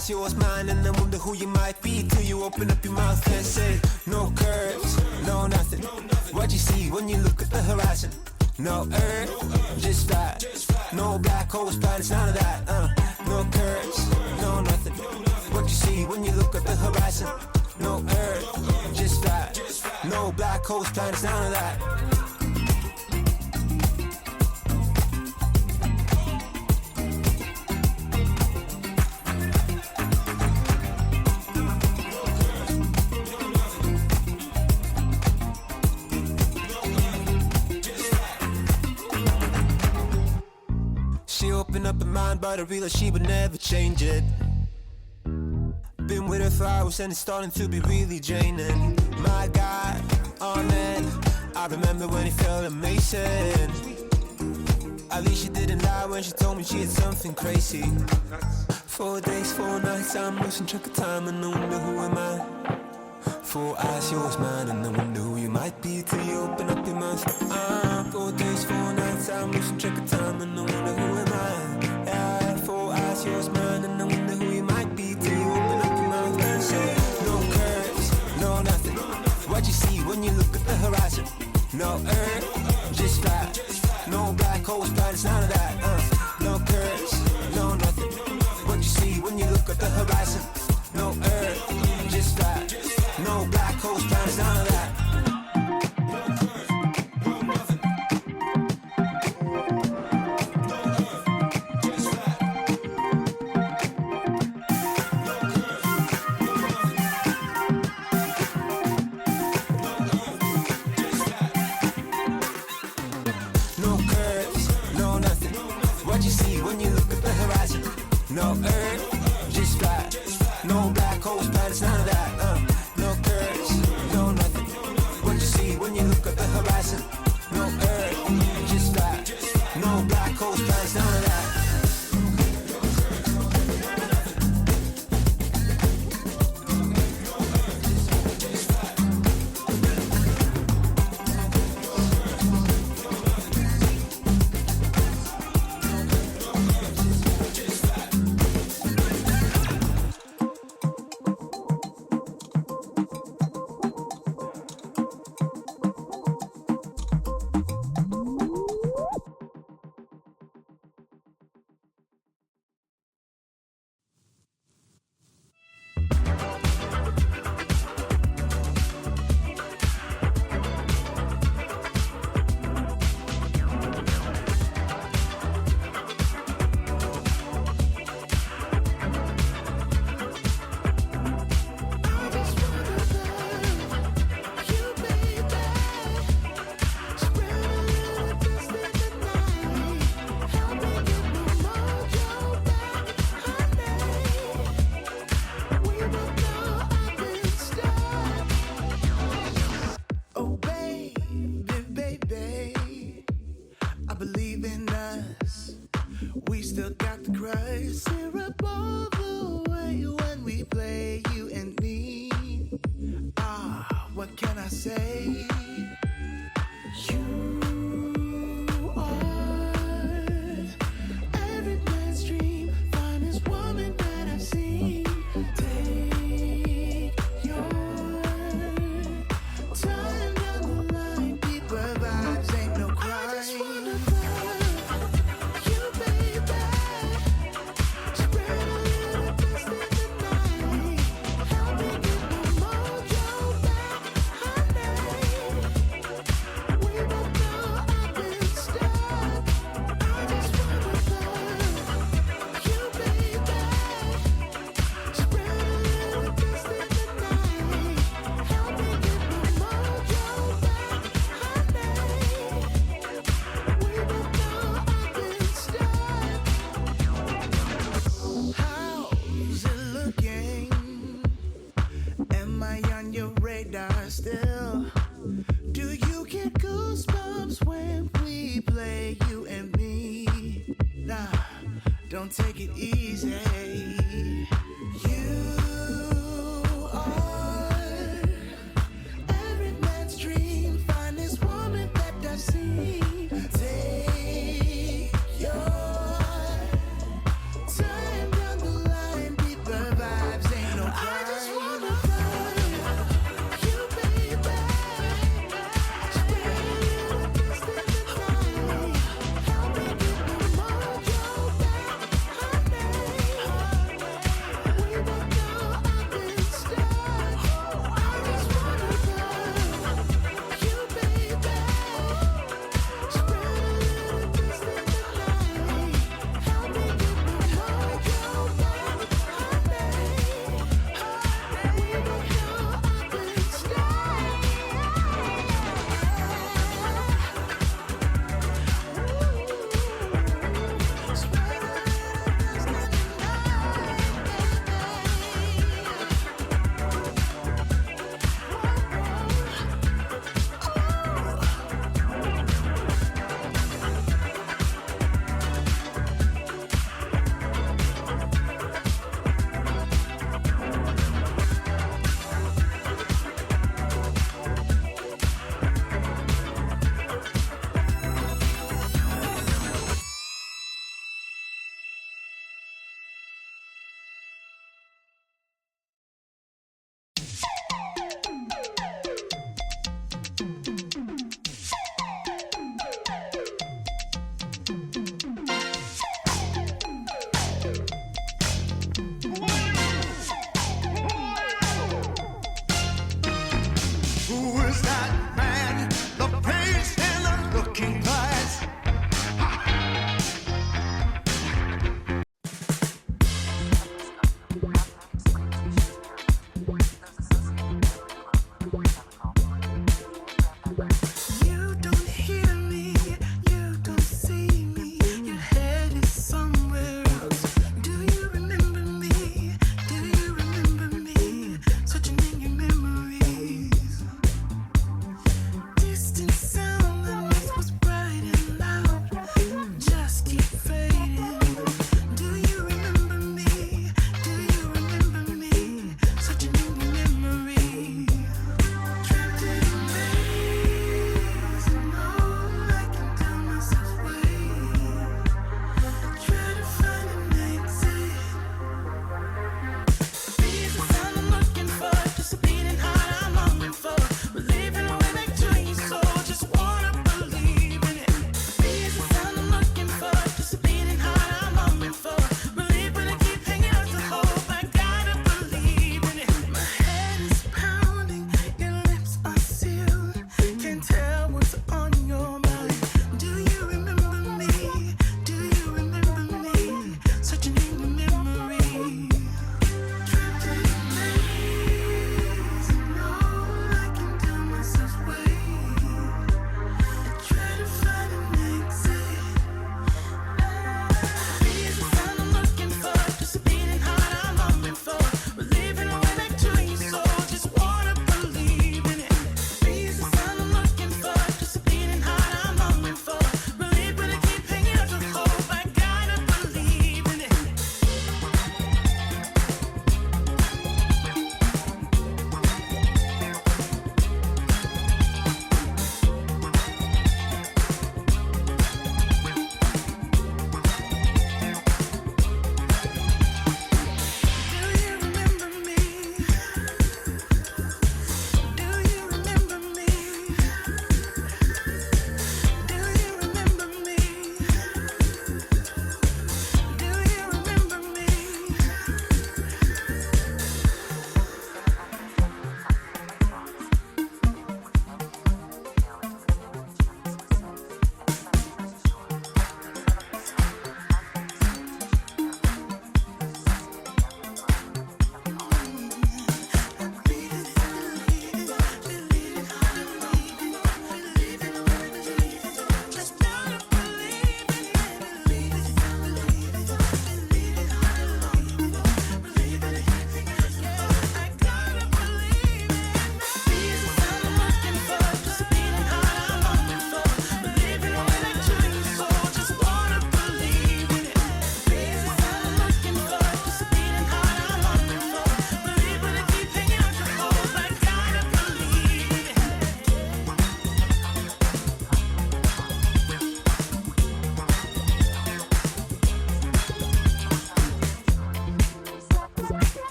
eyes, yours, mine, and I wonder who you might be till you open up your mouth and say, no curves, no nothing. What you see when you look at the horizon? No earth, just flat. No black holes, planets, none of that. No curves, no nothing. What you see when you look at the horizon? No earth, just flat. No black holes, planets, none of that. She opened up her mind, but I realized she would never change it. Been with her for hours and it's starting to be really draining. My God, oh man, I remember when it felt amazing. At least she didn't lie when she told me she had something crazy. 4 days, 4 nights, I'm losing track of time and I wonder who am I. 4 eyes, yours, mine, and I wonder who you might be till you open up your mouth. 4 days, 4 nights, I'm losing track of time and I wonder who am I. Yeah, 4 eyes, yours, mine, and I wonder who you might be till you open up your mouth and say, no curves, no nothing. What you see when you look at the horizon? No earth, just flat. No black holes, planets, none of that. No curves, no nothing. What you see when you look at the horizon? No earth, just flat. No black holes, planets, none of that. No curves, no nothing. What you see when you look at the horizon? No earth, just flat. No black holes, planets, none of that. No curves, no nothing. What you see when you look at the horizon? No earth, just flat. No black holes, planets, none of that. Don't take it easy. You are every man's dream. Find this woman that does seem. Take your time down the line. Be perfect.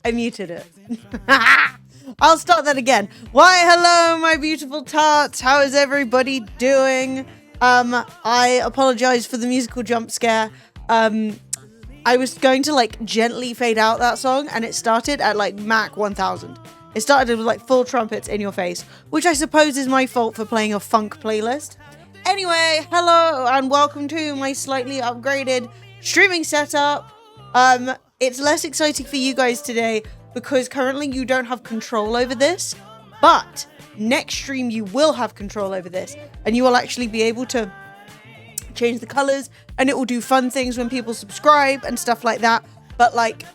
I muted it. I'll start that again. Why, hello, my beautiful tarts. How is everybody doing? I apologize for the musical jump scare. I was going to like gently fade out that song, and it started at like Mach 1000. It started with like full trumpets in your face, which I suppose is my fault for playing a funk playlist. Anyway, hello and welcome to my slightly upgraded streaming setup. It's less exciting for you guys today because currently you don't have control over this, but next stream you will have control over this, and you will actually be able to change the colors, and it will do fun things when people subscribe and stuff like that. But like,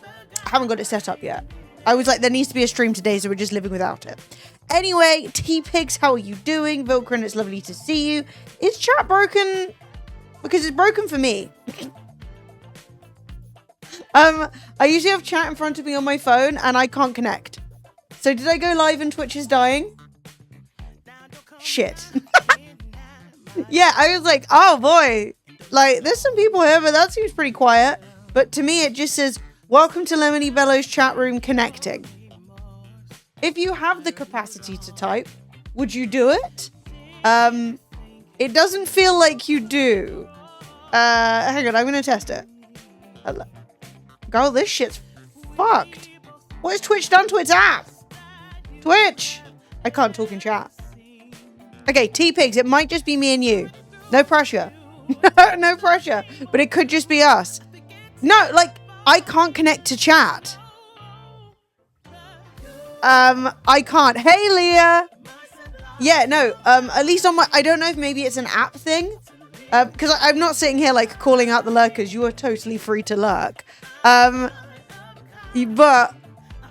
I haven't got it set up yet. I was like, there needs to be a stream today, so we're just living without it. Anyway, T-Pigs, how are you doing? Vilkrin, it's lovely to see you. Is chat broken? Because it's broken for me. I usually have chat in front of me on my phone, and I can't connect. So did I go live and Twitch is dying? Shit. Yeah, I was like, oh boy. Like, there's some people here, but that seems pretty quiet. But to me, it just says, welcome to Lemony Bellow's chat room connecting. If you have the capacity to type, would you do it? It doesn't feel like you do. Hang on, I'm going to test it. Girl, this shit's fucked. What has Twitch done to its app? Twitch! I can't talk in chat. Okay, T-Pigs, it might just be me and you. No pressure. No pressure. But it could just be us. No, like, I can't connect to chat. I can't. Hey, Leah. Yeah, no, at least on my, I don't know if maybe it's an app thing. Because I'm not sitting here, like, calling out the lurkers. You are totally free to lurk. But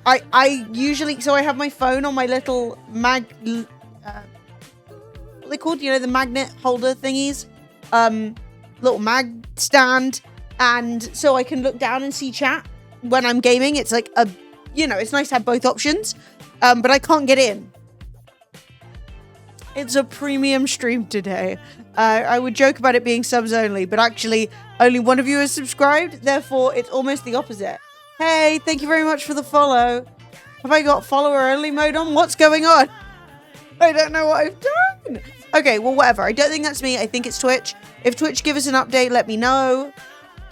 I usually, so I have my phone on my little what are they called? You know, the magnet holder thingies. Little mag stand. And so I can look down and see chat when I'm gaming. It's like a, you know, it's nice to have both options. But I can't get in. It's a premium stream today. I would joke about it being subs only, but actually only one of you is subscribed. Therefore, it's almost the opposite. Hey, thank you very much for the follow. Have I got follower only mode on? What's going on? I don't know what I've done. Okay, well, whatever. I don't think that's me. I think it's Twitch. If Twitch give us an update, let me know.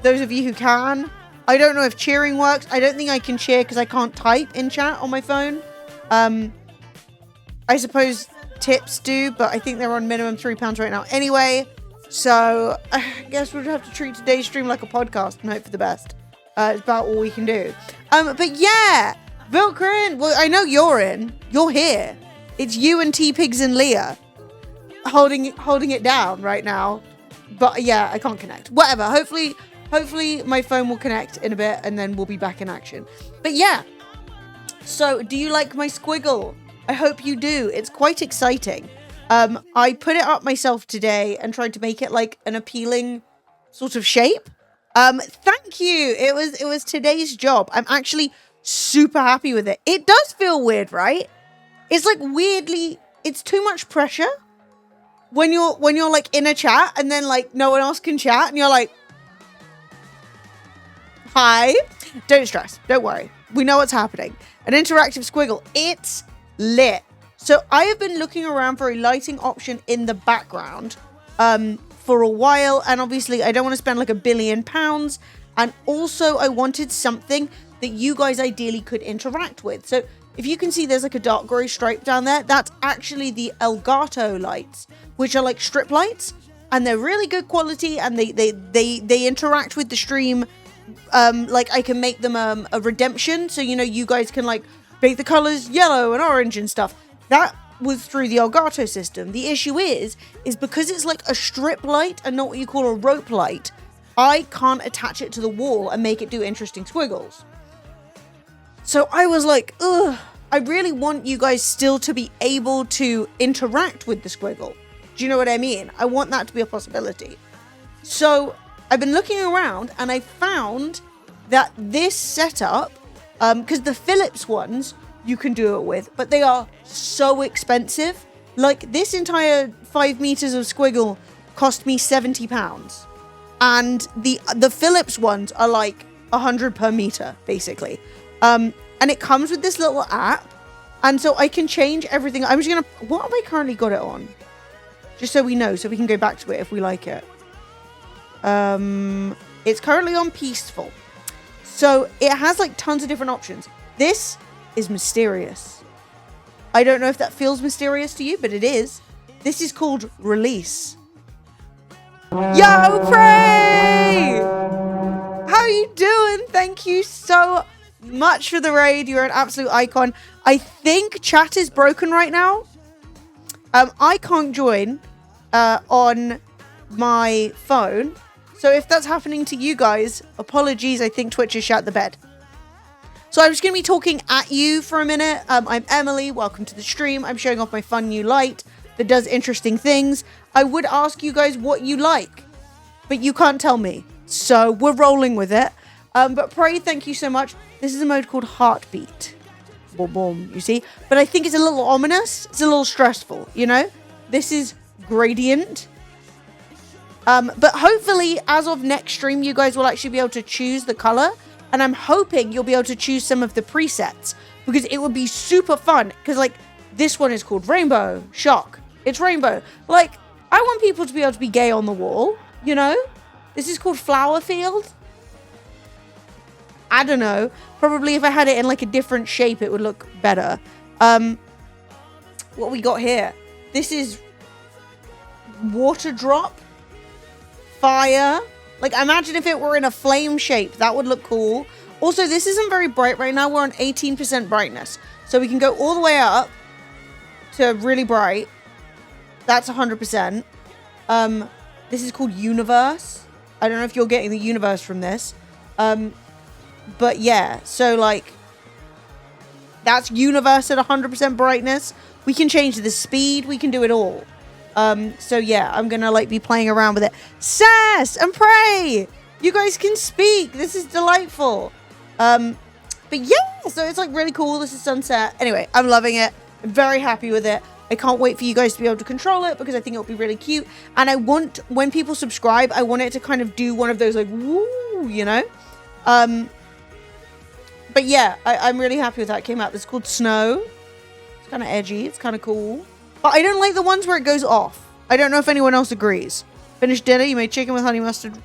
Those of you who can. I don't know if cheering works. I don't think I can cheer because I can't type in chat on my phone. I suppose tips do, but I think they're on minimum £3 right now. Anyway, so I guess we'll have to treat today's stream like a podcast and hope for the best. It's about all we can do. But yeah, Vilkrin, well, I know you're in. You're here. It's you and T-Pigs and Leah holding it down right now. But yeah, I can't connect. Whatever. Hopefully my phone will connect in a bit and then we'll be back in action. But yeah. So, do you like my squiggle? I hope you do. It's quite exciting. I put it up myself today and tried to make it like an appealing sort of shape. Thank you. It was today's job. I'm actually super happy with it. It does feel weird, right? It's like weirdly, it's too much pressure when you're like in a chat and then like no one else can chat and you're like, hi. Don't stress. Don't worry. We know what's happening. An interactive squiggle. It's lit. So I have been looking around for a lighting option in the background for a while, and obviously I don't want to spend like £1 billion, and also I wanted something that you guys ideally could interact with. So if you can see, there's like a dark grey stripe down there. That's actually the Elgato lights, which are like strip lights, and they're really good quality, and they interact with the stream. Like I can make them a redemption, so you know you guys can like make the colors yellow and orange and stuff. That was through the Elgato system. The issue is because it's like a strip light and not what you call a rope light, I can't attach it to the wall and make it do interesting squiggles. So I was like, ugh, I really want you guys still to be able to interact with the squiggle. Do you know what I mean? I want that to be a possibility. So I've been looking around and I found that this setup, because the Philips ones you can do it with, but they are so expensive. Like this entire 5 meters of squiggle cost me £70. and the Philips ones are like 100 per meter, basically. And it comes with this little app, and so I can change everything. I'm just gonna, what have I currently got it on? Just so we know, so we can go back to it if we like it. It's currently on peaceful. So it has like tons of different options. This is mysterious. I don't know if that feels mysterious to you, but it is. This is called release. Yo, Prey! How are you doing? Thank you so much for the raid. You're an absolute icon. I think chat is broken right now. I can't join on my phone. So if that's happening to you guys, apologies. I think Twitch has shut the bed. So I'm just going to be talking at you for a minute. I'm Emily. Welcome to the stream. I'm showing off my fun new light that does interesting things. I would ask you guys what you like, but you can't tell me. So we're rolling with it. But Pray, thank you so much. This is a mode called Heartbeat. Boom, boom, you see? But I think it's a little ominous. It's a little stressful, you know? This is Gradient. But hopefully, as of next stream, you guys will actually be able to choose the color. And I'm hoping you'll be able to choose some of the presets, because it would be super fun. Because, like, this one is called Rainbow. Shock. It's rainbow. Like, I want people to be able to be gay on the wall, you know? This is called Flower Field. I don't know. Probably if I had it in, like, a different shape, it would look better. What we got here? This is Water Drop. Fire. Like, imagine if it were in a flame shape. That would look cool. Also, this isn't very bright right now. We're on 18% brightness. So we can go all the way up to really bright. That's 100%. This is called Universe. I don't know if you're getting the universe from this. But yeah, so like, that's Universe at 100% brightness. We can change the speed. We can do it all. So yeah, I'm gonna like be playing around with it. Sass and Pray, you guys can speak. This is delightful. But yeah, so it's like really cool. This is sunset. Anyway, I'm loving it. I'm very happy with it. I can't wait for you guys to be able to control it, because I think it'll be really cute. And I want, when people subscribe, I want it to kind of do one of those like, woo, you know? But yeah, I'm really happy with that. It came out. This is called Snow. It's kind of edgy. It's kind of cool. But I don't like the ones where it goes off. I don't know if anyone else agrees. Finished dinner. You made chicken with honey mustard.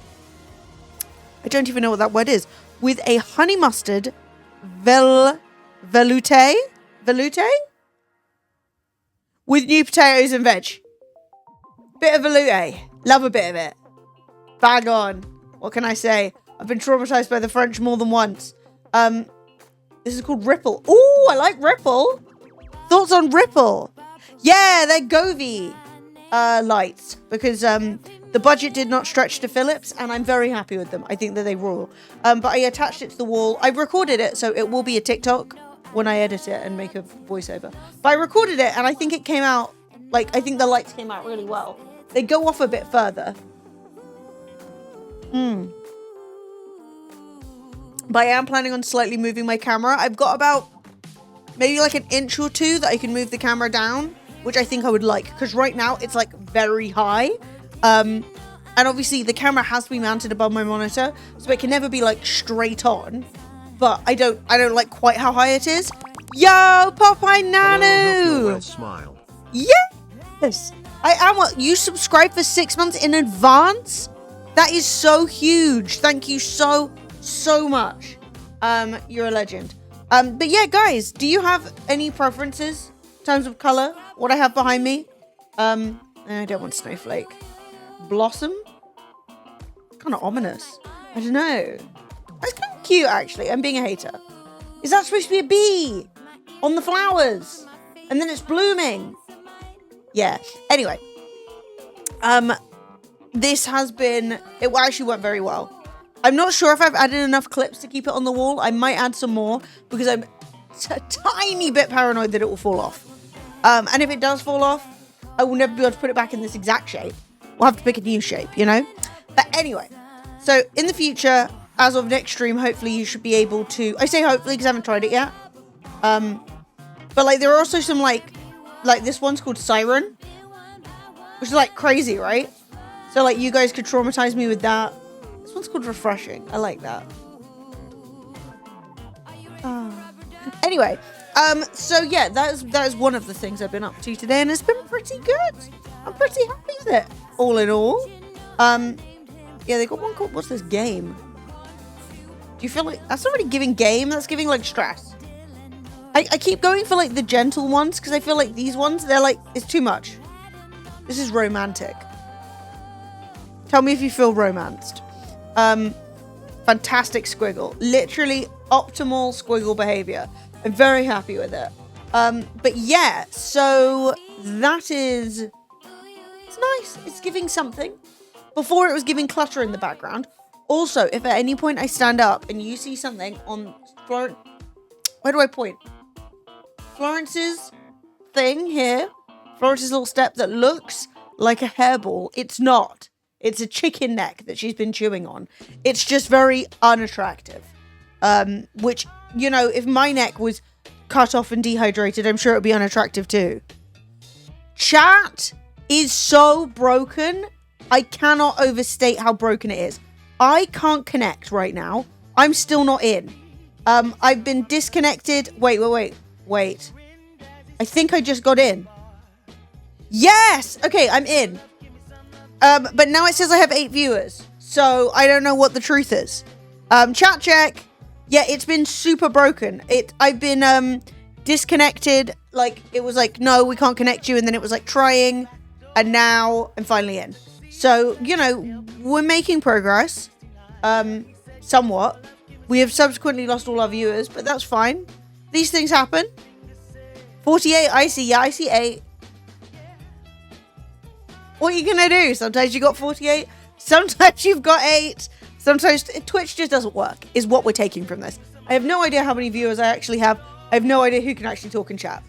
I don't even know what that word is. With a honey mustard velouté? Velouté? With new potatoes and veg. Bit of velouté. Love a bit of it. Bang on. What can I say? I've been traumatized by the French more than once. This is called Ripple. Ooh, I like Ripple. Thoughts on Ripple? Yeah, they're Govee lights, because the budget did not stretch to Philips, and I'm very happy with them. I think that they rule. But I attached it to the wall. I recorded it, so it will be a TikTok when I edit it and make a voiceover. But I recorded it, and I think it came out, like, I think the lights came out really well. They go off a bit further. But I am planning on slightly moving my camera. I've got about maybe like an inch or two that I can move the camera down, which I think I would like, because right now it's like very high. And obviously the camera has to be mounted above my monitor, so it can never be like straight on. But I don't like quite how high it is. Yo, Popeye Nanu! Smile. Yes, I am. Well, you subscribed for 6 months in advance. That is so huge. Thank you so much. You're a legend. But yeah, guys, do you have any preferences in terms of color? What I have behind me? I don't want Snowflake. Blossom? Kind of ominous. I don't know. That's kind of cute, actually. I'm being a hater. Is that supposed to be a bee on the flowers? And then it's blooming. Yeah. Anyway. This has been... It actually went very well. I'm not sure if I've added enough clips to keep it on the wall. I might add some more, because I'm a tiny bit paranoid that it will fall off. And if it does fall off, I will never be able to put it back in this exact shape. We'll have to pick a new shape, you know? But anyway, so in the future, as of next stream, hopefully you should be able to... I say hopefully because I haven't tried it yet. But like there are also some like this one's called Siren, which is like crazy, right? So like you guys could traumatize me with that. one's called Refreshing. I like that. Anyway, so yeah, that is one of the things I've been up to today, and it's been pretty good. I'm pretty happy with it, all in all. Yeah, they got one called, what's this, Game? Do you feel like, that's not really giving game, that's giving like stress. I keep going for like the gentle ones, because I feel like these ones, they're like, it's too much. This is romantic. Tell me if you feel romanced. Fantastic squiggle. Literally optimal squiggle behavior. I'm very happy with it. But yeah, so that is... It's nice. It's giving something. Before it was giving clutter in the background. Also, if at any point I stand up and you see something on Florence... Where do I point? Florence's thing here. Florence's little step that looks like a hairball. It's not. It's a chicken neck that she's been chewing on. It's just very unattractive. Which, you know, if my neck was cut off and dehydrated, I'm sure it would be unattractive too. Chat is so broken. I cannot overstate how broken it is. I can't connect right now. I'm still not in. I've been disconnected. Wait. I think I just got in. Yes! Okay, I'm in. But now it says I have 8 viewers. So I don't know what the truth is. Chat check. Yeah, it's been super broken. I've been disconnected. Like, it was like, no, we can't connect you. And then it was like trying. And now I'm finally in. So, you know, we're making progress. Somewhat. We have subsequently lost all our viewers, but that's fine. These things happen. 48, I see. Yeah, I see 8. What are you gonna do? Sometimes you got 48. Sometimes you've got 8. Sometimes Twitch just doesn't work, is what we're taking from this. I have no idea how many viewers I actually have. I have no idea who can actually talk in chat.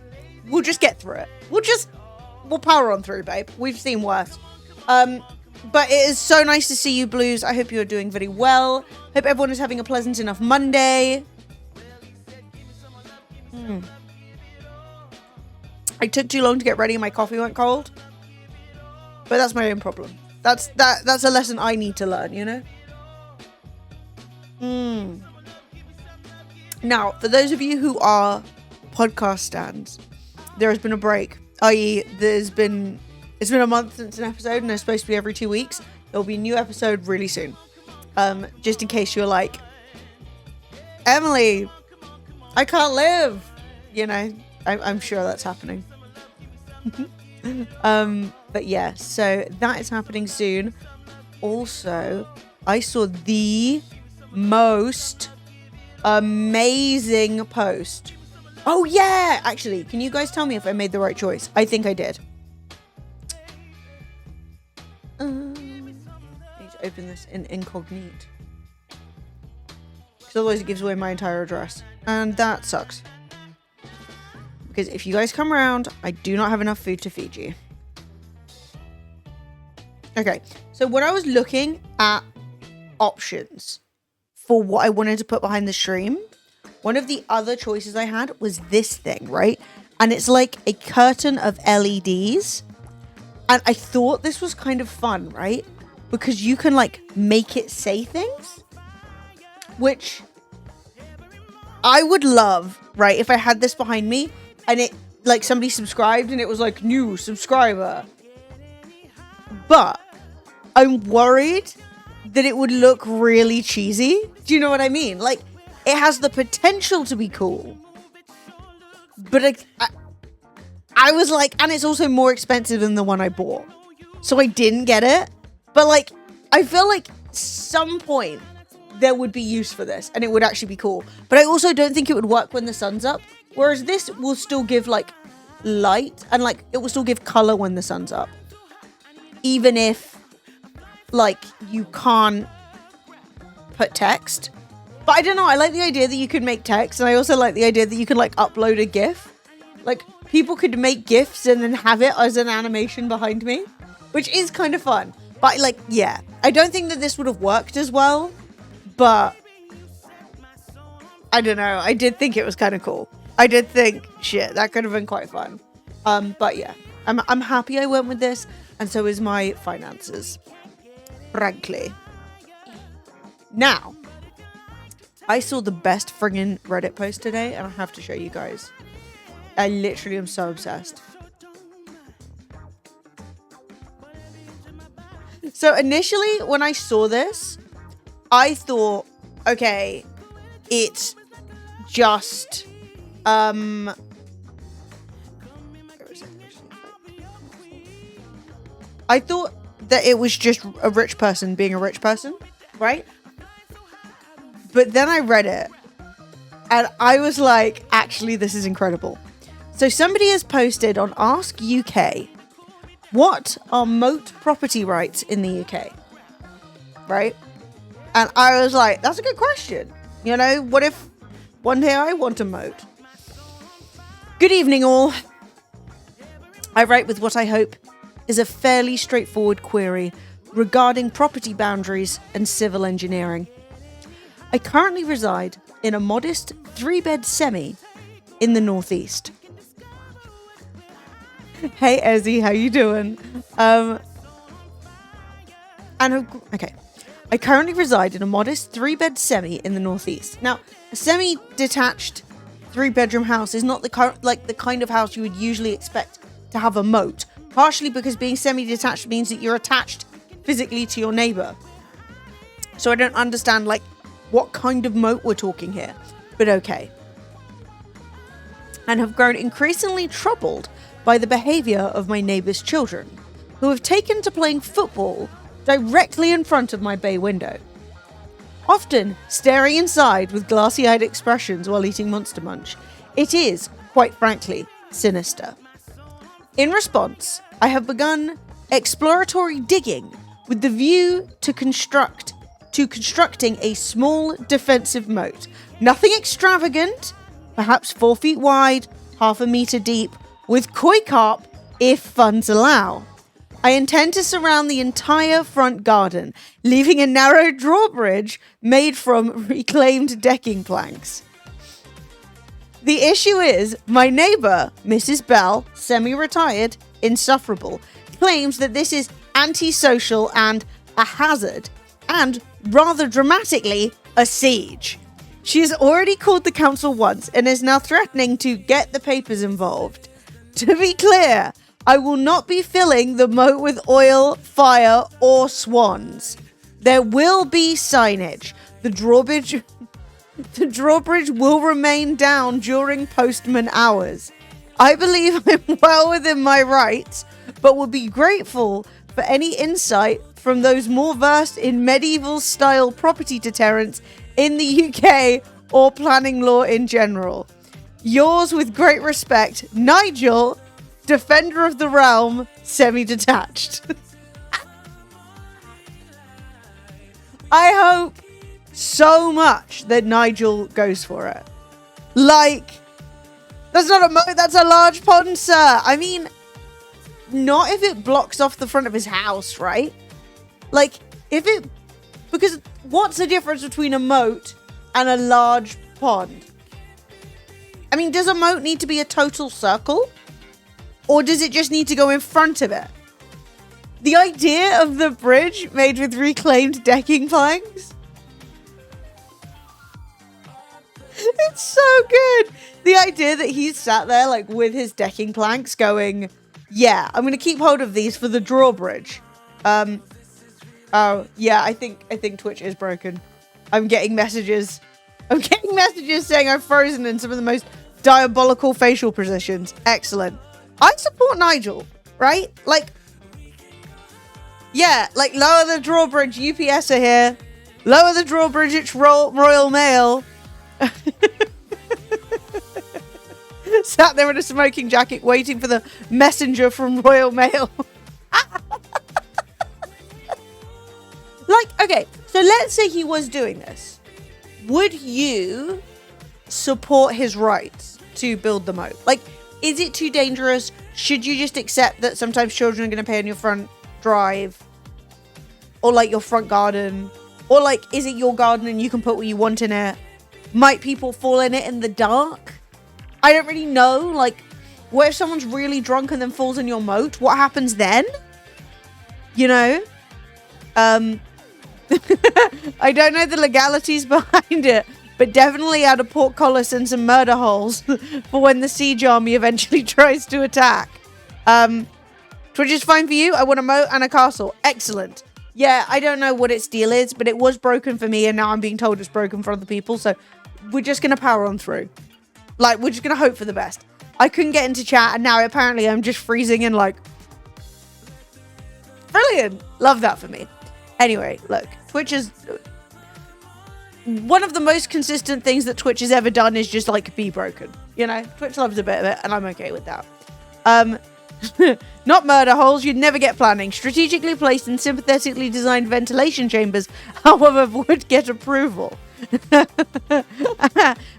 We'll just get through it. We'll power on through, babe. We've seen worse. But it is so nice to see you, Blues. I hope you're doing very well. Hope everyone is having a pleasant enough Monday. I took too long to get ready and my coffee went cold. But that's my own problem. That's a lesson I need to learn, you know? Now, for those of you who are podcast stands, there has been a break. I.e., it's been a month since an episode, and it's supposed to be every 2 weeks. There'll be a new episode really soon. Just in case you're like, Emily, I can't live. You know, I'm sure that's happening. But yeah, so that is happening soon. Also, I saw the most amazing post. Oh yeah, actually, can you guys tell me if I made the right choice? I think I did. I need to open this in incognito. Because otherwise it gives away my entire address. And that sucks. Because if you guys come around, I do not have enough food to feed you. Okay, so when I was looking at options for what I wanted to put behind the stream, one of the other choices I had was this thing, right? And it's like a curtain of LEDs. And I thought this was kind of fun, right? Because you can like make it say things, which I would love, right? If I had this behind me and it like somebody subscribed and it was like new subscriber. But I'm worried that it would look really cheesy. Do you know what I mean? Like, it has the potential to be cool. But I was like, and it's also more expensive than the one I bought. So I didn't get it. But like, I feel like some point there would be use for this and it would actually be cool. But I also don't think it would work when the sun's up. Whereas this will still give like light and like it will still give color when the sun's up. Even if like you can't put text. But I don't know, I like the idea that you could make text, and I also like the idea that you could like upload a GIF. Like people could make GIFs and then have it as an animation behind me, which is kind of fun. But like, yeah, I don't think that this would have worked as well, but I don't know. I did think it was kind of cool. I did think, shit, that could have been quite fun. But yeah, I'm happy I went with this, and so is my finances. Frankly. Now, I saw the best friggin' Reddit post today, and I have to show you guys. I literally am so obsessed. So initially, when I saw this, I thought, okay, it's just, I thought that it was just a rich person being a rich person, right? But then I read it, and I was like, actually, this is incredible. So somebody has posted on Ask UK, what are moat property rights in the UK? Right? And I was like, that's a good question. You know, what if one day I want a moat? Good evening, all. I write with what I hope is a fairly straightforward query regarding property boundaries and civil engineering. I currently reside in a modest 3-bed semi in the northeast. Hey Ezzy, how you doing? Okay. I currently reside in a modest 3-bed semi in the northeast. Now, a semi-detached 3-bedroom house is not the kind of house you would usually expect to have a moat. Partially because being semi-detached means that you're attached physically to your neighbor. So I don't understand what kind of moat we're talking here. But okay. And have grown increasingly troubled by the behavior of my neighbor's children, who have taken to playing football directly in front of my bay window. Often staring inside with glassy-eyed expressions while eating Monster Munch. It is, quite frankly, sinister. In response, I have begun exploratory digging with the view to constructing a small defensive moat. Nothing extravagant, perhaps 4 feet wide, half a meter deep, with koi carp if funds allow. I intend to surround the entire front garden, leaving a narrow drawbridge made from reclaimed decking planks. The issue is, my neighbour, Mrs. Bell, semi-retired, insufferable, claims that this is antisocial and a hazard, and, rather dramatically, a siege. She has already called the council once and is now threatening to get the papers involved. To be clear, I will not be filling the moat with oil, fire, or swans. There will be signage. The drawbridge will remain down during postman hours. I believe I'm well within my rights, but would be grateful for any insight from those more versed in medieval-style property deterrence in the UK or planning law in general. Yours with great respect, Nigel, Defender of the Realm, semi-detached. I hope so much that Nigel goes for it. That's not a moat, that's a large pond, sir. I mean, not if it blocks off the front of his house, right? Because what's the difference between a moat and a large pond? I mean, does a moat need to be a total circle? Or does it just need to go in front of it? The idea of the bridge made with reclaimed decking planks? It's so good. The idea that he's sat there with his decking planks going, yeah, I'm going to keep hold of these for the drawbridge. Oh, yeah, I think Twitch is broken. I'm getting messages saying I've frozen in some of the most diabolical facial positions. Excellent. I support Nigel, right? Lower the drawbridge, UPS are here. Lower the drawbridge, it's Royal Mail. Sat there in a smoking jacket waiting for the messenger from Royal Mail. Okay, so let's say he was doing this. Would you support his rights to build the moat? Is it too dangerous? Should you just accept that sometimes children are going to pay on your front drive? Or your front garden? Or is it your garden and you can put what you want in it? Might people fall in it in the dark? I don't really know. What if someone's really drunk and then falls in your moat? What happens then? You know? I don't know the legalities behind it, but definitely add a portcullis and some murder holes for when the siege army eventually tries to attack. Twitch is fine for you. I want a moat and a castle. Excellent. Yeah, I don't know what its deal is, but it was broken for me, and now I'm being told it's broken for other people, so we're just going to power on through. Like, we're just going to hope for the best. I couldn't get into chat, and now apparently I'm just freezing and like... Brilliant. Love that for me. Anyway, look, Twitch is... One of the most consistent things that Twitch has ever done is just, like, be broken. You know? Twitch loves a bit of it, and I'm okay with that. Not murder holes, you'd never get planning. Strategically placed and sympathetically designed ventilation chambers, however, would get approval. And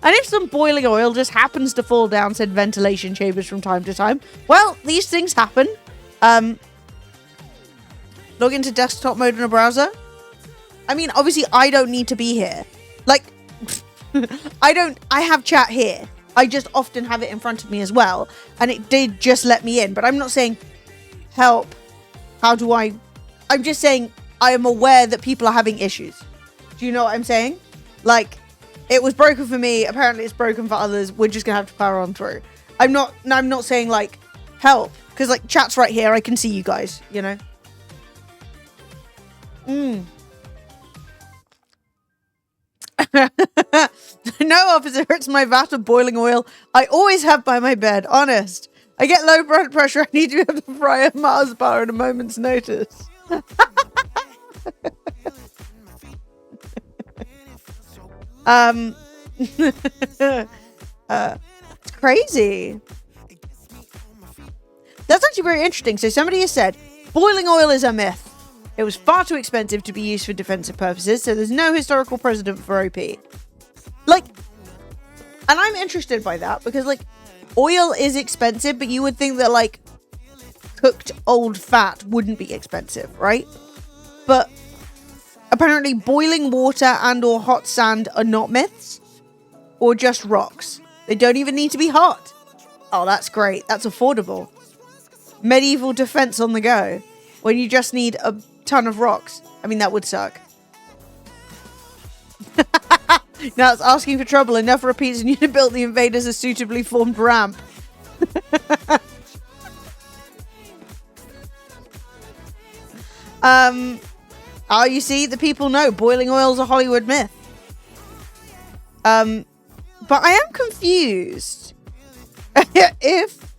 if some boiling oil just happens to fall down said ventilation chambers from time to time, well, these things happen. Log into desktop mode in a browser. I mean, obviously, I don't need to be here. Like, I have chat here. I just often have it in front of me as well. And it did just let me in. But I'm not saying, help. How do I... I'm just saying I am aware that people are having issues. Do you know what I'm saying? Like, it was broken for me. Apparently, it's broken for others. We're just going to have to power on through. I'm not saying, like, help. Because, like, chat's right here. I can see you guys, you know? No, officer, it's my vat of boiling oil. I always have by my bed, honest. I get low blood pressure. I need to be able to fry a Mars bar at a moment's notice. It's crazy. That's actually very interesting. So somebody has said, boiling oil is a myth. It was far too expensive to be used for defensive purposes, so there's no historical precedent for OP. Like, and I'm interested by that, because, like, oil is expensive, but you would think that, like, cooked old fat wouldn't be expensive, right? But apparently boiling water and or hot sand are not myths, or just rocks. They don't even need to be hot. Oh, that's great. That's affordable. Medieval defense on the go, when you just need a ton of rocks. I mean, that would suck. Now it's asking for trouble. Enough repeats and you built the invaders a suitably formed ramp. Oh, you see, the people know boiling oil is a Hollywood myth. But I am confused if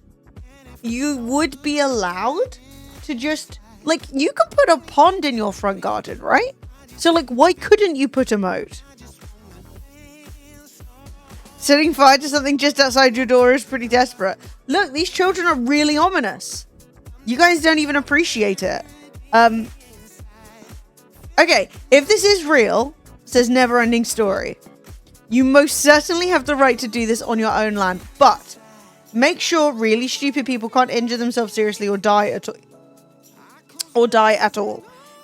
you would be allowed to just, like, you can put a pond in your front garden, right? So, like, why couldn't you put a moat? Setting fire to something just outside your door is pretty desperate. Look, these children are really ominous. You guys don't even appreciate it. Okay, if this is real, says Never Ending Story, you most certainly have the right to do this on your own land, but make sure really stupid people can't injure themselves seriously or die at all.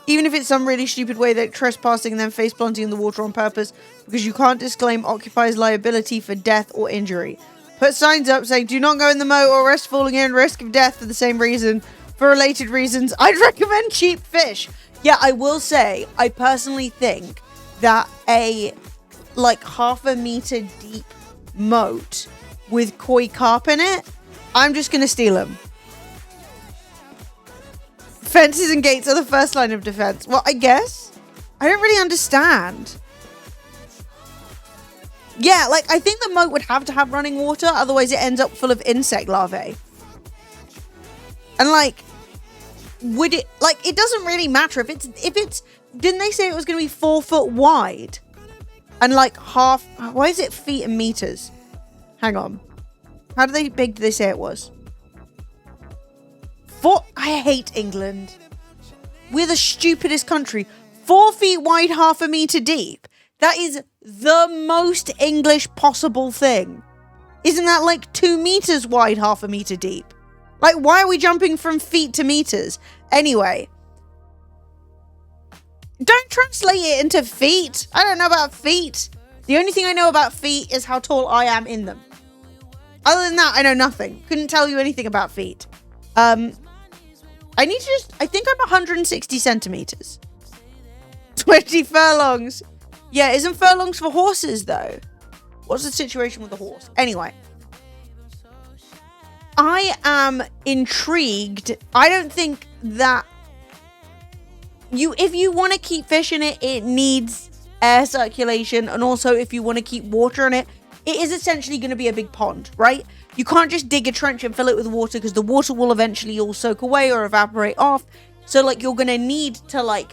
Even if it's some really stupid way they're trespassing and then face planting in the water on purpose, because you can't disclaim occupiers' liability for death or injury. Put signs up saying, do not go in the moat or risk falling in, risk of death for the same reason. For related reasons, I'd recommend cheap fish. Yeah, I will say, I personally think that a, like, 1/2 meter deep moat with koi carp in it, I'm just going to steal them. Fences and gates are the first line of defense. Well, I guess. I don't really understand. Yeah, like, I think the moat would have to have running water, otherwise it ends up full of insect larvae. And, like, would it, like, it doesn't really matter if it's, didn't they say it was going to be 4 foot wide? And, like, half, why is it feet and meters? Hang on. How big did they say it was? I hate England. We're the stupidest country. 4 feet wide, 1/2 meter deep. That is the most English possible thing. Isn't that like 2 meters wide, 1/2 meter deep? Like, why are we jumping from feet to meters? Anyway. Don't translate it into feet. I don't know about feet. The only thing I know about feet is how tall I am in them. Other than that, I know nothing. Couldn't tell you anything about feet. I need to just, I think I'm 160 centimeters. 20 furlongs. Yeah, isn't furlongs for horses, though? What's the situation with the horse? Anyway. I am intrigued. I don't think that if you want to keep fish in it, it needs air circulation. And also, if you want to keep water in it, it is essentially going to be a big pond, right? You can't just dig a trench and fill it with water because the water will eventually all soak away or evaporate off. So, like, you're going to need to, like,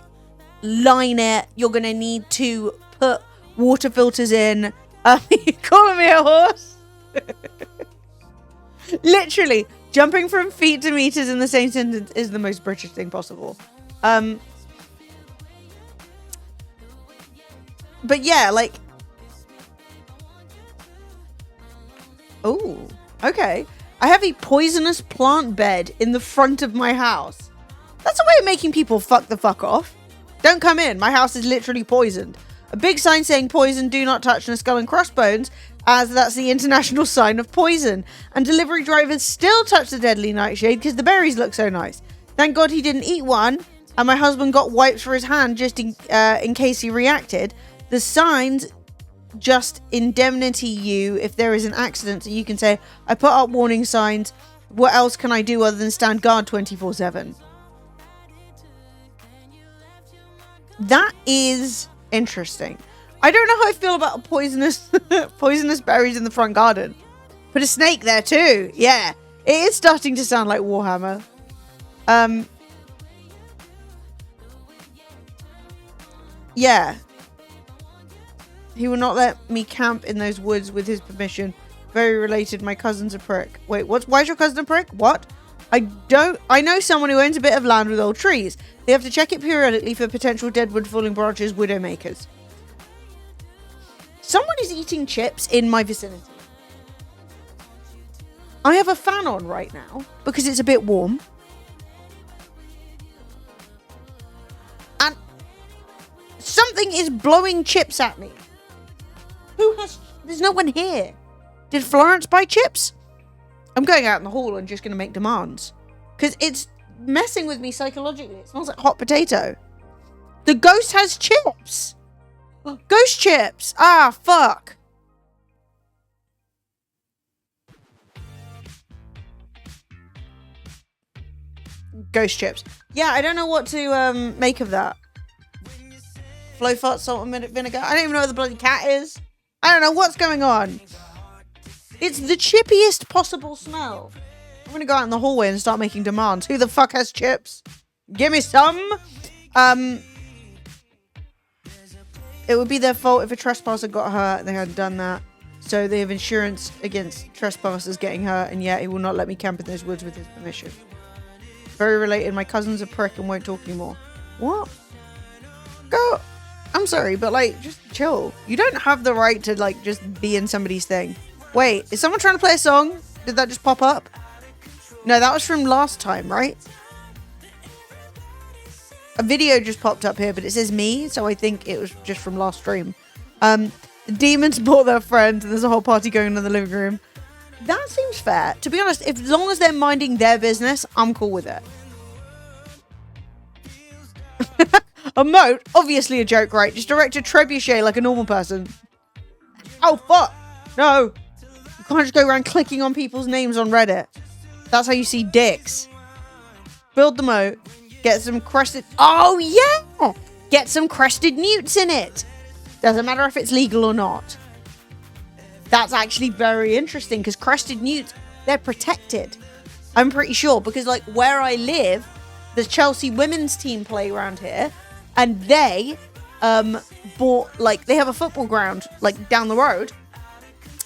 line it. You're going to need to put water filters in. You're calling me a horse? Literally, jumping from feet to meters in the same sentence is the most British thing possible. But yeah, like... Oh, okay. I have a poisonous plant bed in the front of my house. That's a way of making people fuck the fuck off. Don't come in. My house is literally poisoned. A big sign saying poison, do not touch on skull and crossbones, as that's the international sign of poison. And delivery drivers still touch the deadly nightshade because the berries look so nice. Thank God he didn't eat one. And my husband got wipes for his hand just in case he reacted. The signs just indemnity you if there is an accident. So you can say, I put up warning signs. What else can I do other than stand guard 24/7? That is interesting. I don't know how I feel about poisonous berries in the front garden. Put a snake there too. Yeah, it is starting to sound like Warhammer. Yeah. He will not let me camp in those woods with his permission. Very related. My cousin's a prick. Wait, why's your cousin a prick? What? I know someone who owns a bit of land with old trees. They have to check it periodically for potential deadwood, falling branches, widowmakers. Someone is eating chips in my vicinity. I have a fan on right now because it's a bit warm. And something is blowing chips at me. There's no one here. Did Florence buy chips? I'm going out in the hall and just going to make demands. Because it's messing with me psychologically. It smells like hot potato. The ghost has chips. Ghost chips. Ah, fuck. Ghost chips. Yeah, I don't know what to make of that. Flow fart, salt and vinegar. I don't even know where the bloody cat is. I don't know what's going on. It's the chippiest possible smell. I'm going to go out in the hallway and start making demands. Who the fuck has chips? Give me some. It would be their fault if a trespasser got hurt and they hadn't done that. So they have insurance against trespassers getting hurt, and yet he will not let me camp in those woods with his permission. Very related. My cousin's a prick and won't talk anymore. What? Go. I'm sorry, but like, just chill. You don't have the right to like just be in somebody's thing. Wait, is someone trying to play a song? Did that just pop up? No, that was from last time, right? A video just popped up here, but it says me, so I think it was just from last stream. The demons brought their friends, and there's a whole party going on in the living room. That seems fair. To be honest, as long as they're minding their business, I'm cool with it. A moat? Obviously a joke, right? Just direct a trebuchet like a normal person. Oh, fuck. No. You can't just go around clicking on people's names on Reddit. That's how you see dicks. Build the moat. Get some crested... Oh, yeah! Get some crested newts in it. Doesn't matter if it's legal or not. That's actually very interesting because crested newts, they're protected. I'm pretty sure because, like, where I live, the Chelsea women's team play around here, and they bought, like, they have a football ground, like, down the road,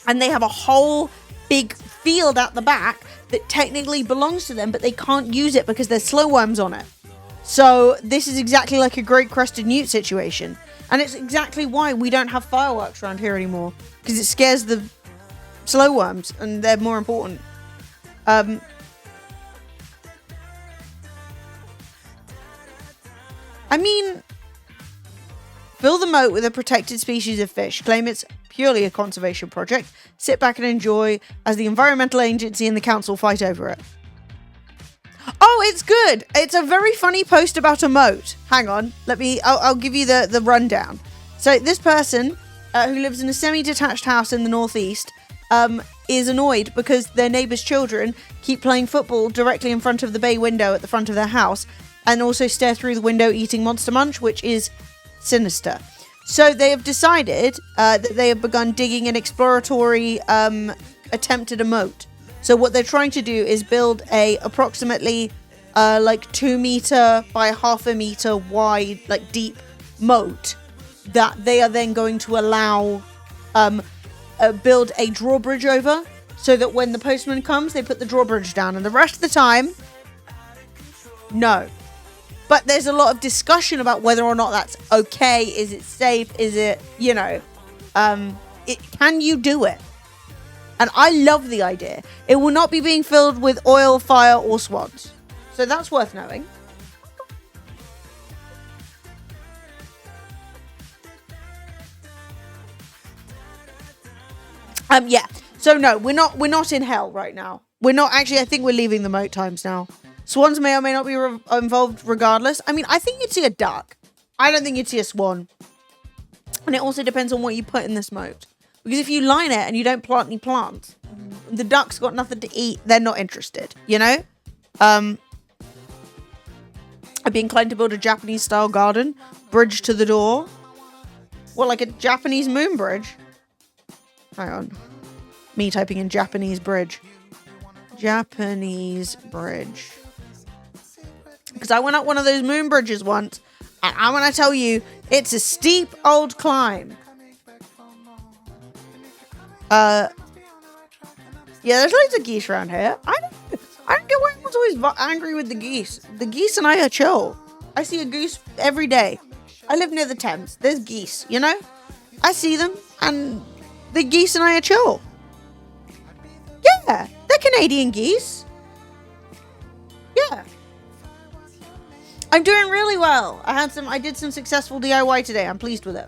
and they have a whole big field at the back that technically belongs to them, but they can't use it because there's slow worms on it. So this is exactly like a great crested newt situation. And it's exactly why we don't have fireworks around here anymore. Because it scares the slow worms, and they're more important. I mean, fill the moat with a protected species of fish. Claim it's purely a conservation project. Sit back and enjoy as the environmental agency and the council fight over it. Oh, it's good. It's a very funny post about a moat. Hang on. I'll give you the rundown. So this person who lives in a semi-detached house in the northeast is annoyed because their neighbour's children keep playing football directly in front of the bay window at the front of their house and also stare through the window eating Monster Munch, which is sinister. So they have decided that they have begun digging an exploratory attempt at a moat. So what they're trying to do is build a approximately like 2 meter by 1/2 meter wide, like deep moat that they are then going to allow build a drawbridge over, so that when the postman comes, they put the drawbridge down, and the rest of the time, no. But there's a lot of discussion about whether or not that's okay. Is it safe? Is it, you know, can you do it? And I love the idea. It will not be being filled with oil, fire, or swans. So that's worth knowing. Yeah. So no, we're not in hell right now. We're not actually. I think we're leaving the moat times now. Swans may or may not be involved regardless. I mean, I think you'd see a duck. I don't think you'd see a swan. And it also depends on what you put in this moat. Because if you line it and you don't plant any plants, the duck's got nothing to eat. They're not interested, you know? I'd be inclined to build a Japanese-style garden. Bridge to the door. Well, like a Japanese moon bridge. Hang on. Me typing in Japanese bridge. Japanese bridge. Because I went up one of those moon bridges once, and I'm going to tell you, it's a steep old climb. Yeah, there's loads of geese around here. I don't get why everyone's always angry with the geese. The geese and I are chill. I see a goose every day. I live near the Thames. There's geese, you know? I see them, and the geese and I are chill. Yeah, they're Canadian geese. Yeah. I'm doing really well. I did some successful DIY today. I'm pleased with it.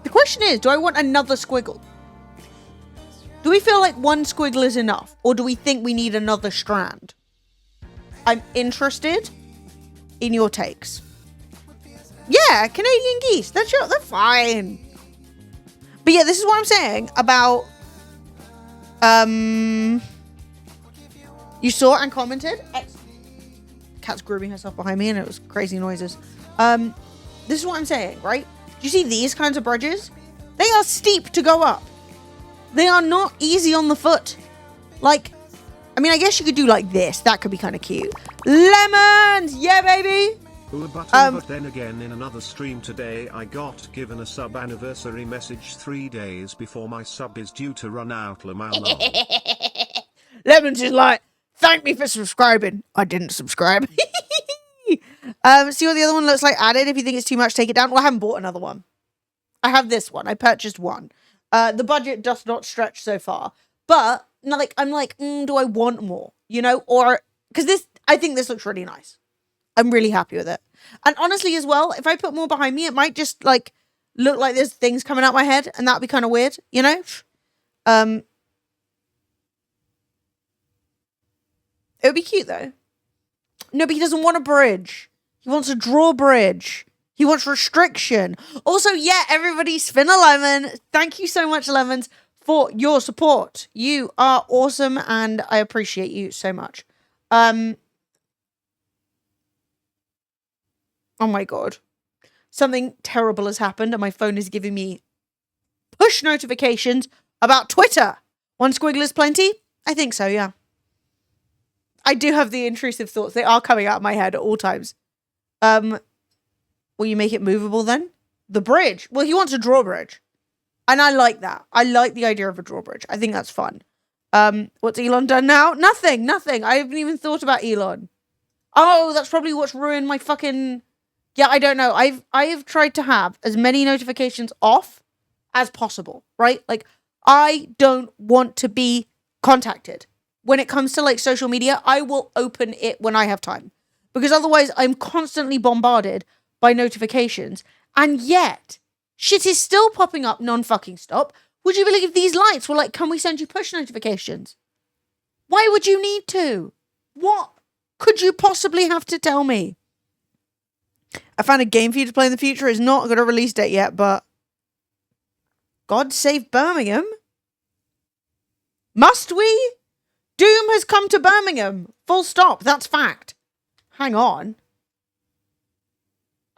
The question is, do I want another squiggle? Do we feel like one squiggle is enough? Or do we think we need another strand? I'm interested in your takes. Yeah, Canadian geese. They're fine. But yeah, this is what I'm saying about... You saw and commented? Cat's grooming herself behind me and it was crazy noises. This is what I'm saying, right? Do you see these kinds of bridges? They are steep to go up. They are not easy on the foot. Like, I mean, I guess you could do like this. That could be kind of cute. Lemons! Yeah, baby! But then again, in another stream today, I got given a sub anniversary message 3 days before my sub is due to run out. Lemons is like, thank me for subscribing. I didn't subscribe. See what the other one looks like added. If you think it's too much, take it down. Well, I haven't bought another one. I have this one. I purchased one. The budget does not stretch so far. But, like, I'm like, do I want more? You know? Or, because I think this looks really nice. I'm really happy with it. And honestly as well, if I put more behind me, it might just, like, look like there's things coming out my head. And that'd be kind of weird, you know? It would be cute, though. No, but he doesn't want a bridge. He wants a drawbridge. He wants restriction. Also, yeah, everybody spin a lemon. Thank you so much, Lemons, for your support. You are awesome, and I appreciate you so much. Oh my God. Something terrible has happened, and my phone is giving me push notifications about Twitter. One squiggle is plenty? I think so, yeah. I do have the intrusive thoughts. They are coming out of my head at all times. Will you make it movable then? The bridge. Well, he wants a drawbridge. And I like that. I like the idea of a drawbridge. I think that's fun. What's Elon done now? Nothing. I haven't even thought about Elon. Oh, that's probably what's ruined my fucking... Yeah, I don't know. I have tried to have as many notifications off as possible, right? Like, I don't want to be contacted. When it comes to, like, social media, I will open it when I have time. Because otherwise, I'm constantly bombarded by notifications. And yet, shit is still popping up non-fucking stop. Would you believe these lights were like, can we send you push notifications? Why would you need to? What could you possibly have to tell me? I found a game for you to play in the future. It's not got a release date yet, but God save Birmingham. Must we? Doom has come to Birmingham. Full stop. That's fact. Hang on.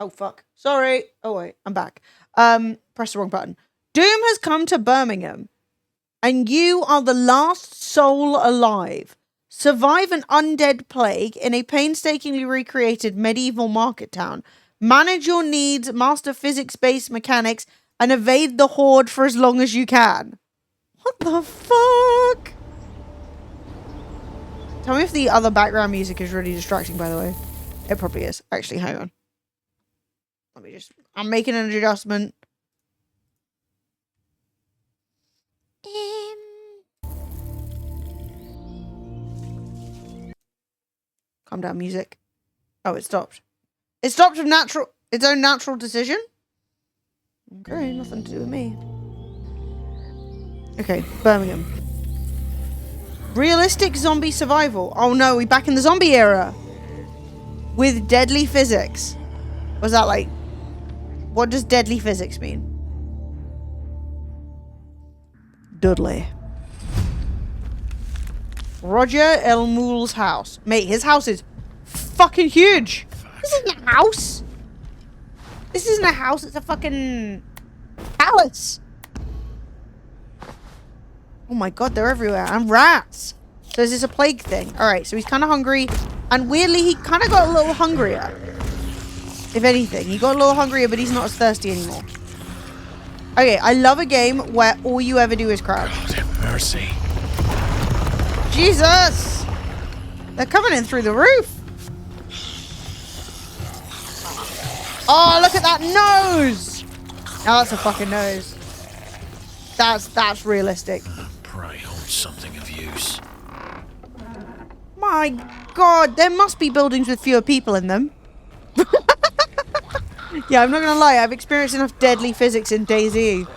Oh, fuck. Sorry. Oh, wait. I'm back. Press the wrong button. Doom has come to Birmingham, and you are the last soul alive. Survive an undead plague in a painstakingly recreated medieval market town. Manage your needs, master physics-based mechanics, and evade the horde for as long as you can. What the fuck? Tell me if the other background music is really distracting, by the way. It probably is. Actually, hang on. I'm making an adjustment. Calm down, music. Oh, it stopped. It stopped of its own natural decision? Okay, nothing to do with me. Okay, Birmingham. Realistic zombie survival. Oh no, we're back in the zombie era. With deadly physics. Was that like... What does deadly physics mean? Dudley. Roger Elmoul's house. Mate, his house is fucking huge. This isn't a house. This isn't a house, it's a fucking palace. Oh my god, they're everywhere. And rats. So is this a plague thing? Alright, so he's kind of hungry. And weirdly, he kind of got a little hungrier. If anything. He got a little hungrier, but he's not as thirsty anymore. Okay, I love a game where all you ever do is crouch. God have mercy. Jesus! They're coming in through the roof. Oh, look at that nose! Oh, that's a fucking nose. That's realistic. Pray hold something of use. My god, there must be buildings with fewer people in them. Yeah, I'm not gonna lie, I've experienced enough deadly physics in DayZ.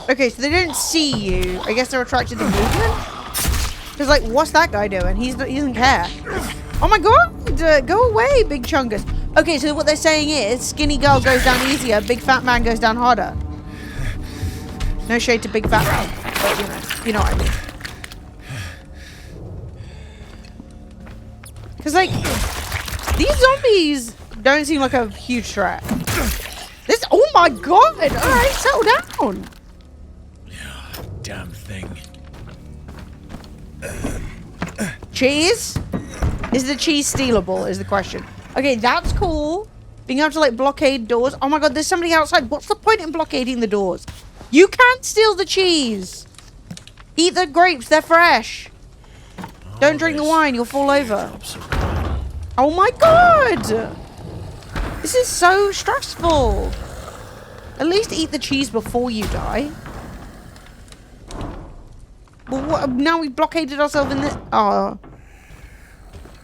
Okay, so they don't see you. I guess they're attracted to movement? Because, like, what's that guy doing? He doesn't care. Oh my god! Go away, big chungus. Okay, so what they're saying is, skinny girl goes down easier, big fat man goes down harder. No shade to big fat man, but you know what I mean. Because, like, these zombies don't seem like a huge threat. This, oh my god! Alright, settle down! Yeah, damn thing. Cheese? Is the cheese stealable, is the question. Okay, that's cool. Being able to, like, blockade doors. Oh my god, there's somebody outside. What's the point in blockading the doors? You can't steal the cheese. Eat the grapes, they're fresh. Don't drink the wine, you'll fall over. Oh my god! This is so stressful. At least eat the cheese before you die. Well, what, now we've blockaded ourselves in this. Oh.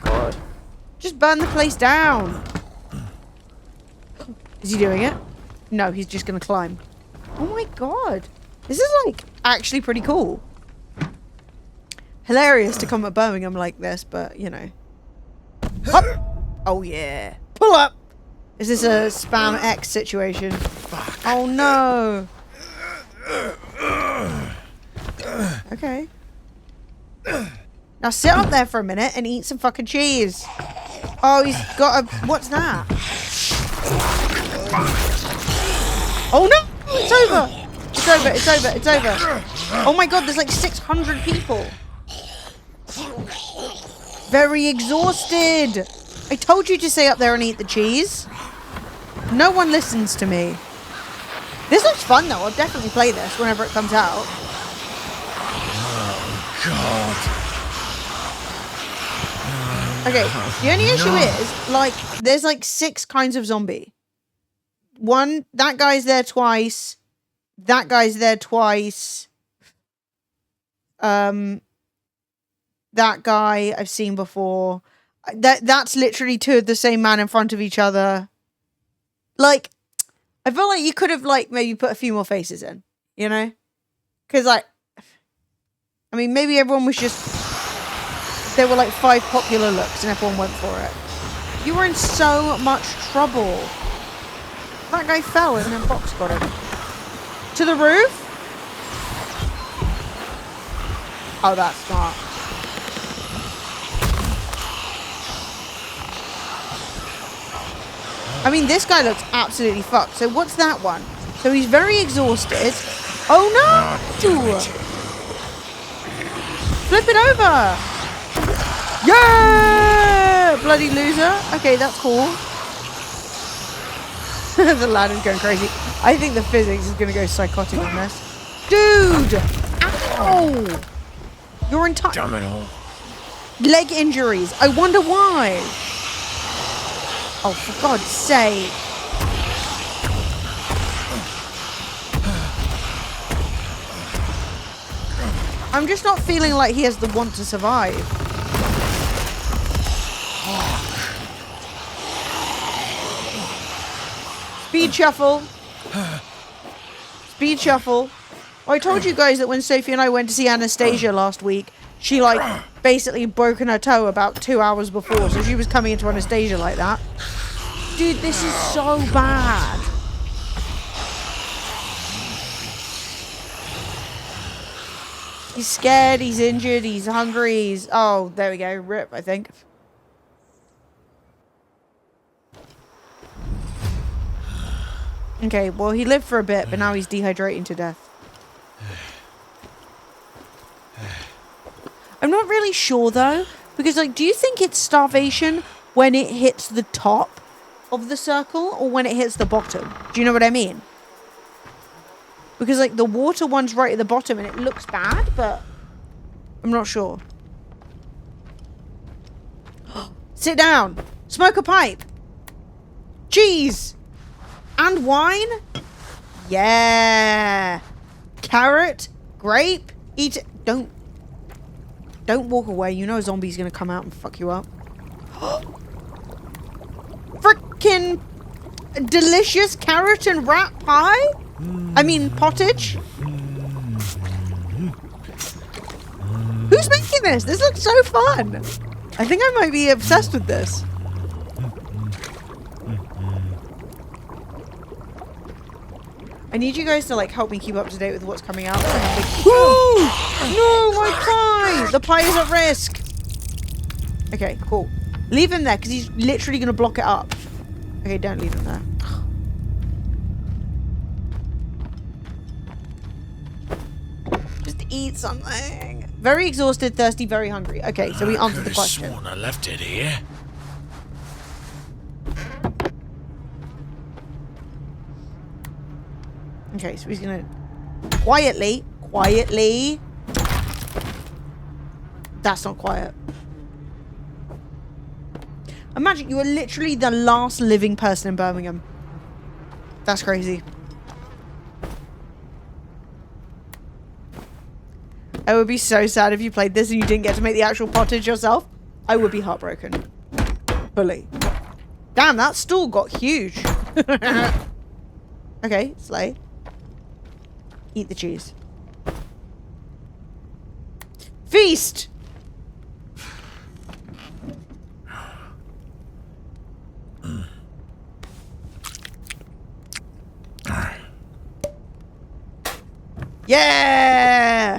God. Just burn the place down. Is he doing it? No, he's just gonna climb. Oh my god. This is, like, actually pretty cool. Hilarious to come at Birmingham like this, but, you know. Up. Oh, yeah. Pull up. Is this a spam X situation? Fuck. Oh, no. Okay. Now sit up there for a minute and eat some fucking cheese. Oh, he's got a... What's that? Oh, no. It's over. It's over. It's over. It's over. Oh, my God. There's like 600 people. Very exhausted. I told you to stay up there and eat the cheese. No one listens to me. This looks fun, though. I'll definitely play this whenever it comes out. God. Okay, the only issue is, like, there's like 6 kinds of zombie. One, that guy's there twice. That guy's there twice. That guy I've seen before. That's literally 2 of the same man in front of each other. Like, I feel like you could have, like, maybe put a few more faces in, you know? Because, like, I mean, maybe everyone was just... There were like 5 popular looks and everyone went for it. You were in so much trouble. That guy fell and then Box got him. To the roof? Oh, that's smart. I mean, this guy looks absolutely fucked. So what's that one? So he's very exhausted. Oh no! Flip it over! Yeah! Bloody loser. Okay, that's cool. The ladder's going crazy. I think the physics is going to go psychotic on this. Dude! Ow! Your entire... Damn it all. Leg injuries. I wonder why. Oh, for God's sake. I'm just not feeling like he has the want to survive. Speed shuffle. Speed shuffle. I told you guys that when Sophie and I went to see Anastasia last week, she like basically broken her toe about 2 hours before, so she was coming into Anastasia like that. Dude, this is so bad. He's scared, he's injured, he's hungry, he's... Oh, there we go. Rip, I think. Okay, well, he lived for a bit, but now he's dehydrating to death. I'm not really sure, though, because, like, do you think it's starvation when it hits the top of the circle or when it hits the bottom? Do you know what I mean? Because, like, the water one's right at the bottom and it looks bad, but I'm not sure. Sit down. Smoke a pipe. Cheese. And wine? Yeah. Carrot. Grape. Eat it. Don't walk away. You know a zombie's gonna come out and fuck you up. Frickin' delicious carrot and rat pie? I mean pottage? Who's making this? This looks so fun. I think I might be obsessed with this. I need you guys to like help me keep up to date with what's coming out. Woo! No, my pie! The pie is at risk. Okay, cool. Leave him there because he's literally going to block it up. Okay, don't leave him there. Just eat something. Very exhausted, thirsty, very hungry. Okay, so we answered the question. Sworn I left it here. Okay, so he's gonna quietly. That's not quiet. Imagine you were literally the last living person in Birmingham. That's crazy. I would be so sad if you played this and you didn't get to make the actual pottage yourself. I would be heartbroken. Fully. Damn, that stool got huge. Okay, slay. Eat the cheese. Feast! Yeah!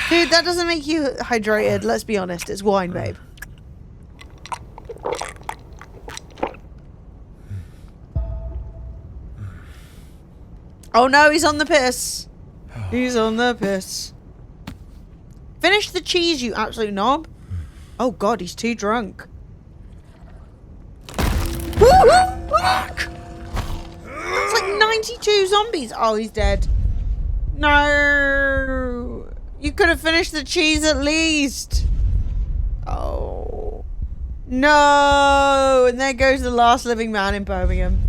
Dude, that doesn't make you hydrated. Let's be honest. It's wine, babe. Oh no, he's on the piss. He's on the piss. Finish the cheese, you absolute knob. Oh god, he's too drunk. Fuck! It's like 92 zombies. Oh, he's dead. No. You could have finished the cheese at least. Oh. No. And there goes the last living man in Birmingham.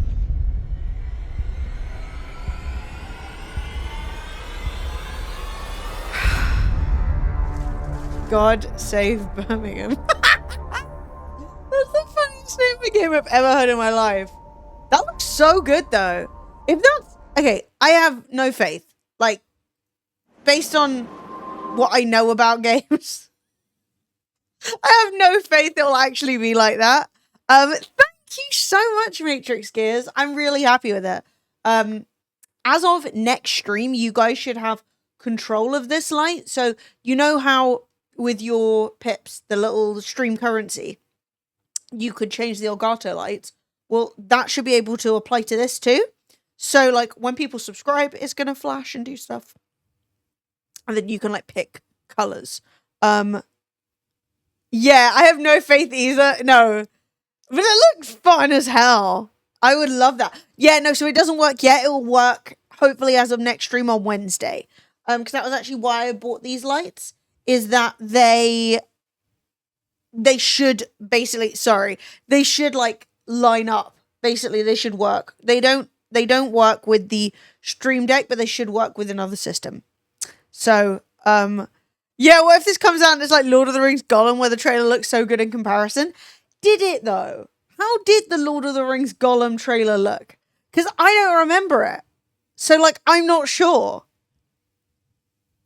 God save Birmingham. That's the funniest name of a game I've ever heard in my life. That looks so good though. If that's... Okay, I have no faith. Like, based on what I know about games, I have no faith it'll actually be like that. Thank you so much, Matrix Gears. I'm really happy with it. As of next stream, you guys should have control of this light. So you know how with your pips, the little stream currency, you could change the Elgato lights. Well, that should be able to apply to this too. So like when people subscribe, it's going to flash and do stuff. And then you can like pick colors. Yeah, I have no faith either. No. But it looks fun as hell. I would love that. Yeah, no, so it doesn't work yet. It will work hopefully as of next stream on Wednesday. Because that was actually why I bought these lights. Is that they should basically, they should like line up. Basically, they should work. They don't work with the Stream Deck, but they should work with another system. So, yeah, what if this comes out and it's like Lord of the Rings Gollum, where the trailer looks so good in comparison? Did it though? How did the Lord of the Rings Gollum trailer look? Because I don't remember it. So, like, I'm not sure.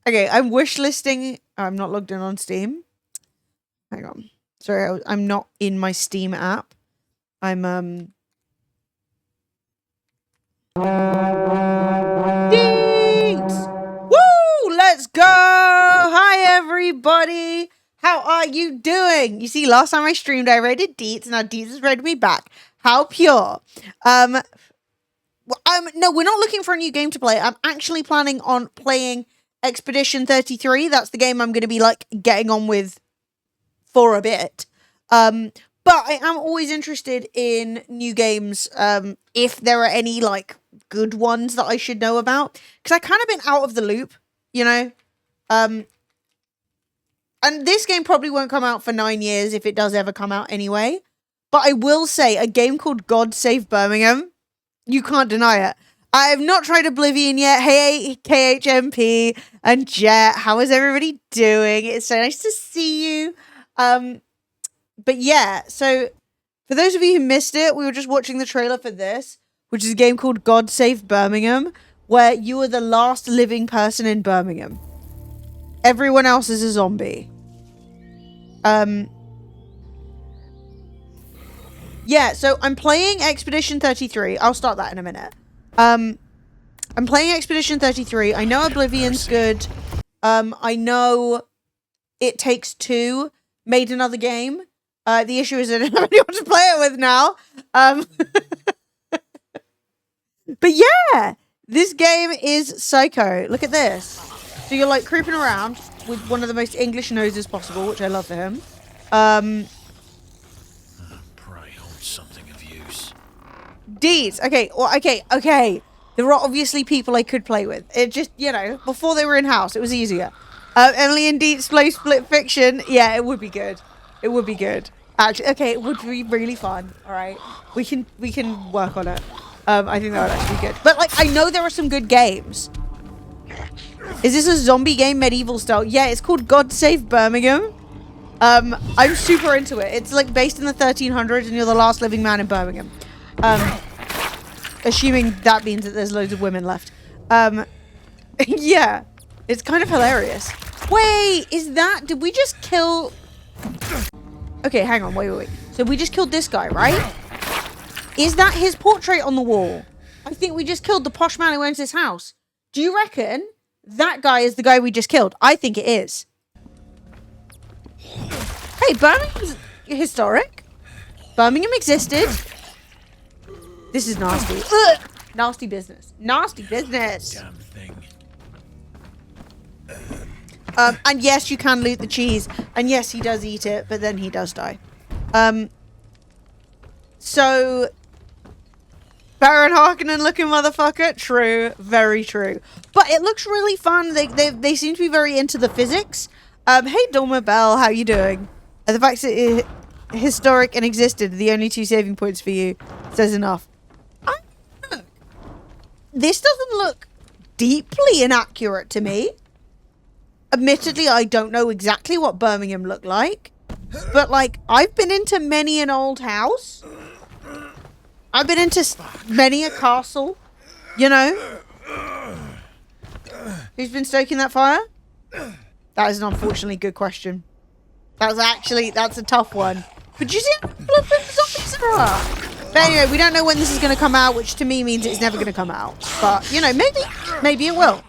Okay, I'm wishlisting. I'm not logged in on Steam. Hang on. Sorry, I'm not in my Steam app. I'm, Deets! Woo! Let's go! Hi, everybody! How are you doing? You see, last time I streamed, I rated Deets. Now Deets has rated me back. How pure. No, we're not looking for a new game to play. I'm actually planning on playing Expedition 33. That's the game I'm going to be, like, getting on with for a bit. But I am always interested in new games, if there are any, like, good ones that I should know about. Because I kind of been out of the loop, you know? And this game probably won't come out for 9 years if it does ever come out anyway. But I will say, a game called God Save Birmingham, you can't deny it. I have not tried Oblivion yet. Hey, KHMP and Jet, how is everybody doing? It's so nice to see you. But yeah, so for those of you who missed it, we were just watching the trailer for this, which is a game called God Save Birmingham, where you are the last living person in Birmingham. Everyone else is a zombie. Yeah, so I'm playing Expedition 33. I'll start that in a minute. I'm playing Expedition 33. I know Oblivion's good. I know It Takes Two made another game. The issue is I don't have anyone to play it with now. But yeah, this game is psycho. Look at this. So you're like creeping around with one of the most English noses possible, which I love for him. Probably hold something of use. Deeds. Okay, well, okay. There are obviously people I could play with. It just, you know, before they were in house, it was easier. Emily and Deeds play Split Fiction. Yeah, it would be good. It would be good. Actually, okay, it would be really fun. All right, we can work on it. I think that would actually be good. But like, I know there are some good games. Is this a zombie game, medieval style? Yeah, it's called God Save Birmingham. I'm super into it. It's like based in the 1300s, and you're the last living man in Birmingham. Assuming that means that there's loads of women left. Yeah, it's kind of hilarious. Wait, did we just kill? Okay, hang on, wait. So we just killed this guy, right? Is that his portrait on the wall? I think we just killed the posh man who owns this house. Do you reckon that guy is the guy we just killed? I think it is. Hey, Birmingham's historic. Birmingham existed. This is nasty. Ugh! Nasty business. Nasty business. Damn thing. And yes, you can loot the cheese. And yes, he does eat it, but then he does die. So Baron Harkonnen looking motherfucker. True. Very true. But it looks really fun. They seem to be very into the physics. Hey, Dorma Bell, how you doing? The fact that it historic and existed, the only two saving points for you, says enough. This doesn't look deeply inaccurate to me. Admittedly, I don't know exactly what Birmingham looked like. But, like, I've been into many an old house. I've been into many a castle. You know? Who's been stoking that fire? That is an unfortunately good question. That's a tough one. But do you see how many zombies there are? But anyway, we don't know when this is going to come out, which to me means it's never going to come out. But, you know, maybe it will.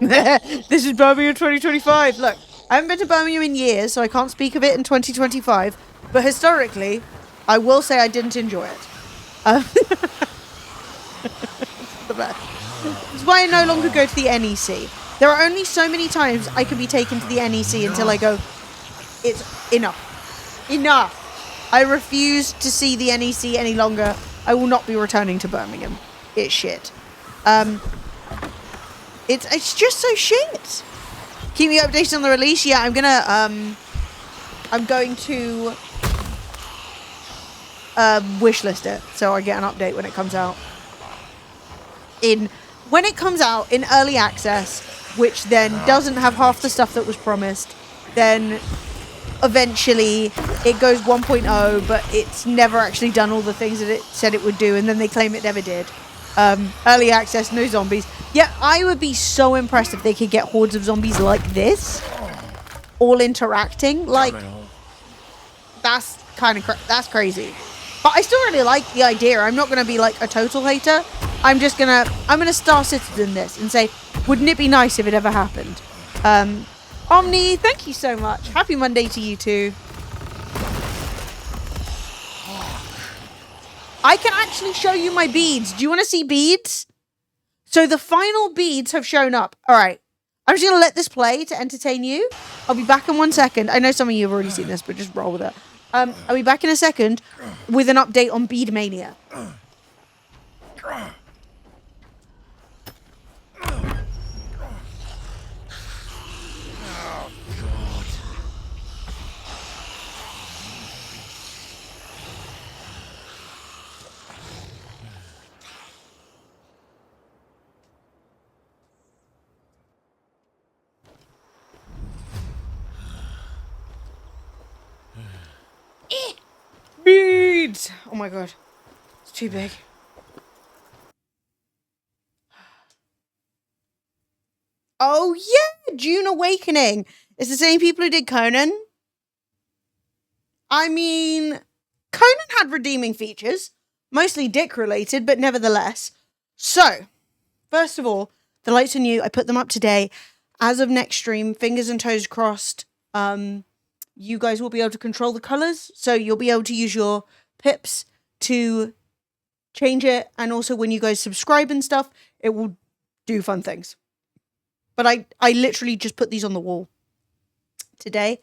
This is Birmingham 2025. Look, I haven't been to Birmingham in years, so I can't speak of it in 2025. But historically, I will say I didn't enjoy it. The best. It's why I no longer go to the NEC. There are only so many times I can be taken to the NEC until I go, it's enough. Enough. I refuse to see the NEC any longer. I will not be returning to Birmingham. It's shit. It's just so shit. Keep me updated on the release. Yeah, I'm going to wishlist it so I get an update when it comes out. When it comes out in early access, which then doesn't have half the stuff that was promised, then eventually it goes 1.0, but it's never actually done all the things that it said it would do, and then they claim it never did. Early access, no zombies. Yeah, I would be so impressed if they could get hordes of zombies like this, all interacting. Like, that's kind of that's crazy. But I still really like the idea. I'm not gonna be like a total hater. I'm gonna Star Citizen this and say, wouldn't it be nice if it ever happened? Omni, thank you so much. Happy Monday to you too. I can actually show you my beads. Do you want to see beads? So the final beads have shown up. All right. I'm just going to let this play to entertain you. I'll be back in 1 second. I know some of you have already seen this, but just roll with it. I'll be back in a second with an update on Bead Mania. Beads! Oh my god. It's too big. Oh yeah! June Awakening. It's the same people who did Conan. I mean, Conan had redeeming features. Mostly dick related, but nevertheless. So, first of all, the lights are new. I put them up today. As of next stream, fingers and toes crossed. You guys will be able to control the colors. So you'll be able to use your pips to change it. And also when you guys subscribe and stuff, it will do fun things. But I literally just put these on the wall today.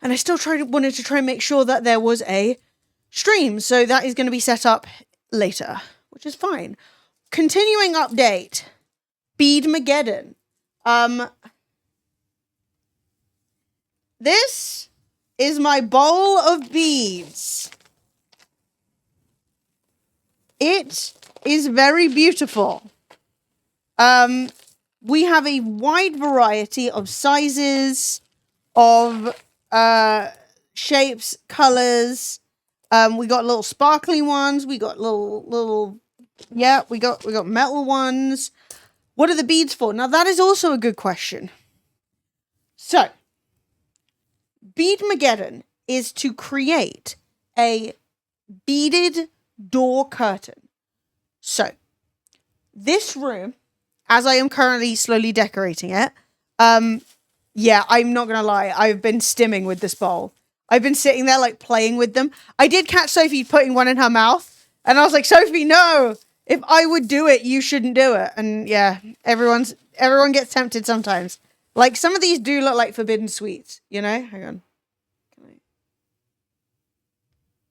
And I still wanted to try and make sure that there was a stream. So that is going to be set up later, which is fine. Continuing update. Beadmageddon. This is my bowl of beads. It is very beautiful. We have a wide variety of sizes, of shapes, colors. We got little sparkly ones. We got little we got metal ones. What are the beads for? Now that is also a good question. So, Beadmageddon is to create a beaded door curtain. So, this room, as I am currently slowly decorating it, yeah, I'm not going to lie, I've been stimming with this bowl. I've been sitting there, like, playing with them. I did catch Sophie putting one in her mouth, and I was like, Sophie, no! If I would do it, you shouldn't do it. And yeah, everyone gets tempted sometimes. Like, some of these do look like forbidden sweets, you know? Hang on.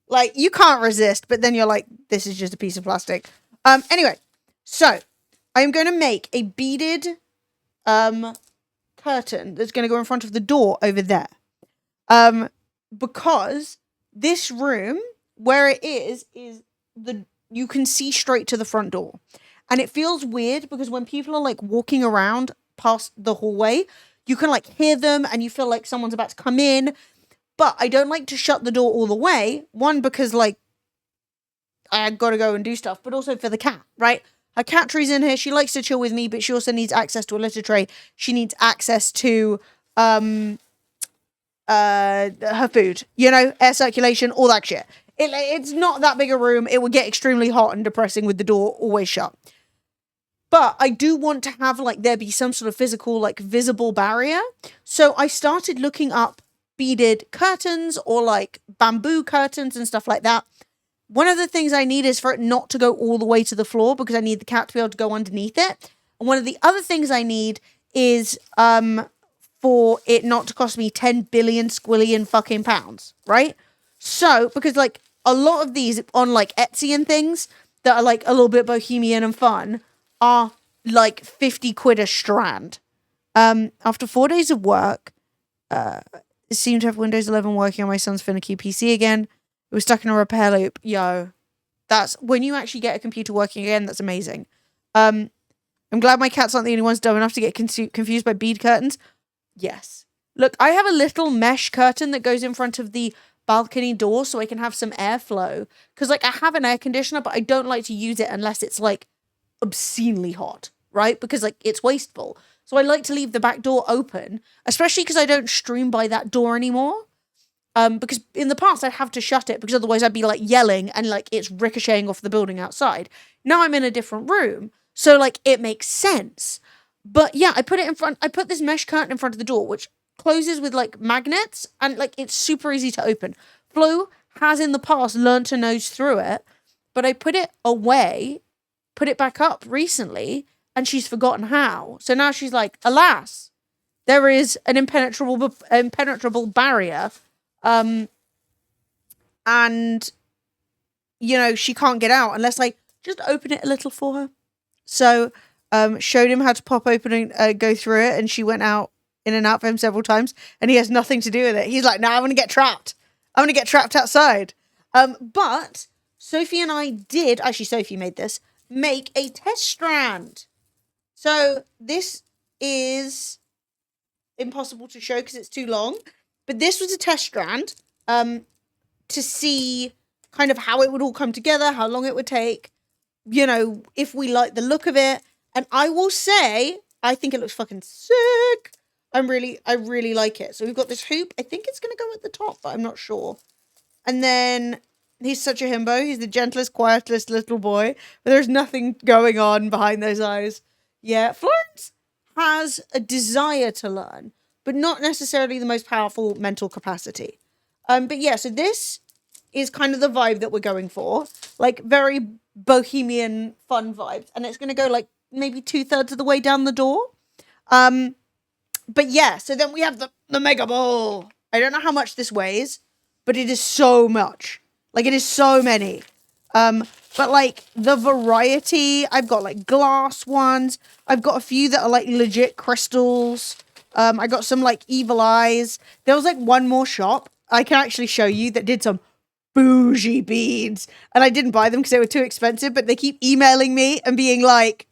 Like, you can't resist, but then you're like, this is just a piece of plastic. Anyway, so, I'm going to make a beaded curtain that's going to go in front of the door over there. Because this room, where it is you can see straight to the front door. And it feels weird because when people are like walking around past the hallway, you can like hear them and you feel like someone's about to come in. But I don't like to shut the door all the way. One, because like I got to go and do stuff, but also for the cat, right? her cat tree's in here. She likes to chill with me, but she also needs access to a litter tray. She needs access to her food, you know, air circulation, all that shit. It's not that big a room. It would get extremely hot and depressing with the door always shut. But I do want to have, like, there be some sort of physical, like, visible barrier. So I started looking up beaded curtains or, like, bamboo curtains and stuff like that. One of the things I need is for it not to go all the way to the floor because I need the cat to be able to go underneath it. And one of the other things I need is for it not to cost me 10 billion squillion fucking pounds, right? So, because, like, a lot of these on, like, Etsy and things that are, like, a little bit bohemian and fun are like 50 quid a strand. After 4 days of work, it seemed to have Windows 11 working on my son's finicky PC again. It was stuck in a repair loop. Yo, that's when you actually get a computer working again. That's amazing. I'm glad my cat's not the only one's dumb enough to get confused by bead curtains. Yes. Look, I have a little mesh curtain that goes in front of the balcony door so I can have some airflow. Because, like, I have an air conditioner, but I don't like to use it unless it's, like, obscenely hot, right? Because, like, it's wasteful. So I like to leave the back door open, especially because I don't stream by that door anymore. Because in the past I'd have to shut it because otherwise I'd be, like, yelling and, like, it's ricocheting off the building outside. Now I'm in a different room, so, like, it makes sense. But yeah, I put this mesh curtain in front of the door, which closes with, like, magnets, and, like, it's super easy to open. Flo has in the past learned to nose through it, but I put it away, put it back up recently, and she's forgotten how. So now she's like, alas, there is an impenetrable barrier, and, you know, she can't get out unless I just open it a little for her. So, showed him how to pop open and go through it, and she went out in and out for him several times, and he has nothing to do with it. He's like, nah, I'm going to get trapped. I'm going to get trapped outside. But Sophie and I did, actually Sophie made this, make a test strand. So this is impossible to show because it's too long, but this was a test strand to see kind of how it would all come together, how long it would take, you know, if we like the look of it. And I will say, I think it looks fucking sick. I really like it. So we've got this hoop. I think it's going to go at the top, but I'm not sure. And then he's such a himbo. He's the gentlest, quietest little boy. But there's nothing going on behind those eyes. Yeah, Florence has a desire to learn, but not necessarily the most powerful mental capacity. But yeah, so this is kind of the vibe that we're going for. Like, very bohemian, fun vibes. And it's going to go, like, maybe 2/3 of the way down the door. But yeah, so then we have the mega ball. I don't know how much this weighs, but it is so much. Like, it is so many. But, like, the variety, I've got, like, glass ones. I've got a few that are, like, legit crystals. I got some, like, evil eyes. There was, like, one more shop I can actually show you that did some bougie beads. And I didn't buy them because they were too expensive, but they keep emailing me and being like,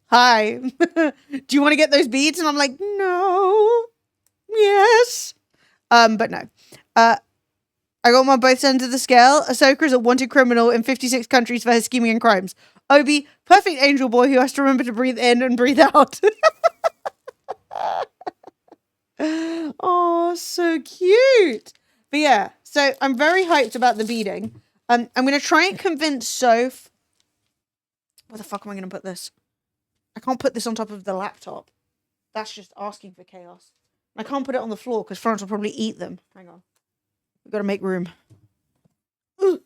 hi, do you want to get those beads? And I'm like, no, yes. But no. I got them on both ends of the scale. Ahsoka is a wanted criminal in 56 countries for her scheming and crimes. Obi, perfect angel boy who has to remember to breathe in and breathe out. Oh, so cute. But yeah, so I'm very hyped about the beading. I'm going to try and convince Soph. Where the fuck am I going to put this? I can't put this on top of the laptop. That's just asking for chaos. I can't put it on the floor because Florence will probably eat them. Hang on. We've got to make room. Ooh.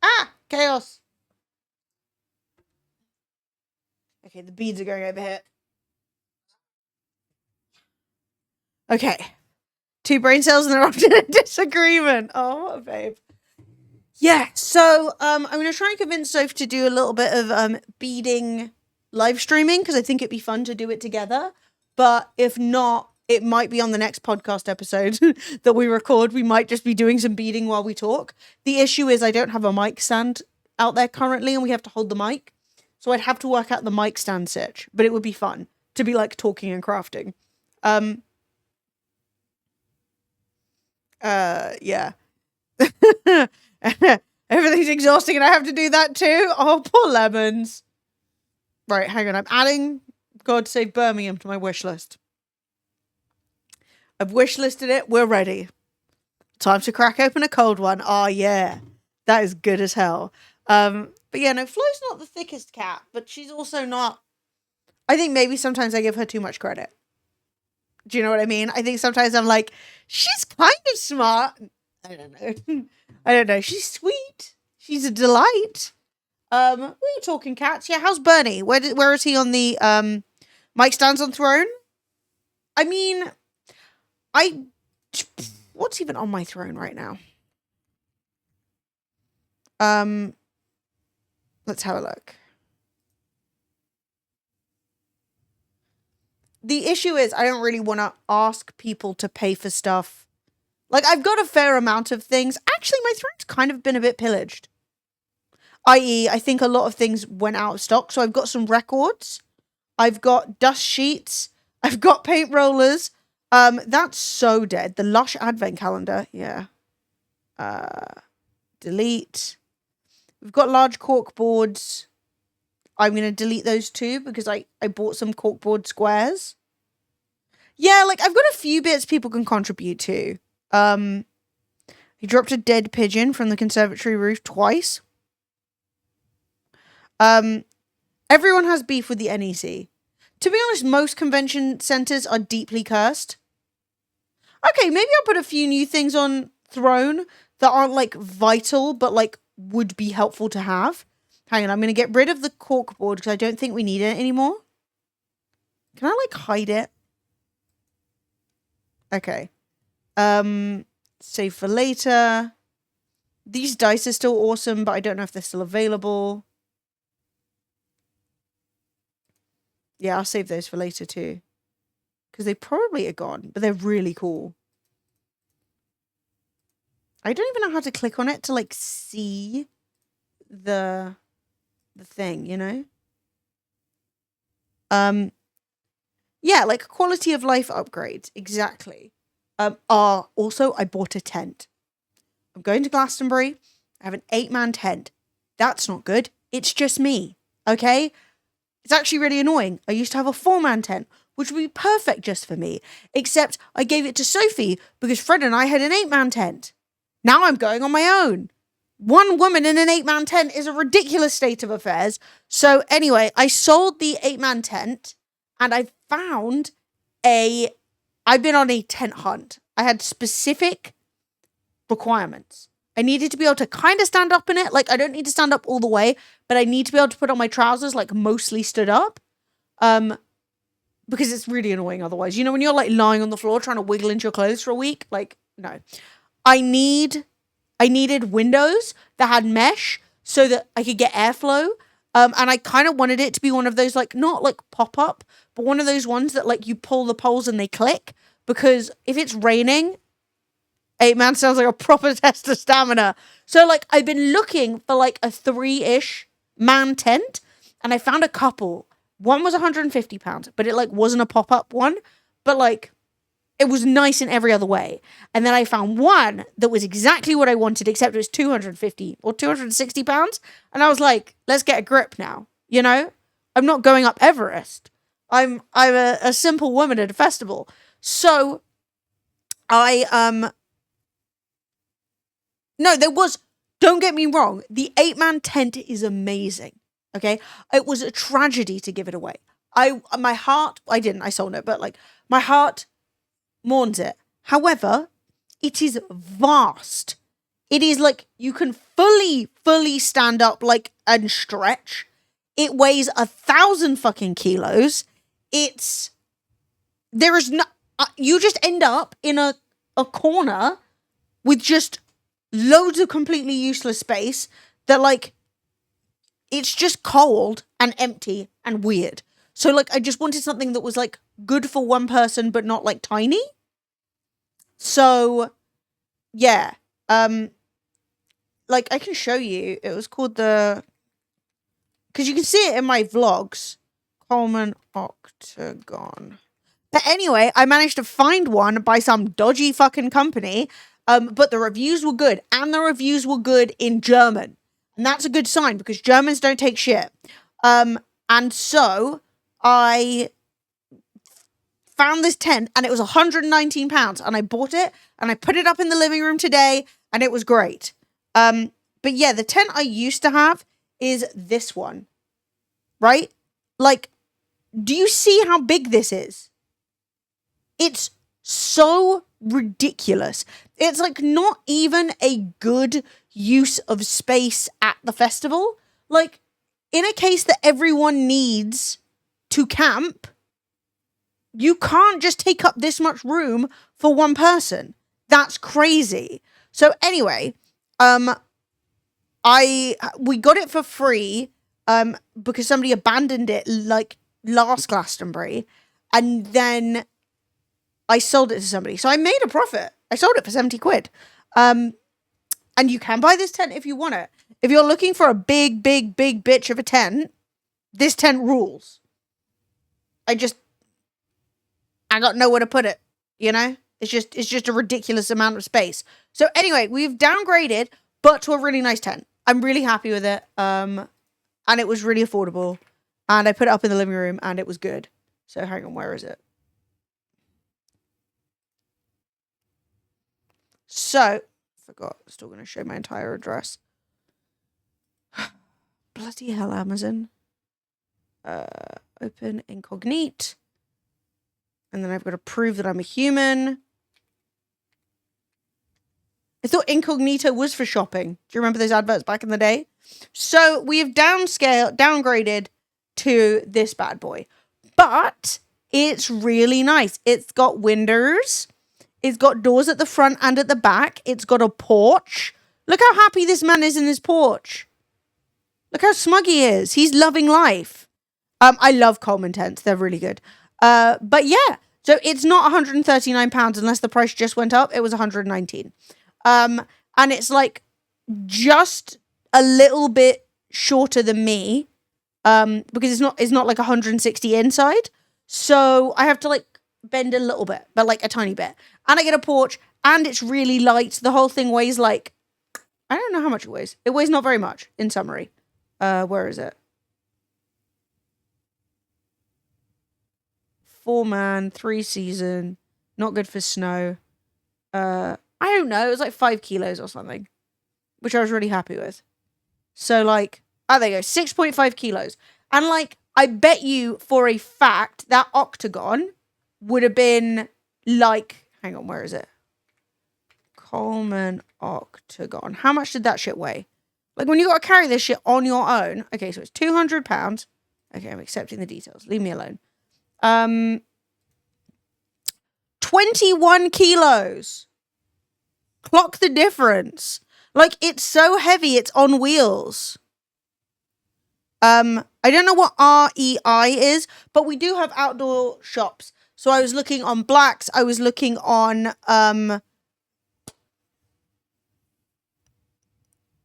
Ah! Chaos. Okay, the beads are going over here. Okay. 2 brain cells and they're often in disagreement. Oh, what a babe. Yeah, so I'm going to try and convince Soph to do a little bit of beading live streaming because I think it'd be fun to do it together. But if not, it might be on the next podcast episode that we record. We might just be doing some beading while we talk. The issue is I don't have a mic stand out there currently and we have to hold the mic. So I'd have to work out the mic stand sitch, but it would be fun to be like talking and crafting. Yeah. Everything's exhausting and I have to do that too. Oh, poor lemons. Right, hang on. I'm adding God Save Birmingham to my wish list. I've wish listed it. We're ready. Time to crack open a cold one. Oh, yeah. That is good as hell. But yeah, no, Flo's not the thickest cat, but she's also not... I think maybe sometimes I give her too much credit. Do you know what I mean? I think sometimes I'm like, she's kind of smart. I don't know. I don't know. She's sweet. She's a delight. We're talking cats. Yeah, how's Bernie? Where is he on the Mike Stands on Throne? I mean, what's even on my throne right now? Let's have a look. The issue is I don't really want to ask people to pay for stuff. Like, I've got a fair amount of things. Actually, my throne's kind of been a bit pillaged. I.e., I think a lot of things went out of stock. So I've got some records. I've got dust sheets. I've got paint rollers. That's so dead. The Lush Advent Calendar. Yeah. Delete. We've got large cork boards. I'm going to delete those too because I bought some corkboard squares. Yeah, like, I've got a few bits people can contribute to. He dropped a dead pigeon from the conservatory roof twice. Everyone has beef with the NEC. To be honest, most convention centers are deeply cursed. Okay, maybe I'll put a few new things on Throne that aren't, like, vital, but, like, would be helpful to have. Hang on, I'm going to get rid of the corkboard because I don't think we need it anymore. Can I, like, hide it? Okay. Save for later. These dice are still awesome, but I don't know if they're still available. Yeah, I'll save those for later too. Because they probably are gone, but they're really cool. I don't even know how to click on it to, like, see the thing, you know? Yeah, like quality of life upgrades. Exactly. Also, I bought a tent. I'm going to Glastonbury. I have an 8-man tent. That's not good. It's just me. Okay? It's actually really annoying. I used to have a 4-man tent, which would be perfect just for me. Except I gave it to Sophie because Fred and I had an 8-man tent. Now I'm going on my own. One woman in an 8-man tent is a ridiculous state of affairs. So anyway, I sold the 8-man tent and I found I've been on a tent hunt. I had specific requirements. I needed to be able to kind of stand up in it. Like, I don't need to stand up all the way, but I need to be able to put on my trousers, like, mostly stood up. Because it's really annoying otherwise. You know, when you're, like, lying on the floor trying to wiggle into your clothes for a week? Like, no. I needed windows that had mesh so that I could get airflow. And I kind of wanted it to be one of those, like, not like pop-up, but one of those ones that, like, you pull the poles and they click. Because if it's raining, 8-man sounds like a proper test of stamina. So, like, I've been looking for, like, a 3-ish man tent, and I found a couple. One was £150, but it, like, wasn't a pop-up one. But, like, it was nice in every other way. And then I found one that was exactly what I wanted, except it was £250 or £260. And I was like, let's get a grip now. You know? I'm not going up Everest. I'm a simple woman at a festival. So, don't get me wrong, the 8-man tent is amazing. Okay? It was a tragedy to give it away. I sold it, but, like, my heart mourns it. However, it is vast. It is, like, you can fully stand up, like, and stretch. It weighs 1,000 fucking kilos. You just end up in a corner with just loads of completely useless space that, like, it's just cold and empty and weird. So, like, I just wanted something that was, like, good for one person, but not, like, tiny. So, yeah. Like, I can show you. It was called because you can see it in my vlogs. Coleman Octagon. But anyway, I managed to find one by some dodgy fucking company. But the reviews were good, and the reviews were good in German. And that's a good sign because Germans don't take shit. And so I found this tent and it was £119 and I bought it and I put it up in the living room today and it was great. But yeah, the tent I used to have is this one, right? Like, do you see how big this is? It's so ridiculous. It's like not even a good use of space at the festival. Like, in a case that everyone needs to camp, you can't just take up this much room for one person. That's crazy. So anyway, we got it for free because somebody abandoned it like last Glastonbury, and then I sold it to somebody. So I made a profit. I sold it for 70 quid. And you can buy this tent if you want it. If you're looking for a big bitch of a tent, this tent rules. I got nowhere to put it, you know? It's just a ridiculous amount of space. So anyway, we've downgraded, but to a really nice tent. I'm really happy with it. And it was really affordable. And I put it up in the living room and it was good. So hang on, where is it? So, forgot, still going to show my entire address. Bloody hell, Amazon. Open incognito. And then I've got to prove that I'm a human. I thought incognito was for shopping. Do you remember those adverts back in the day? So we have downgraded to this bad boy. But it's really nice. It's got windows. It's got doors at the front and at the back. It's got a porch. Look how happy this man is in his porch. Look how smug he is. He's loving life. I love Coleman tents. They're really good. But yeah, so it's not £139 unless the price just went up. It was 119. And it's like just a little bit shorter than me. Because it's not like 160 inside. So I have to like bend a little bit, but like a tiny bit. And I get a porch and it's really light. The whole thing weighs like, I don't know how much it weighs. It weighs not very much in summary. Where is it? 4-man, 3-season, not good for snow. I don't know. It was like 5 kilos or something, which I was really happy with. So like, oh, there you go. 6.5 kilos. And like, I bet you for a fact that octagon would have been like, hang on, where is it? Coleman octagon. How much did that shit weigh? Like when you got to carry this shit on your own. Okay, so it's £200. Okay, I'm accepting the details. Leave me alone. 21 kilos. Clock the difference. Like it's so heavy, it's on wheels. I don't know what REI is, but we do have outdoor shops. So I was looking on Blacks. I was looking on,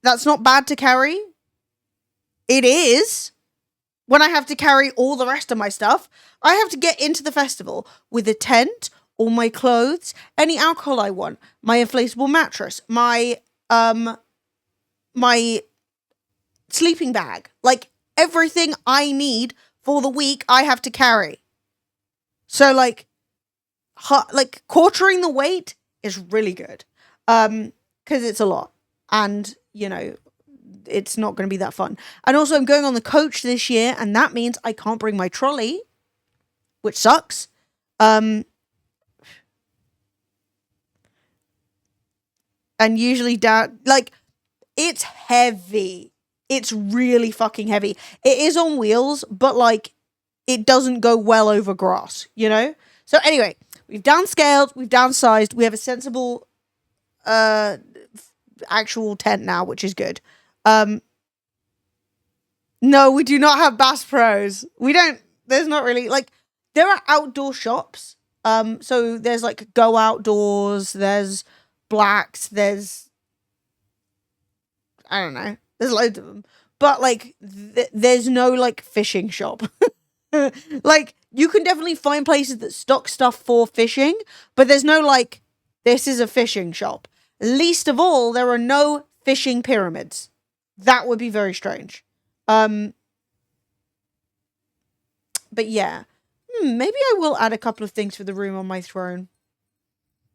that's not bad to carry. It is. When I have to carry all the rest of my stuff, I have to get into the festival with a tent, all my clothes, any alcohol I want, my inflatable mattress, my sleeping bag, like everything I need for the week I have to carry. So like quartering the weight is really good. Because it's a lot. And, you know, it's not going to be that fun. And also I'm going on the coach this year, and that means I can't bring my trolley, which sucks. And usually it's heavy. It's really fucking heavy. It is on wheels, but like it doesn't go well over grass, you know? So anyway, we've downscaled, we've downsized, we have a sensible actual tent now, which is good. No, we do not have Bass Pros. There's not really like, there are outdoor shops. So there's like Go Outdoors, there's Blacks, there's, I don't know, there's loads of them. But like, there's no like fishing shop. Like, you can definitely find places that stock stuff for fishing, but there's no like, this is a fishing shop. Least of all, there are no fishing pyramids. That would be very strange. But yeah. Maybe I will add a couple of things for the room on my throne.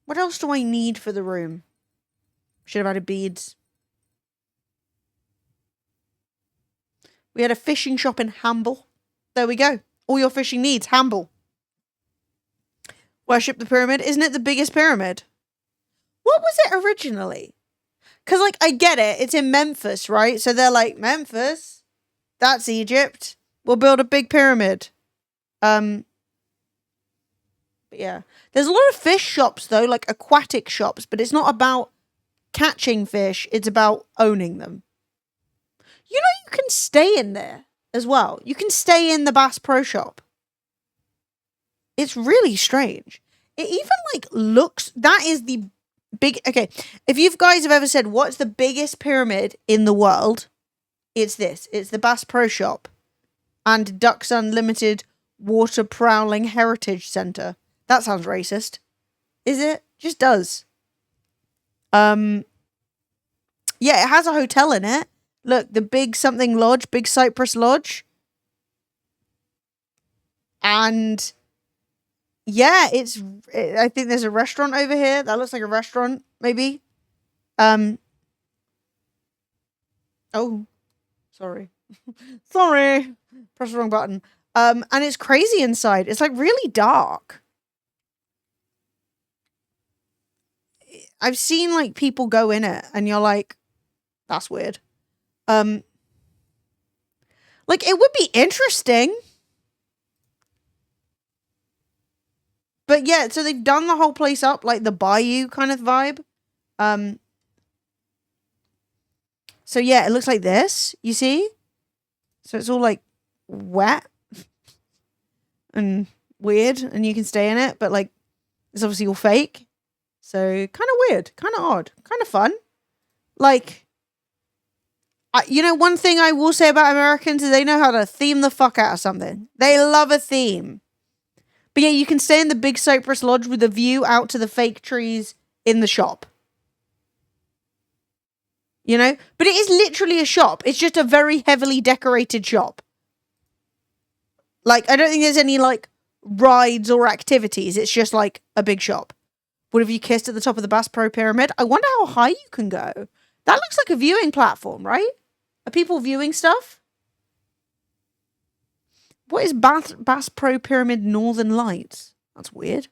What else do I need for the room? Should have added beads. We had a fishing shop in Hamble. There we go. All your fishing needs, Hamble. Worship the pyramid. Isn't it the biggest pyramid? What was it originally? Because, like, I get it. It's in Memphis, right? So they're like, Memphis? That's Egypt. We'll build a big pyramid. But yeah. There's a lot of fish shops, though, like aquatic shops. But it's not about catching fish. It's about owning them. You know, you can stay in there as well. You can stay in the Bass Pro Shop. It's really strange. It even, like, looks... That is the big... Okay, if you guys have ever said, what's the biggest pyramid in the world? It's this. It's the Bass Pro Shop. And Ducks Unlimited Water Prowling Heritage Center. That sounds racist. Is it? Just does. Yeah, it has a hotel in it. Look, the Big Something Lodge. Big Cypress Lodge. And... yeah, I think there's a restaurant over here. That looks like a restaurant, maybe. Oh. Sorry. Sorry. Press the wrong button. And it's crazy inside. It's, like, really dark. I've seen, like, people go in it, and you're like, that's weird. Like, it would be interesting. But yeah, so they've done the whole place up like the bayou kind of vibe. So yeah, it looks like this, you see? So it's all like wet and weird and you can stay in it, but like it's obviously all fake. So kind of weird, kind of odd, kind of fun. Like, you know, one thing I will say about Americans is they know how to theme the fuck out of something. They love a theme. But yeah, you can stay in the Big Cypress Lodge with a view out to the fake trees in the shop. You know? But it is literally a shop. It's just a very heavily decorated shop. Like, I don't think there's any, like, rides or activities. It's just, like, a big shop. What have you kissed at the top of the Bass Pro Pyramid? I wonder how high you can go. That looks like a viewing platform, right? Are people viewing stuff? What is Bass Pro Pyramid Northern Lights? That's weird.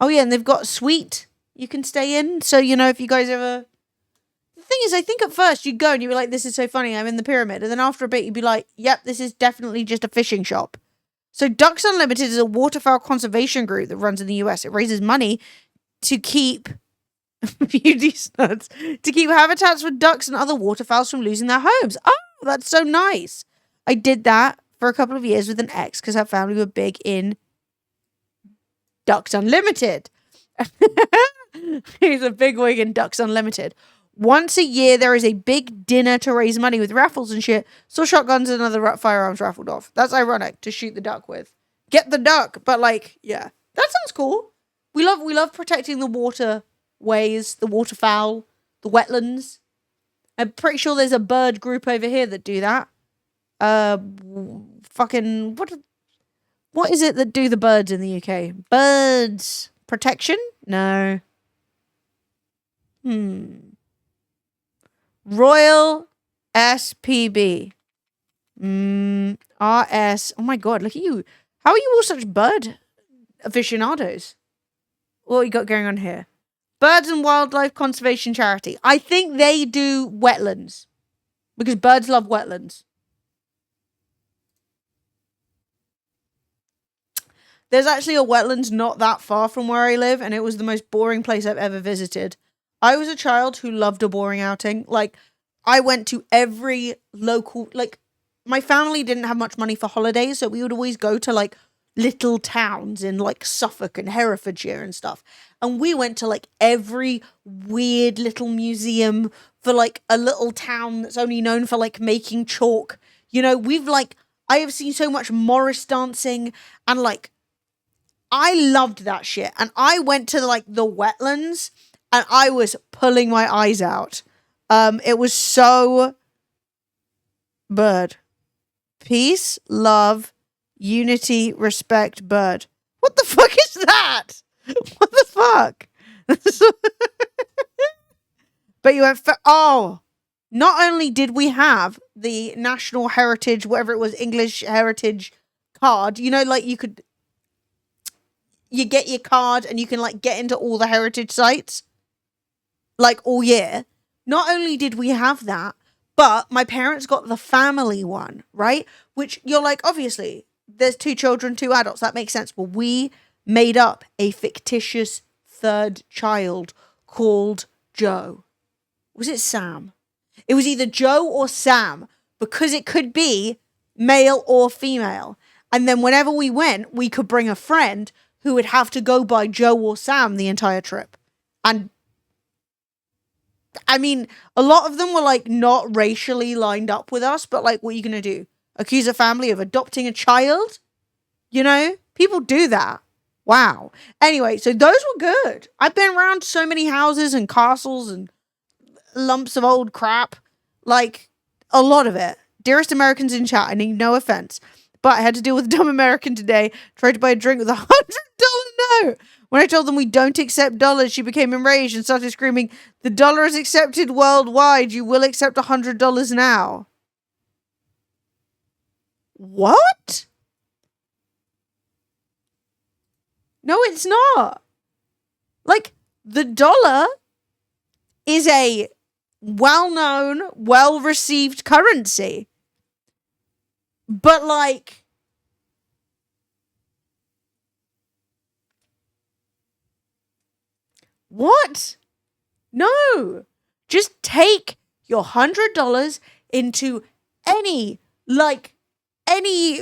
Oh, yeah, and they've got a suite you can stay in. So, you know, if you guys ever... The thing is, I think at first you'd go and you'd be like, this is so funny, I'm in the pyramid. And then after a bit, you'd be like, yep, this is definitely just a fishing shop. So Ducks Unlimited is a waterfowl conservation group that runs in the US. It raises money to keep... beauty studs. To keep habitats for ducks and other waterfowls from losing their homes. Oh, that's so nice. I did that for a couple of years with an ex because her family were big in Ducks Unlimited. He's a big wig in Ducks Unlimited. Once a year, there is a big dinner to raise money with raffles and shit. So shotguns and other firearms raffled off. That's ironic to shoot the duck with. Get the duck, but like, yeah, that sounds cool. We love protecting the waterways, the waterfowl, the wetlands. I'm pretty sure there's a bird group over here that do that. Fucking what is it that do the birds in the UK? Birds protection? No. Royal SPB. RS. Oh my god, look at you. How are you all such bird aficionados? What you got going on here? Birds and Wildlife Conservation Charity. I think they do wetlands. Because birds love wetlands. There's actually a wetlands not that far from where I live, and it was the most boring place I've ever visited. I was a child who loved a boring outing. Like, I went to every local... Like, my family didn't have much money for holidays, so we would always go to, like, little towns in, like, Suffolk and Herefordshire and stuff. And we went to, like, every weird little museum for, like, a little town that's only known for, like, making chalk. You know, I have seen so much Morris dancing and, like, I loved that shit. And I went to, like, the wetlands and I was pulling my eyes out. It was so bird. Peace, love, unity, respect, bird. What the fuck is that? What the fuck? But you went oh, not only did we have the national heritage, whatever it was, English heritage card, you know, like you get your card and you can like get into all the heritage sites like all year. Not only did we have that, but my parents got the family one, right? Which you're like, obviously, there's 2 children, 2 adults. That makes sense. Well, we made up a fictitious 3rd child called Joe. Was it Sam? It was either Joe or Sam because it could be male or female. And then whenever we went, we could bring a friend who would have to go by Joe or Sam the entire trip. And I mean, a lot of them were like not racially lined up with us, but like, what are you going to do? Accuse a family of adopting a child? You know, people do that. Wow. Anyway, so those were good. I've been around so many houses and castles and lumps of old crap. Like, a lot of it. Dearest Americans in chat, I need no offense, but I had to deal with a dumb American today. Tried to buy a drink with $100 note. When I told them we don't accept dollars, she became enraged and started screaming, "The dollar is accepted worldwide. You will accept $100 now." What? No, it's not. Like, the dollar is a well-known, well-received currency. But, like, what? No. Just take your $100 into any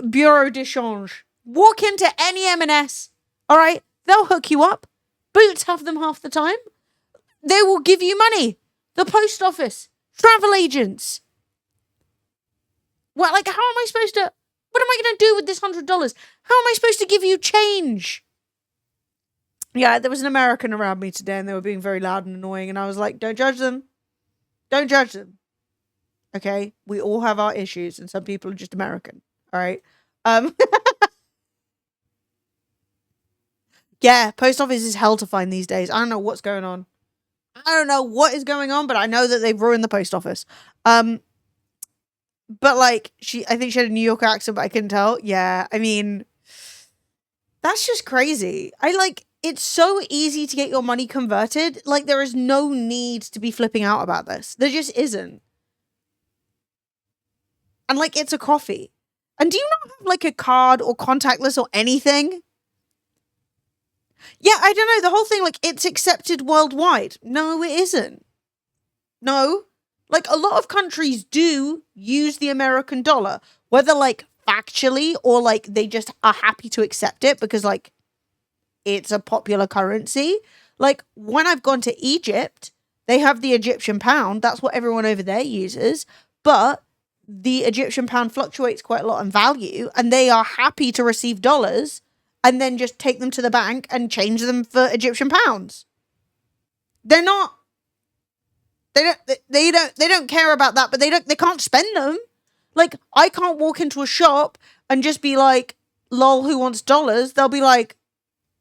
bureau de change. Walk into any M&S. All right? They'll hook you up. Boots have them half the time. They will give you money. The post office. Travel agents. Well, like, how am I supposed to... What am I going to do with this $100? How am I supposed to give you change? Yeah, there was an American around me today and they were being very loud and annoying. And I was like, don't judge them. Don't judge them. Okay? We all have our issues and some people are just American. All right? Yeah, post office is hell to find these days. I don't know what's going on. I don't know what is going on, but I know that they've ruined the post office. But like, I think she had a New York accent, but I couldn't tell. Yeah, I mean, that's just crazy. It's so easy to get your money converted. Like, there is no need to be flipping out about this. There just isn't. And like, it's a coffee. And do you not have like a card or contactless or anything? Yeah, I don't know. The whole thing, like, it's accepted worldwide. No, it isn't. No. Like, a lot of countries do use the American dollar, whether, like, factually or, like, they just are happy to accept it because, like, it's a popular currency. Like, when I've gone to Egypt, they have the Egyptian pound. That's what everyone over there uses. But the Egyptian pound fluctuates quite a lot in value, and they are happy to receive dollars and then just take them to the bank and change them for Egyptian pounds. They don't care about that, but they can't spend them. Like, I can't walk into a shop and just be like, lol, who wants dollars? They'll be like,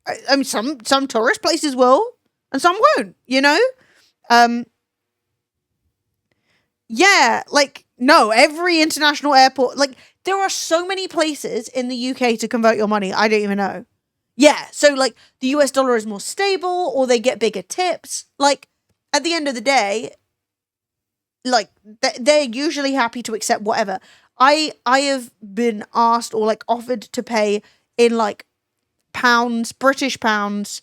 I mean, some tourist places will, and some won't, you know? Yeah, like, no, every international airport, like, there are so many places in the UK to convert your money. I don't even know. Yeah, so, like, the US dollar is more stable, or they get bigger tips. Like, at the end of the day, like, they're usually happy to accept whatever. I have been asked or, like, offered to pay in, like, pounds, British pounds,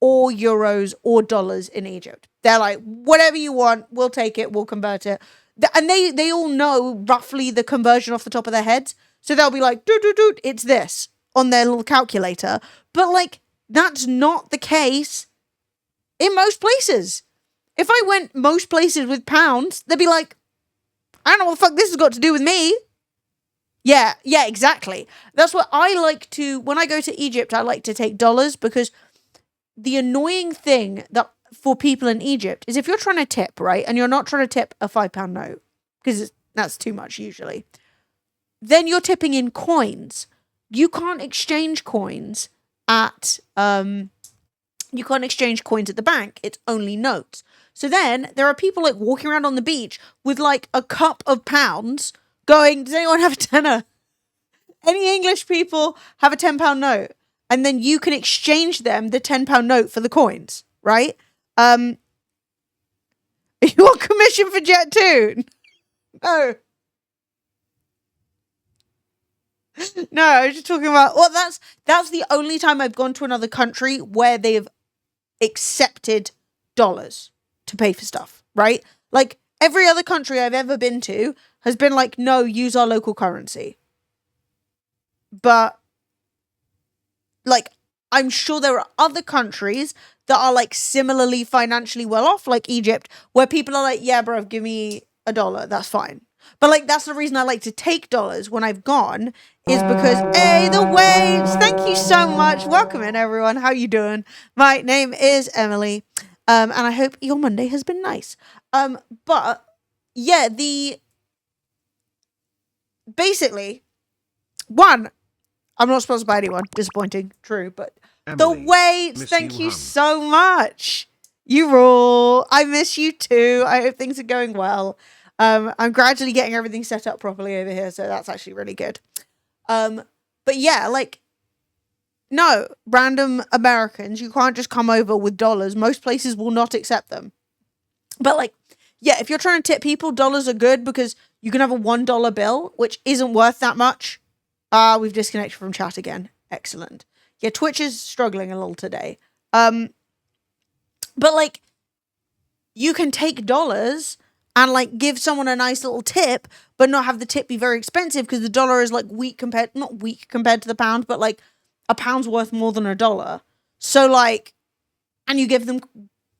or euros, or dollars in Egypt. They're like, whatever you want, we'll take it, we'll convert it. And they all know roughly the conversion off the top of their heads. So they'll be like, it's this on their little calculator. But, like, that's not the case in most places. If I went most places with pounds, they'd be like, I don't know what the fuck this has got to do with me. Yeah, exactly. That's what I like to, when I go to Egypt, I like to take dollars because the annoying thing that for people in Egypt is if you're trying to tip, right, and you're not trying to tip a £5 note, because that's too much usually, then you're tipping in coins. You can't exchange coins at the bank. It's only notes. So then there are people like walking around on the beach with like a cup of pounds going, does anyone have a tenner? Any English people have a £10 note? And then you can exchange them the £10 note for the coins, right? Are you on commission for Jet 2? No. No, I was just talking about, well, that's the only time I've gone to another country where they've accepted dollars to pay for stuff, right? Like every other country I've ever been to has been like, no, use our local currency. But like, I'm sure there are other countries that are like similarly financially well off, like Egypt, where people are like, yeah, bro, give me $1. That's fine. But like, that's the reason I like to take dollars when I've gone, is because, hey, the waves. Thank you so much. Welcome in, everyone. How you doing? My name is Emily. And I hope your Monday has been nice. But yeah, basically, one, I'm not sponsored by anyone. Disappointing. True. But Emily, the waves. miss Thank you, you hun. so much. You rule. I miss you too. I hope things are going well. I'm gradually getting everything set up properly over here, so that's actually really good. But yeah, like, no, random Americans, you can't just come over with dollars. Most places will not accept them. But like, yeah, if you're trying to tip people, dollars are good because you can have a $1 bill, which isn't worth that much. We've disconnected from chat again. Excellent. Yeah, Twitch is struggling a little today. But like, you can take dollars and like give someone a nice little tip, but not have the tip be very expensive because the dollar is like not weak compared to the pound, but like a pound's worth more than $1. So like, and you give them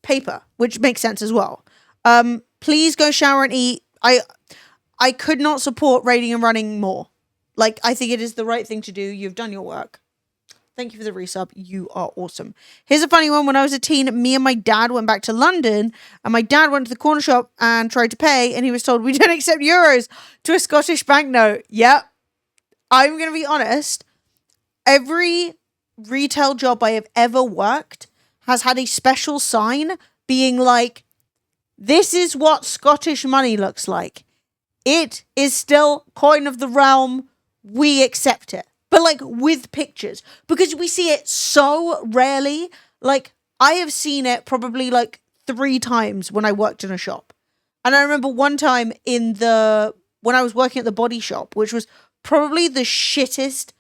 paper, which makes sense as well. Please go shower and eat. I could not support raiding and running more. Like, I think it is the right thing to do. You've done your work. Thank you for the resub. You are awesome. Here's a funny one. When I was a teen, me and my dad went back to London, and my dad went to the corner shop and tried to pay, and he was told, we don't accept euros, to a Scottish banknote. Yep. I'm going to be honest. Every retail job I have ever worked has had a special sign being like, this is what Scottish money looks like. It is still coin of the realm. We accept it. But like with pictures, because we see it so rarely. Like I have seen it probably like 3 times when I worked in a shop. And I remember one time when I was working at the body shop, which was probably the shittest,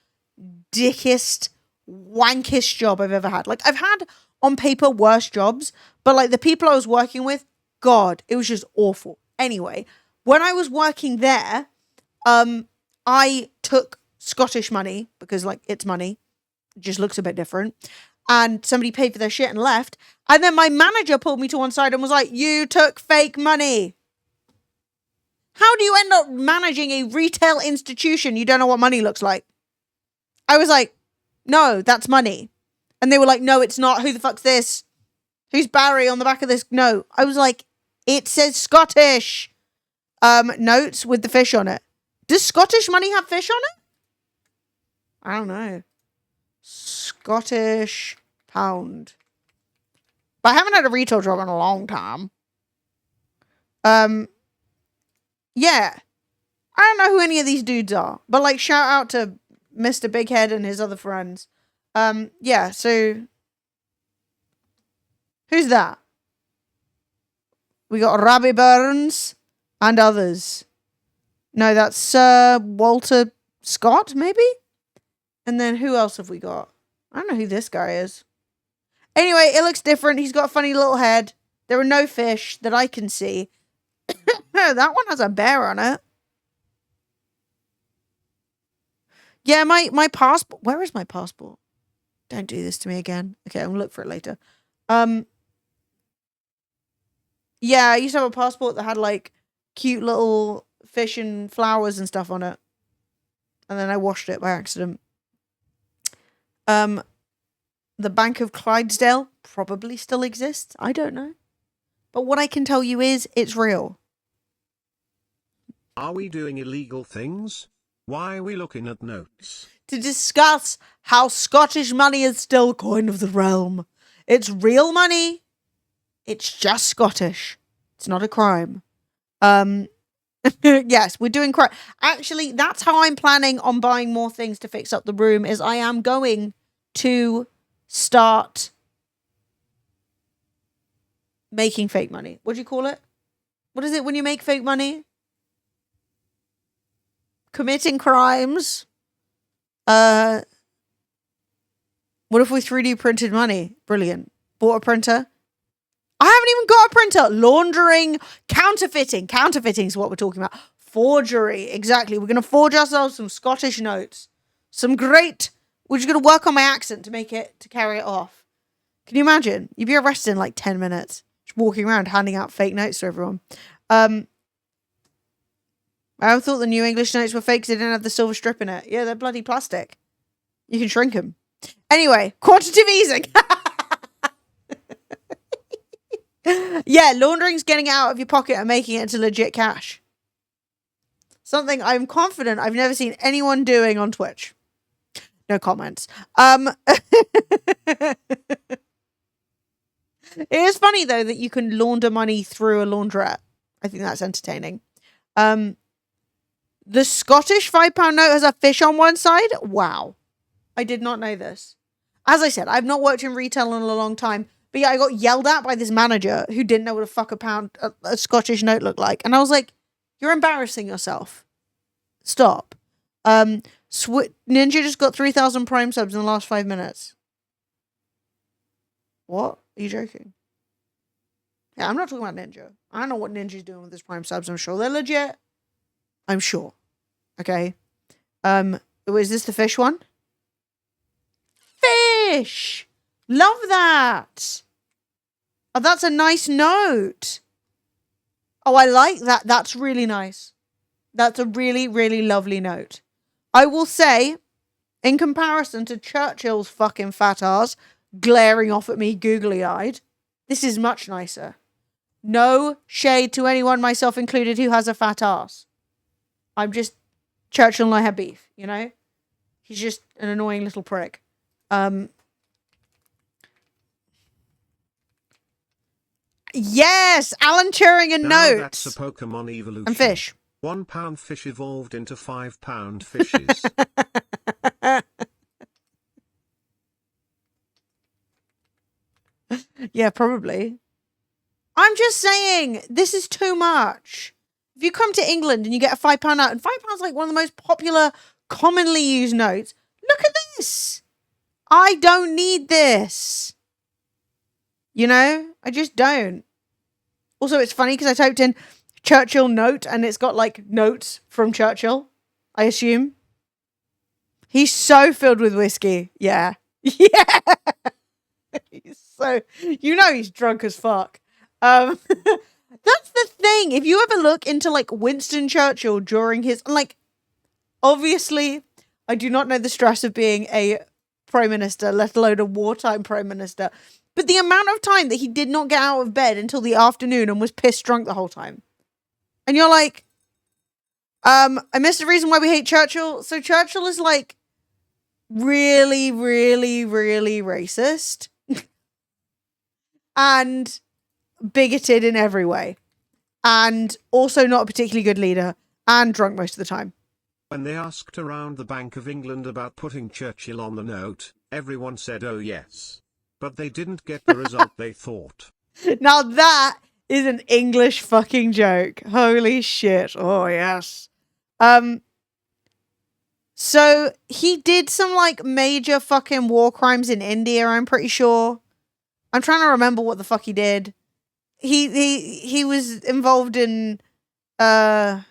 dickest, wankest job I've ever had. Like I've had on paper worse jobs, but like the people I was working with, God, it was just awful. Anyway, when I was working there, I took Scottish money because like it's money. It just looks a bit different. And somebody paid for their shit and left. And then my manager pulled me to one side and was like, you took fake money. How do you end up managing a retail institution? You don't know what money looks like. I was like, no, that's money. And they were like, no, it's not. Who the fuck's this? Who's Barry on the back of this? No. I was like, it says Scottish notes with the fish on it. Does Scottish money have fish on it? I don't know. Scottish pound. But I haven't had a retail job in a long time. Yeah. I don't know who any of these dudes are. But like shout out to Mr. Bighead and his other friends. Yeah, so who's that? We got Robbie Burns and others. No, that's Sir Walter Scott, maybe? And then who else have we got? I don't know who this guy is. Anyway, it looks different. He's got a funny little head. There are no fish that I can see. That one has a bear on it. Yeah, my passport. Where is my passport? Don't do this to me again. Okay, I'm gonna look for it later. Yeah, I used to have a passport that had like cute little fish and flowers and stuff on it. And then I washed it by accident. The Bank of Clydesdale probably still exists. I don't know. But what I can tell you is it's real. Are we doing illegal things? Why are we looking at notes? To discuss how Scottish money is still coin of the realm. It's real money. It's just Scottish. It's not a crime. Yes, we're doing crime. Actually, that's how I'm planning on buying more things to fix up the room, is I am going to start making fake money. What do you call it? What is it when you make fake money? Committing crimes. What if we 3D printed money? Brilliant. Bought a printer. I haven't even got a printer. Laundering, counterfeiting. Counterfeiting is what we're talking about. Forgery. Exactly. We're going to forge ourselves some Scottish notes. Some great... We're just going to work on my accent to make it... to carry it off. Can you imagine? You'd be arrested in like 10 minutes. Just walking around handing out fake notes to everyone. I thought the new English notes were fake because they didn't have the silver strip in it. Yeah, they're bloody plastic. You can shrink them. Anyway, quantitative easing. Yeah, laundering's getting it out of your pocket and making it into legit cash. Something I'm confident I've never seen anyone doing on Twitch. No comments. It is funny though that you can launder money through a laundrette. I think that's entertaining. The Scottish £5 note has a fish on one side. Wow. I did not know this. As I said, I've not worked in retail in a long time. But yeah, I got yelled at by this manager who didn't know what the fuck a Scottish note looked like. And I was like, you're embarrassing yourself. Stop. Ninja just got 3,000 Prime subs in the last 5 minutes. What? Are you joking? Yeah, I'm not talking about Ninja. I don't know what Ninja's doing with his Prime subs. I'm sure they're legit. I'm sure. Okay. Is this the fish one? Fish! Love that. Oh, that's a nice note. Oh, I like that. That's really nice. That's a really, really lovely note. I will say, in comparison to Churchill's fucking fat ass glaring off at me googly-eyed, this is much nicer. No shade to anyone, myself included, who has a fat ass. I'm just... Churchill and I have beef, you know? He's just an annoying little prick. Yes! Alan Turing and Now notes! that's a Pokemon evolution. And fish. £1 fish evolved into £5 fishes. Yeah, probably. I'm just saying, this is too much. If you come to England and you get a £5 note, and £5 is like one of the most popular, commonly used notes, look at this! I don't need this. You know? I just don't. Also, it's funny because I typed in Churchill note and it's got like notes from Churchill, I assume. He's so filled with whiskey. Yeah. Yeah. He's so, you know, he's drunk as fuck. That's the thing. If you ever look into like Winston Churchill during his, like, obviously, I do not know the stress of being a prime minister, let alone a wartime prime minister. But the amount of time that he did not get out of bed until the afternoon and was pissed drunk the whole time. And you're like, I missed the reason why we hate Churchill. So Churchill is like really, really, really racist. And bigoted in every way. And also not a particularly good leader. And drunk most of the time. When they asked around the Bank of England about putting Churchill on the note, everyone said, oh yes. But they didn't get the result they thought. Now that is an English fucking joke. Holy shit. Oh, yes. So he did some like major fucking war crimes in India, I'm pretty sure. I'm trying to remember what the fuck he did. He was involved in yeah,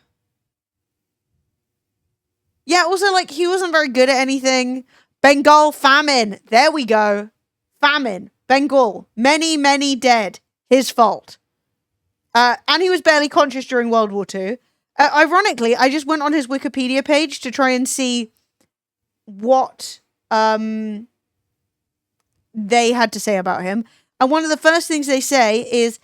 also like he wasn't very good at anything. Bengal famine. There we go. Famine. Bengal. Many, many dead. His fault. And he was barely conscious during World War II. Ironically, I just went on his Wikipedia page to try and see what they had to say about him. And one of the first things they say is,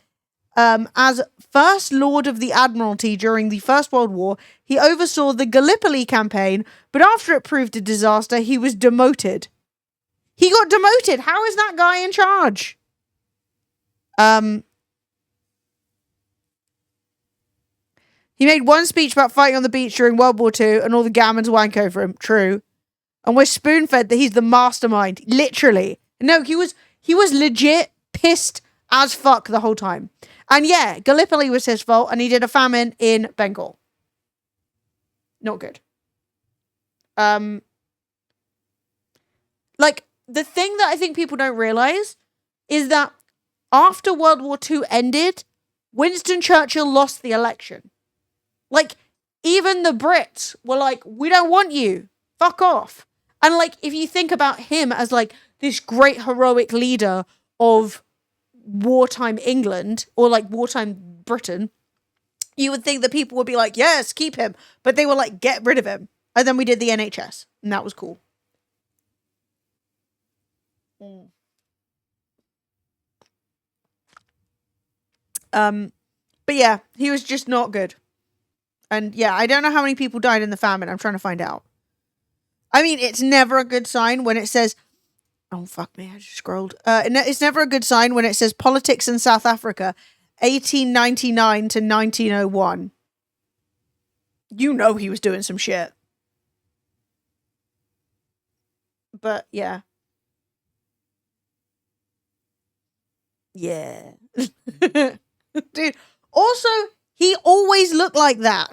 as First Lord of the Admiralty during the First World War, he oversaw the Gallipoli campaign, but after it proved a disaster, he was demoted. He got demoted. How is that guy in charge? He made one speech about fighting on the beach during World War II, and all the gammons wank over him. True. And we're spoon-fed that he's the mastermind. Literally. No, he was legit pissed as fuck the whole time. And yeah, Gallipoli was his fault, and he did a famine in Bengal. Not good. Like, the thing that I think people don't realize is that after World War II ended, Winston Churchill lost the election. Like, even the Brits were like, we don't want you. Fuck off. And, like, if you think about him as, like, this great heroic leader of wartime England or, like, wartime Britain, you would think that people would be like, yes, keep him. But they were like, get rid of him. And then we did the NHS. And that was cool. But yeah, he was just not good. And yeah, I don't know how many people died in the famine. I'm trying to find out. I mean, it's never a good sign when it says, oh, fuck me, I just scrolled. It's never a good sign when it says politics in South Africa, 1899 to 1901. You know he was doing some shit. But yeah. Yeah. Dude, also, he always looked like that.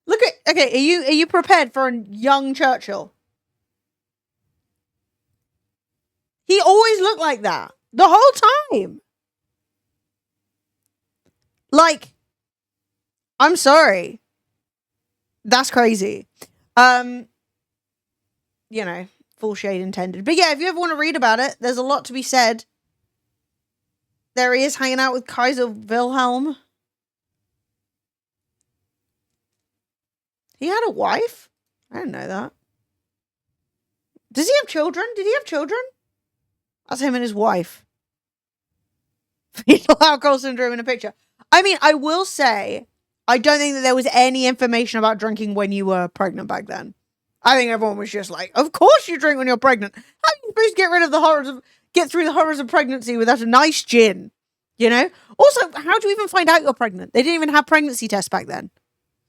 Look at, okay, are you prepared for a young Churchill? He always looked like that the whole time. Like, I'm sorry. That's crazy. You know, full shade intended. But yeah, if you ever want to read about it, there's a lot to be said. There he is hanging out with Kaiser Wilhelm. He had a wife? I didn't know that. Does he have children? Did he have children? That's him and his wife. Fetal alcohol syndrome in a picture. I mean, I will say, I don't think that there was any information about drinking when you were pregnant back then. I think everyone was just like, of course you drink when you're pregnant. How are you supposed to get through the horrors of pregnancy without a nice gin? You know? Also, how do you even find out you're pregnant? They didn't even have pregnancy tests back then.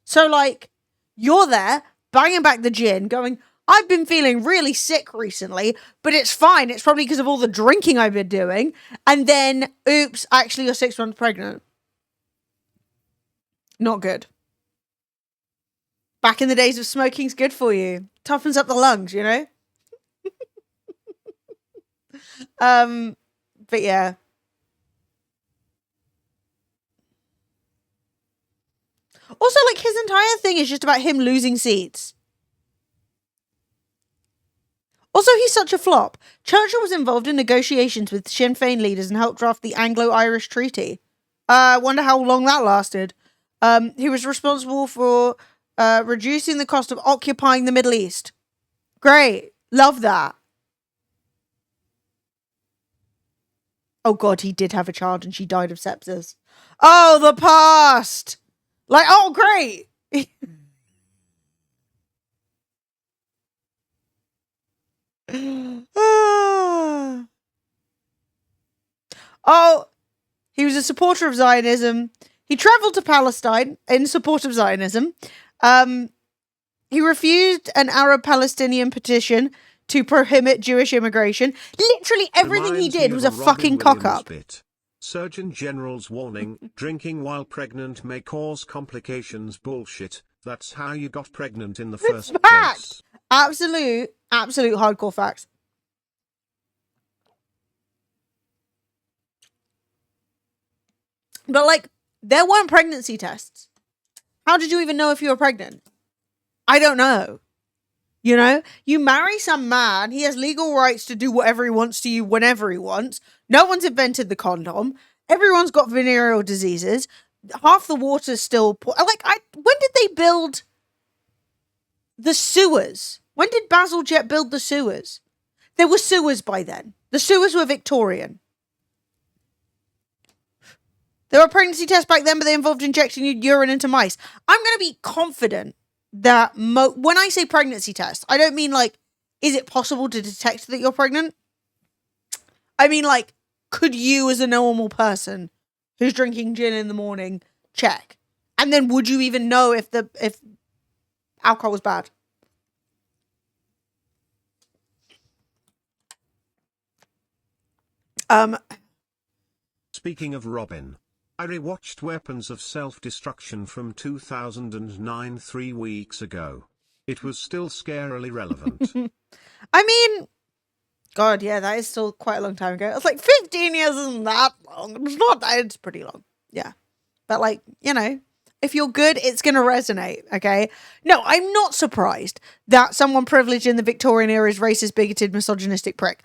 So, like, you're there, banging back the gin, going, I've been feeling really sick recently, but it's fine. It's probably because of all the drinking I've been doing. And then, oops, actually you're 6 months pregnant. Not good. Back in the days of smoking's good for you. Toughens up the lungs, you know? But yeah. Also, like, his entire thing is just about him losing seats. Also, he's such a flop. Churchill was involved in negotiations with Sinn Féin leaders and helped draft the Anglo-Irish Treaty. I wonder how long that lasted. He was responsible for reducing the cost of occupying the Middle East. Great. Love that. Oh God, he did have a child and she died of sepsis. Oh, the past. Like, oh, great. Oh, he was a supporter of Zionism. He traveled to Palestine in support of Zionism. He refused an Arab-Palestinian petition to prohibit Jewish immigration. Literally everything he did was a fucking cock-up. Surgeon General's warning, drinking while pregnant may cause complications. Bullshit. That's how you got pregnant in the first place. Absolute hardcore facts. But, like, there weren't pregnancy tests. How did you even know if you were pregnant? I don't know. You know? You marry some man, he has legal rights to do whatever he wants to you whenever he wants. No one's invented the condom. Everyone's got venereal diseases. Half the water's still... when did they build the sewers? When did Bazalgette build the sewers? There were sewers by then. The sewers were Victorian. There were pregnancy tests back then, but they involved injecting urine into mice. I'm going to be confident that when I say pregnancy test, I don't mean like, is it possible to detect that you're pregnant? I mean like, could you as a normal person who's drinking gin in the morning check? And then would you even know if alcohol was bad? Speaking of Robin, I rewatched Weapons of Self-Destruction from 2009 3 weeks ago. It was still scarily relevant. I mean, God, yeah, that is still quite a long time ago. It's like 15 years isn't that long. It's not that, it's pretty long. Yeah. But like, you know, if you're good, it's going to resonate, okay? No, I'm not surprised that someone privileged in the Victorian era is racist, bigoted, misogynistic prick.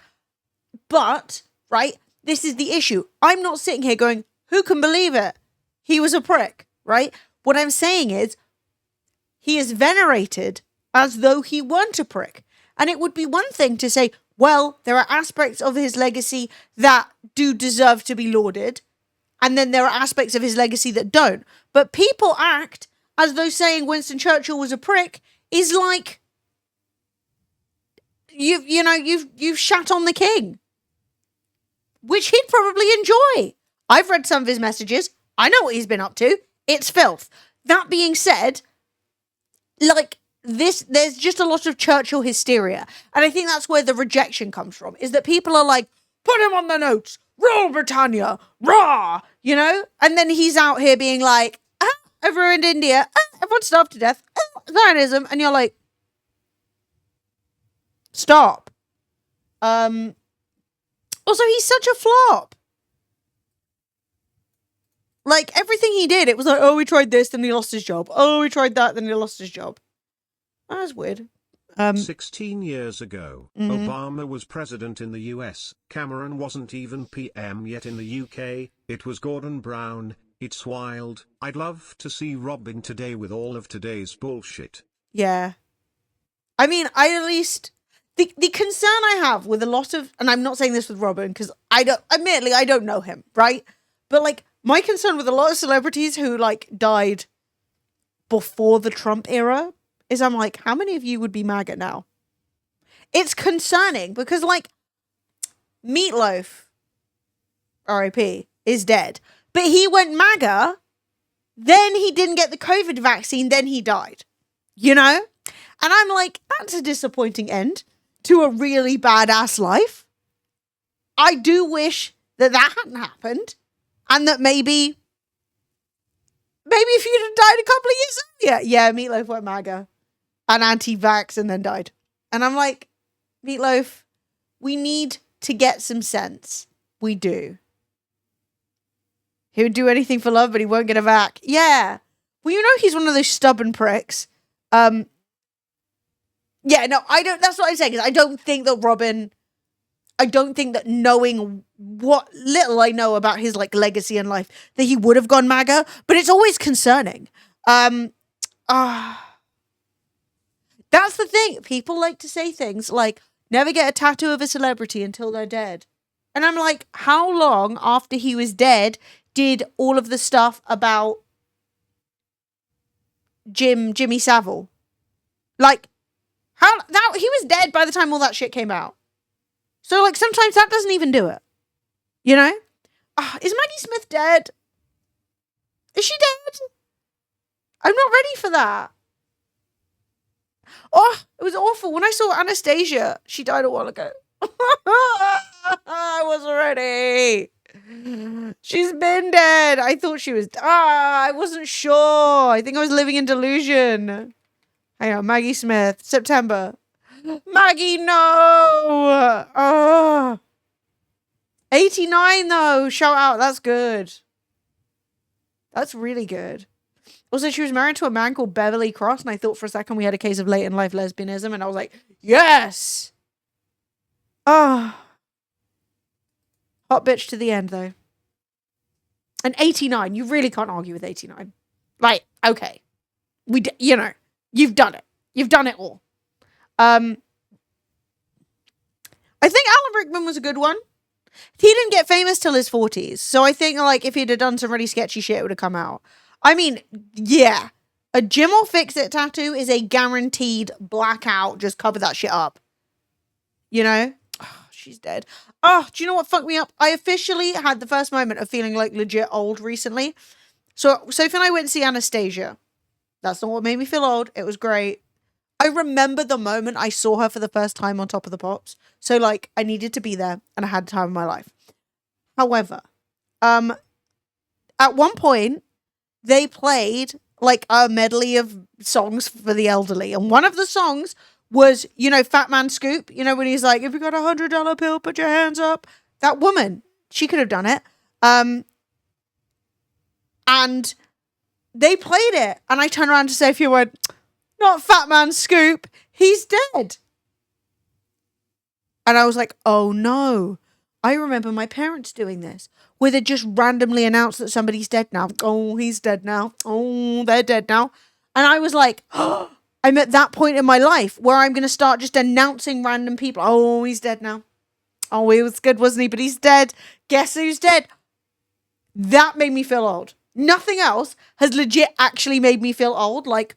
But, right, this is the issue. I'm not sitting here going, who can believe it? He was a prick, right? What I'm saying is, he is venerated as though he weren't a prick. And it would be one thing to say, well, there are aspects of his legacy that do deserve to be lauded. And then there are aspects of his legacy that don't. But people act as though saying Winston Churchill was a prick is like, you've shat on the king. Which he'd probably enjoy. I've read some of his messages. I know what he's been up to. It's filth. That being said, like this, there's just a lot of Churchill hysteria. And I think that's where the rejection comes from, is that people are like, put him on the notes. Rule Britannia. Rah! You know? And then he's out here being like, I've ruined India. Everyone's starved to death. Zionism. And you're like, stop. Also, he's such a flop. Like, everything he did, it was like, oh, we tried this, then he lost his job. Oh, we tried that, then he lost his job. That was weird. 16 years ago, Obama was president in the US. Cameron wasn't even PM yet in the UK. It was Gordon Brown. It's wild. I'd love to see Robin today with all of today's bullshit. Yeah. I mean, I at least... The concern I have with a lot of... And I'm not saying this with Robin, because admittedly, I don't know him, right? But, like, my concern with a lot of celebrities who, like, died before the Trump era is I'm like, how many of you would be MAGA now? It's concerning because, like, Meatloaf, R.I.P., is dead. But he went MAGA, then he didn't get the COVID vaccine, then he died. You know? And I'm like, that's a disappointing end to a really badass life. I do wish that hadn't happened. And that maybe if you'd have died a couple of years earlier. Yeah, Meatloaf went MAGA and anti-vax and then died. And I'm like, Meatloaf, we need to get some sense. We do. He would do anything for love, but he won't get a vac. Yeah. Well, you know he's one of those stubborn pricks. Yeah, no, I don't, that's what I'm saying, is I don't think that knowing what little I know about his, like, legacy in life, that he would have gone MAGA, but it's always concerning. That's the thing. People like to say things like, never get a tattoo of a celebrity until they're dead. And I'm like, how long after he was dead did all of the stuff about Jimmy Savile? Like, he was dead by the time all that shit came out. So, like, sometimes that doesn't even do it. You know? Is Maggie Smith dead? Is she dead? I'm not ready for that. Oh, it was awful. When I saw Anastasia, she died a while ago. I wasn't ready. She's been dead. I thought she was... I wasn't sure. I think I was living in delusion. Hang on, Maggie Smith, September. Maggie, no! 89 though. Shout out. That's good. That's really good. Also, she was married to a man called Beverly Cross, and I thought for a second we had a case of late in life lesbianism, and I was like, yes! Hot bitch to the end, though. And 89. You really can't argue with 89. Like, okay. You've done it. You've done it all. I think Alan Rickman was a good one. He didn't get famous till his 40s. So I think, like, if he'd have done some really sketchy shit, it would have come out. I mean, yeah. A Jim or Fix-It tattoo is a guaranteed blackout. Just cover that shit up. You know? Oh, she's dead. Oh, do you know what fucked me up? I officially had the first moment of feeling, like, legit old recently. So Sophie and I went to see Anastasia. That's not what made me feel old. It was great. I remember the moment I saw her for the first time on Top of the Pops. So, like, I needed to be there, and I had the time of my life. However, at one point, they played, like, a medley of songs for the elderly. And one of the songs was, you know, Fat Man Scoop. You know, when he's like, if you got $100 bill, put your hands up. That woman, she could have done it. And they played it. And I turned around to Sophie and went, not Fat Man Scoop. He's dead. And I was like, oh no. I remember my parents doing this, where they just randomly announced that somebody's dead now. Oh, he's dead now. Oh, they're dead now. And I was like, oh, I'm at that point in my life where I'm going to start just announcing random people. Oh, he's dead now. Oh, he was good, wasn't he? But he's dead. Guess who's dead? That made me feel old. Nothing else has legit actually made me feel old. Like,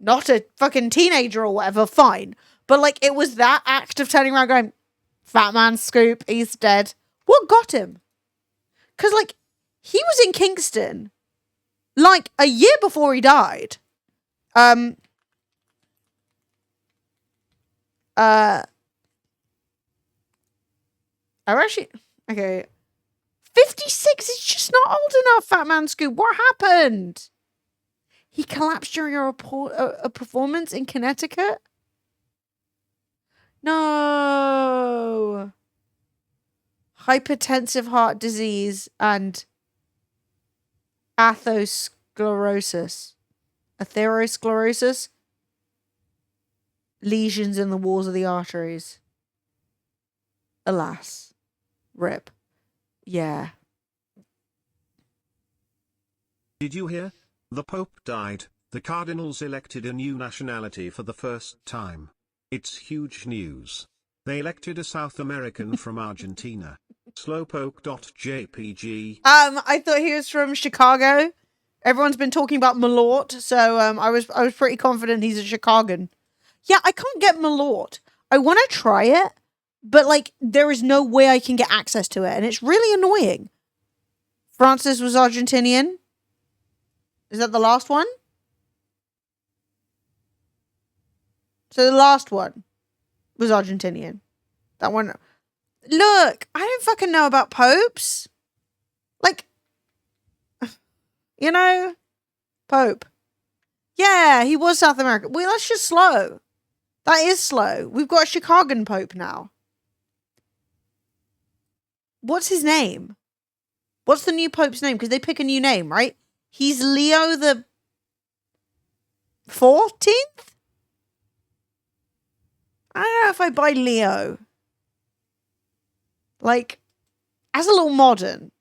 not a fucking teenager or whatever, fine. But, like, it was that act of turning around going, Fat Man Scoop, he's dead. What got him? Because, like, he was in Kingston, like, a year before he died. I actually, okay. 56 is just not old enough, Fat Man Scoop. What happened? He collapsed during a performance in Connecticut? No. Hypertensive heart disease and atherosclerosis. Atherosclerosis? Lesions in the walls of the arteries. Alas. Rip. Yeah. Did you hear? The Pope died. The Cardinals elected a new nationality for the first time. It's huge news. They elected a South American from Argentina. Slowpoke.jpg. I thought he was from Chicago. Everyone's been talking about Malort, so I was pretty confident he's a Chicagan. Yeah, I can't get Malort. I want to try it, but like there is no way I can get access to it, and it's really annoying. Francis was Argentinian. Is that the last one? So the last one was Argentinian. That one. Look, I don't fucking know about popes. Like, you know, Pope. Yeah, he was South American. Well, that's just slow. That is slow. We've got a Chicagan Pope now. What's his name? What's the new Pope's name? Because they pick a new name, right? He's Leo the 14th? I don't know if I buy Leo. Like, that's a little modern.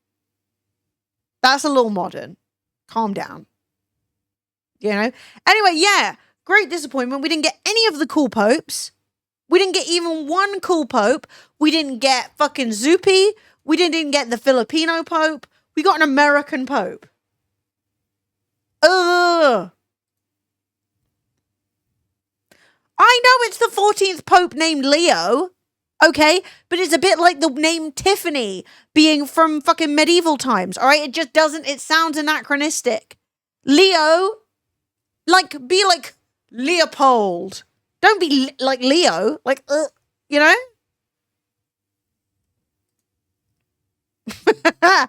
That's a little modern. Calm down. You know? Anyway, yeah. Great disappointment. We didn't get any of the cool popes. We didn't get even one cool pope. We didn't get fucking Zupi. We didn't even get the Filipino pope. We got an American pope. Ugh. I know it's the 14th pope named Leo. Okay, but it's a bit like the name Tiffany being from fucking medieval times, all right? It just doesn't, it sounds anachronistic. Leo, like, be like Leopold. Don't be like Leo, like, you know? Oh, yeah.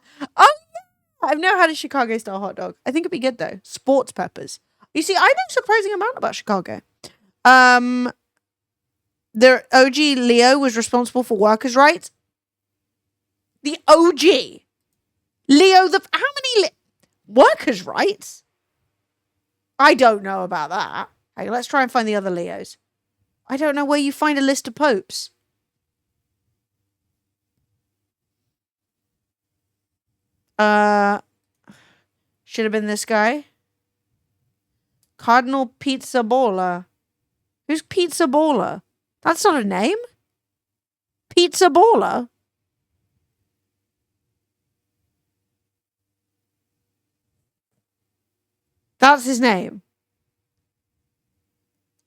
I've never had a Chicago style hot dog. I think it'd be good though. Sports peppers. You see, I know a surprising amount about Chicago. The OG Leo was responsible for workers' rights. The OG Leo, how many workers' rights? I don't know about that. Hey, let's try and find the other Leos. I don't know where you find a list of popes. Should have been this guy. Cardinal Pizzabola. Who's Pizzabola? That's not a name. Pizza Baller? That's his name.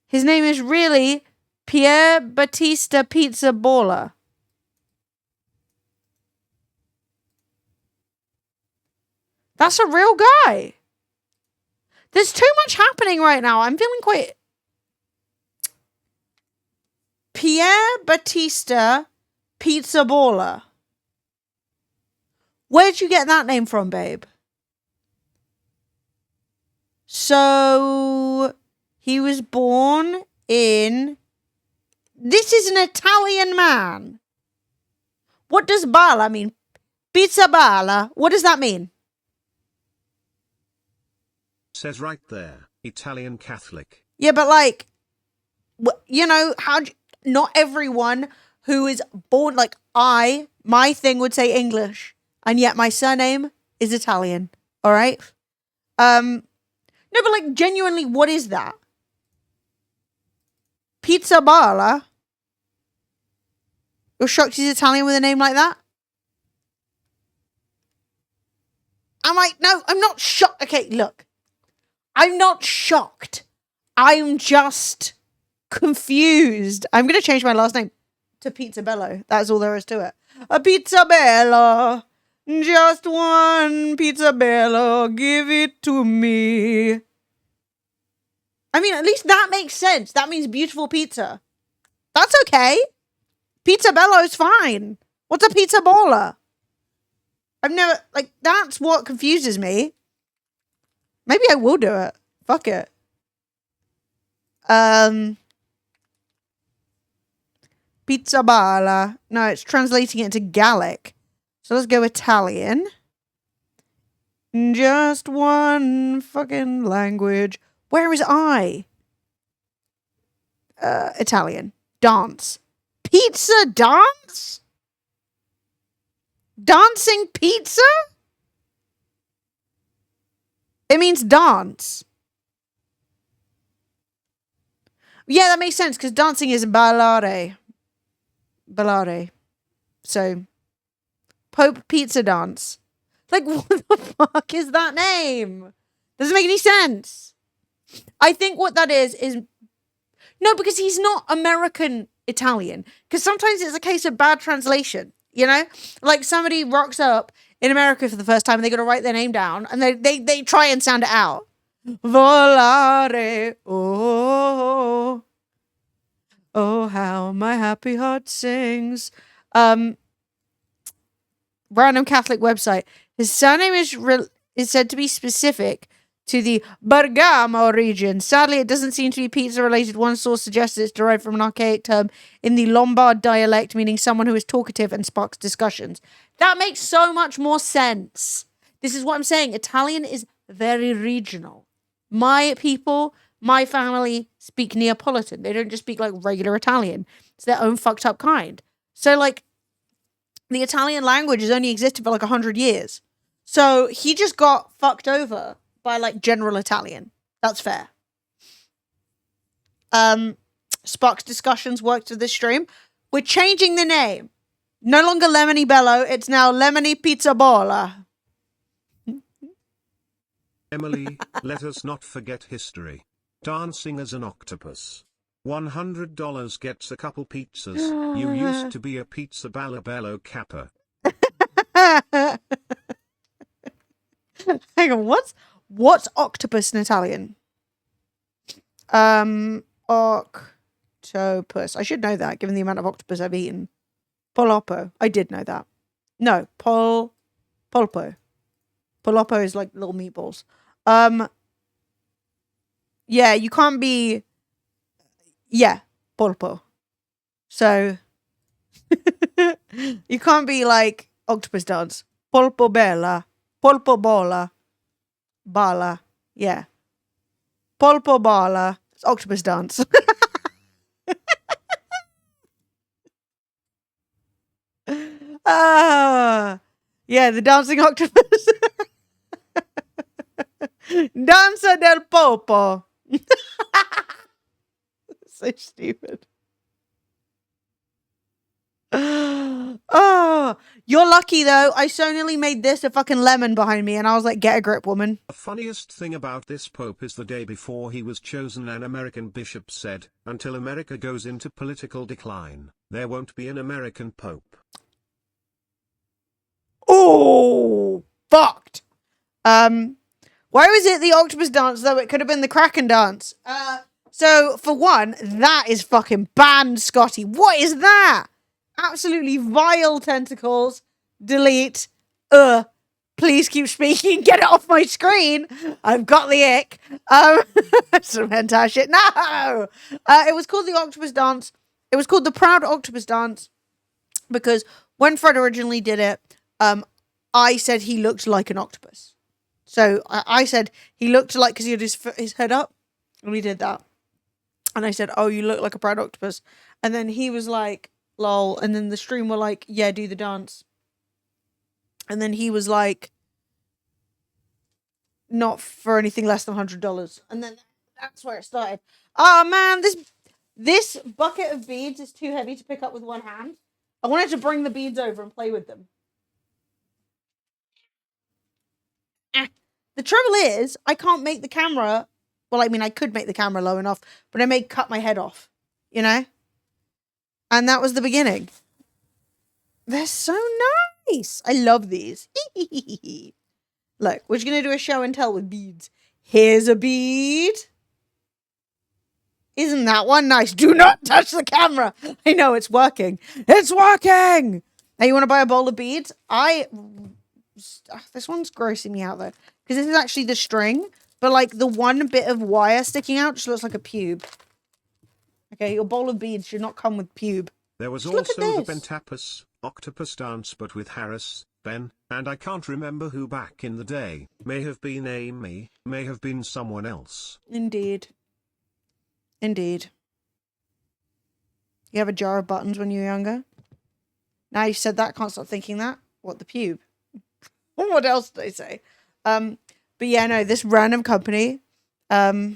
His name is really Pierre Batista Pizza Baller. That's a real guy. There's too much happening right now. I'm feeling quite... Pierre Batista Pizza Baller. Where'd you get that name from, babe? So, he was born in... This is an Italian man. What does bala mean? Pizza bala. What does that mean? Says right there, Italian Catholic. Yeah, but like, you know, not everyone who is born, like my thing would say English, and yet my surname is Italian. All right? No, but like, genuinely, what is that? Pizza Bala? You're shocked he's Italian with a name like that? I'm like, no, I'm not shocked. Okay, look. I'm not shocked. I'm just confused. I'm going to change my last name to Pizza Bello. That's all there is to it. A Pizza Bello. Just one Pizza Bello. Give it to me. I mean, at least that makes sense. That means beautiful pizza. That's okay. Pizza Bello's fine. What's a pizza baller? I've never, like, that's what confuses me. Maybe I will do it. Fuck it. Pizza bala. No, it's translating it into Gallic. So let's go Italian. Just one fucking language. Where is I? Italian. Dance. Pizza dance? Dancing pizza? It means dance. Yeah, that makes sense because dancing is ballare. Ballare. So, Pope Pizza Dance. Like, what the fuck is that name? Doesn't make any sense. I think what that is... No, because he's not American Italian. Because sometimes it's a case of bad translation. You know? Like, somebody rocks up in America for the first time and they got to write their name down and they try and sound it out. Volare, oh, oh, how my happy heart sings. Random Catholic website. His surname is said to be specific to the Bergamo region. Sadly, it doesn't seem to be pizza related. One source suggests it's derived from an archaic term in the Lombard dialect, meaning someone who is talkative and sparks discussions. That makes so much more sense. This is what I'm saying. Italian is very regional. My people, my family speak Neapolitan. They don't just speak like regular Italian. It's their own fucked up kind. So like the Italian language has only existed for like 100 years. So he just got fucked over by like general Italian. That's fair. Sparks discussions worked with this stream. We're changing the name. No longer Lemony Bello. It's now Lemony Pizza Baller. Emily, let us not forget history. Dancing as an octopus. $100 gets a couple pizzas. You used to be a pizza bello kappa. Hang on, what's octopus in Italian? Octopus. I should know that, given the amount of octopus I've eaten. Poloppo. I did know that. No, polpo. Poloppo is like little meatballs. Yeah, you can't be... Yeah, polpo. So, you can't be like octopus dance. Polpo bella. Polpo bola. Bala. Yeah. Polpo bala. It's octopus dance. Yeah, the dancing octopus. Danza del Popo. So stupid. Oh, you're lucky though. I so nearly made this a fucking lemon behind me, and I was like, "Get a grip, woman." The funniest thing about this pope is the day before he was chosen, an American bishop said, "Until America goes into political decline, there won't be an American pope." Oh, fucked. Why was it the octopus dance though? It could have been the Kraken dance. So for one, that is fucking banned, Scotty. What is that? Absolutely vile tentacles. Delete. Please keep speaking. Get it off my screen. I've got the ick. Some hentai shit. No. It was called the octopus dance. It was called the Proud Octopus Dance because when Fred originally did it, I said he looked like an octopus. So I said he looked like, because he had his head up, and we did that. And I said, "Oh, you look like a proud octopus." And then he was like, "Lol." And then the stream were like, "Yeah, do the dance." And then he was like, "Not for anything less than $100." And then that's where it started. Oh man, this bucket of beads is too heavy to pick up with one hand. I wanted to bring the beads over and play with them. The trouble is, I can't make the camera. Well, I mean, I could make the camera low enough, but I may cut my head off, you know? And that was the beginning. They're so nice. I love these. Look, we're just going to do a show and tell with beads. Here's a bead. Isn't that one nice? Do not touch the camera. I know it's working. It's working. Now, you want to buy a bowl of beads? This one's grossing me out, though. Because this is actually the string. But, like, the one bit of wire sticking out just looks like a pube. Okay, your bowl of beads should not come with pube. There was Just look at also the this. Pentapus octopus dance, but with Harris, Ben, and I can't remember who back in the day. May have been Amy, may have been someone else. Indeed. Indeed. You have a jar of buttons when you were younger? Now you said that, can't stop thinking that. What, the pube? What else did I say? But yeah, no, this random company, yeah,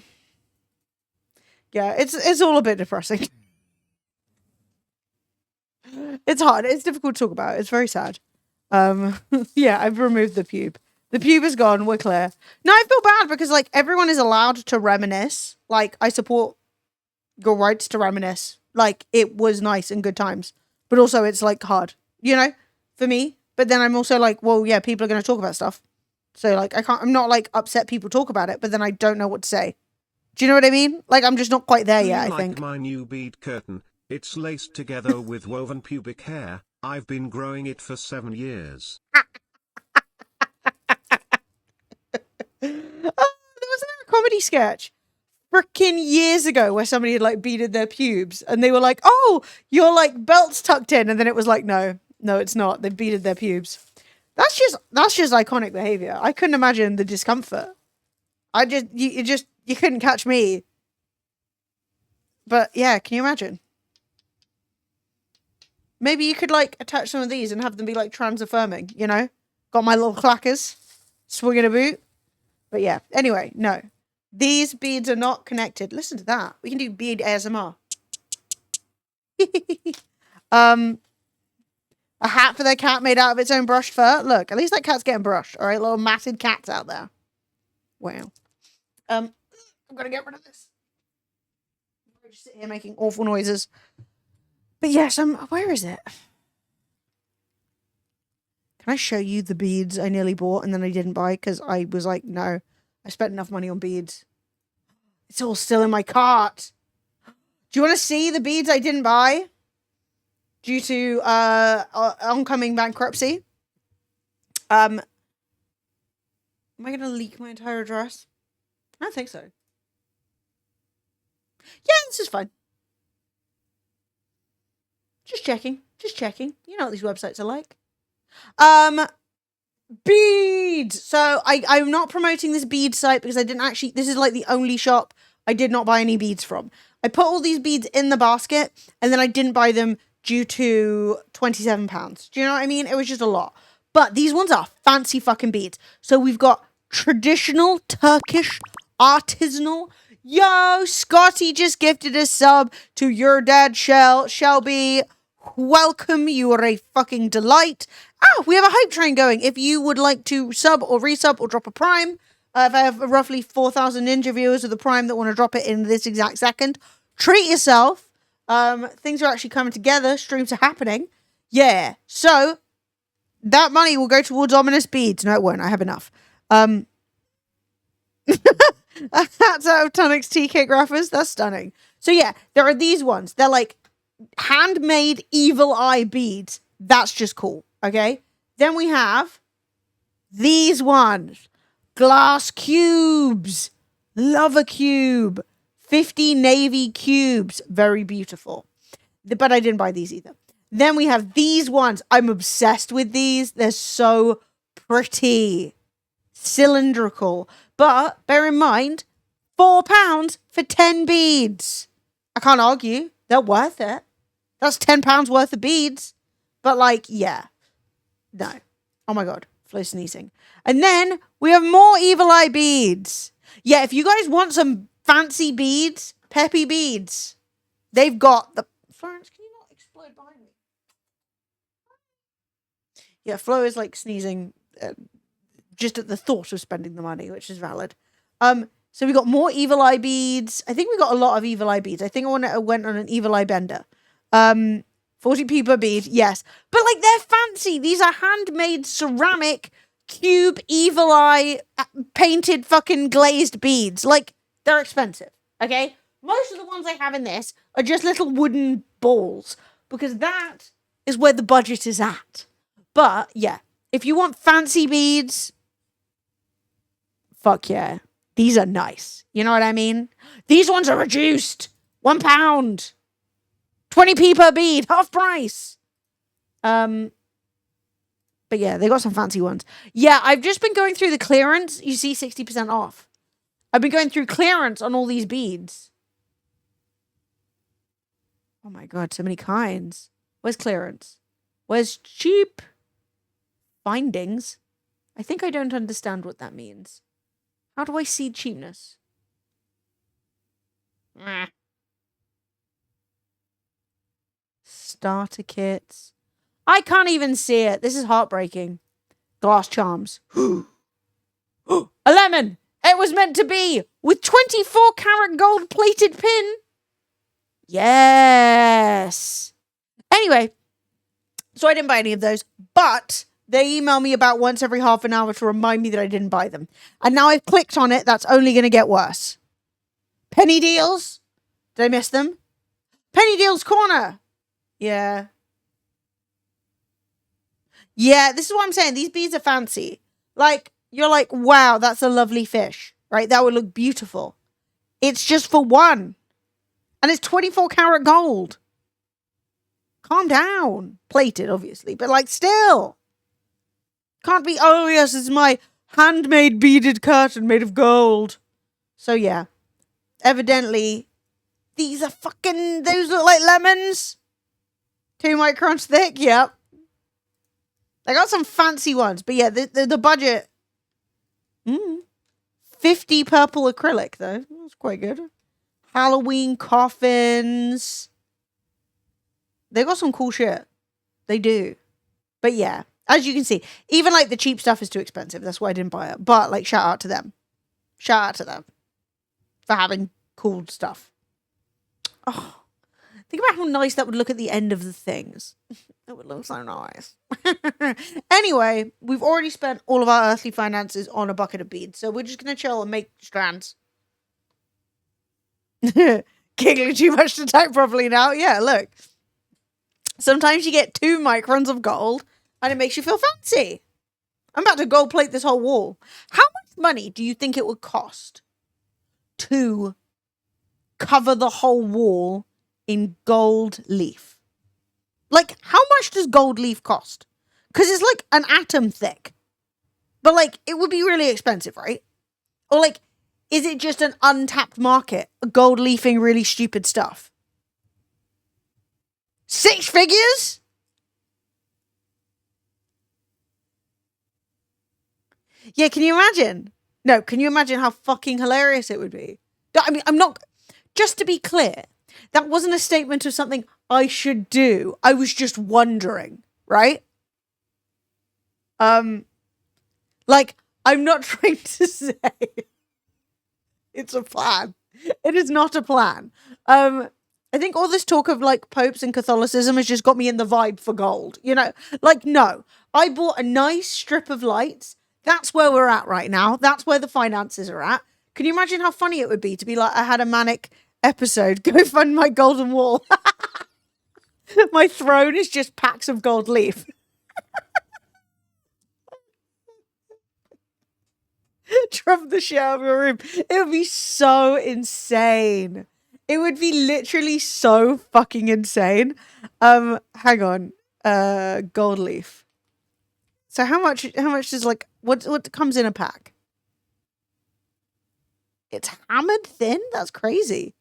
it's all a bit depressing. It's hard. It's difficult to talk about. It's very sad. Yeah, I've removed the pube. The pube is gone. We're clear. No, I feel bad because, like, everyone is allowed to reminisce. Like, I support your rights to reminisce. Like, it was nice and good times. But also, it's, like, hard, you know, for me. But then I'm also like, well, yeah, people are going to talk about stuff. So, like, I'm not, like, upset people talk about it, but then I don't know what to say. Do you know what I mean? Like, I'm just not quite there yet, I think. My new bead curtain. It's laced together with woven pubic hair. I've been growing it for 7 years. Wasn't there a comedy sketch freaking years ago where somebody had, like, beaded their pubes and they were like, "Oh, your, like, belt's tucked in," and then it was like, no, it's not. They've beaded their pubes. That's just iconic behavior. I couldn't imagine the discomfort. You couldn't catch me. But yeah, can you imagine? Maybe you could, like, attach some of these and have them be, like, trans affirming, you know? Got my little clackers, swinging a boot. But yeah, anyway, no. These beads are not connected. Listen to that. We can do bead ASMR. A hat for their cat made out of its own brushed fur. Look, at least that cat's getting brushed. All right, little matted cats out there. Wow. I'm gonna get rid of this. I just sit here making awful noises. But yes, where is it? Can I show you the beads I nearly bought and then I didn't buy because I was like, no, I spent enough money on beads. It's all still in my cart. Do you want to see the beads I didn't buy due to oncoming bankruptcy? Am I going to leak my entire address? I don't think so. Yeah, this is fine. Just checking. You know what these websites are like. Beads. So I'm not promoting this bead site because I didn't actually, this is like the only shop I did not buy any beads from. I put all these beads in the basket and then I didn't buy them due to £27. Do you know what I mean? It was just a lot. But these ones are fancy fucking beads. So we've got traditional Turkish artisanal. Yo, Scotty just gifted a sub to your dad, Shelby. welcome. You are a fucking delight. Ah, we have a hype train going. If you would like to sub or resub or drop a prime, if I have roughly 4,000 ninja viewers with a prime that want to drop it in this exact second, treat yourself. Things are actually coming together. Streams are happening. Yeah. So that money will go towards ominous beads. No, it won't. I have enough. That's out of Tunnix TK graphers. That's stunning. So yeah, there are these ones. They're like handmade evil eye beads. That's just cool. Okay. Then we have these ones. Glass cubes. Love a cube. 50 navy cubes. Very beautiful. But I didn't buy these either. Then we have these ones. I'm obsessed with these. They're so pretty. Cylindrical. But bear in mind, £4 for 10 beads. I can't argue. They're worth it. That's £10 worth of beads. But like, yeah. No. Oh my God. Flo sneezing. And then we have more evil eye beads. Yeah, if you guys want some fancy beads, peppy beads, they've got the... Florence, can you not explode behind me? Yeah, Flo is like sneezing just at the thought of spending the money, which is valid. So we got more evil eye beads. I think we got a lot of evil eye beads. I think I went on an evil eye bender. 40p per bead, yes. But like, they're fancy. These are handmade ceramic cube evil eye painted fucking glazed beads. Like, they're expensive, okay? Most of the ones I have in this are just little wooden balls because that is where the budget is at. But yeah, if you want fancy beads, fuck yeah. These are nice. You know what I mean? These ones are reduced. £1. 20p per bead. Half price. But yeah, they got some fancy ones. Yeah, I've just been going through the clearance. You see 60% off. I've been going through clearance on all these beads. Oh my God, so many kinds. Where's clearance? Where's cheap? Findings? I think I don't understand what that means. How do I see cheapness? Starter kits. I can't even see it. This is heartbreaking. Glass charms. A lemon. It was meant to be with 24 karat gold plated pin. Yes. Anyway, so I didn't buy any of those, but they email me about once every half an hour to remind me that I didn't buy them. And now I've clicked on it. That's only going to get worse. Penny deals. Did I miss them? Penny deals corner. Yeah. Yeah, this is what I'm saying. These beads are fancy. Like, you're like, wow, that's a lovely fish, right? That would look beautiful. It's just for one. And it's 24 karat gold. Calm down. Plated, obviously, but like still. Can't be, oh yes, it's my handmade beaded curtain made of gold. So yeah. Evidently, these are fucking, those look like lemons. 2 microns thick, yep. I got some fancy ones, but yeah, the budget. 50 purple acrylic, though. That's quite good. Halloween coffins. They got some cool shit. They do. But yeah, as you can see, even like the cheap stuff is too expensive. That's why I didn't buy it. But like, shout out to them. Shout out to them for having cool stuff. Oh, think about how nice that would look at the end of the things. It would look so nice. Anyway, we've already spent all of our earthly finances on a bucket of beads, so we're just going to chill and make strands. Giggling too much to type properly now. Yeah, look. Sometimes you get 2 microns of gold, and it makes you feel fancy. I'm about to gold plate this whole wall. How much money do you think it would cost to cover the whole wall in gold leaf? Like, how much does gold leaf cost? Because it's like an atom thick. But like, it would be really expensive, right? Or like, is it just an untapped market? Gold leafing really stupid stuff. 6 figures? Yeah, can you imagine? No, can you imagine how fucking hilarious it would be? I mean, I'm not... Just to be clear, That wasn't a statement of something I should do. I was just wondering, right? Like, I'm not trying to say it's a plan. It is not a plan. I think all this talk of like popes and Catholicism has just got me in the vibe for gold. You know, like, no, I bought a nice strip of lights. That's where we're at right now. That's where the finances are at. Can you imagine how funny it would be to be like, I had a manic episode, go fund my golden wall. My throne is just packs of gold leaf. Trump the shit out of your room. It would be so insane. It would be literally so fucking insane. Hang on. Gold leaf. So how much is like, what comes in a pack? It's hammered thin? That's crazy.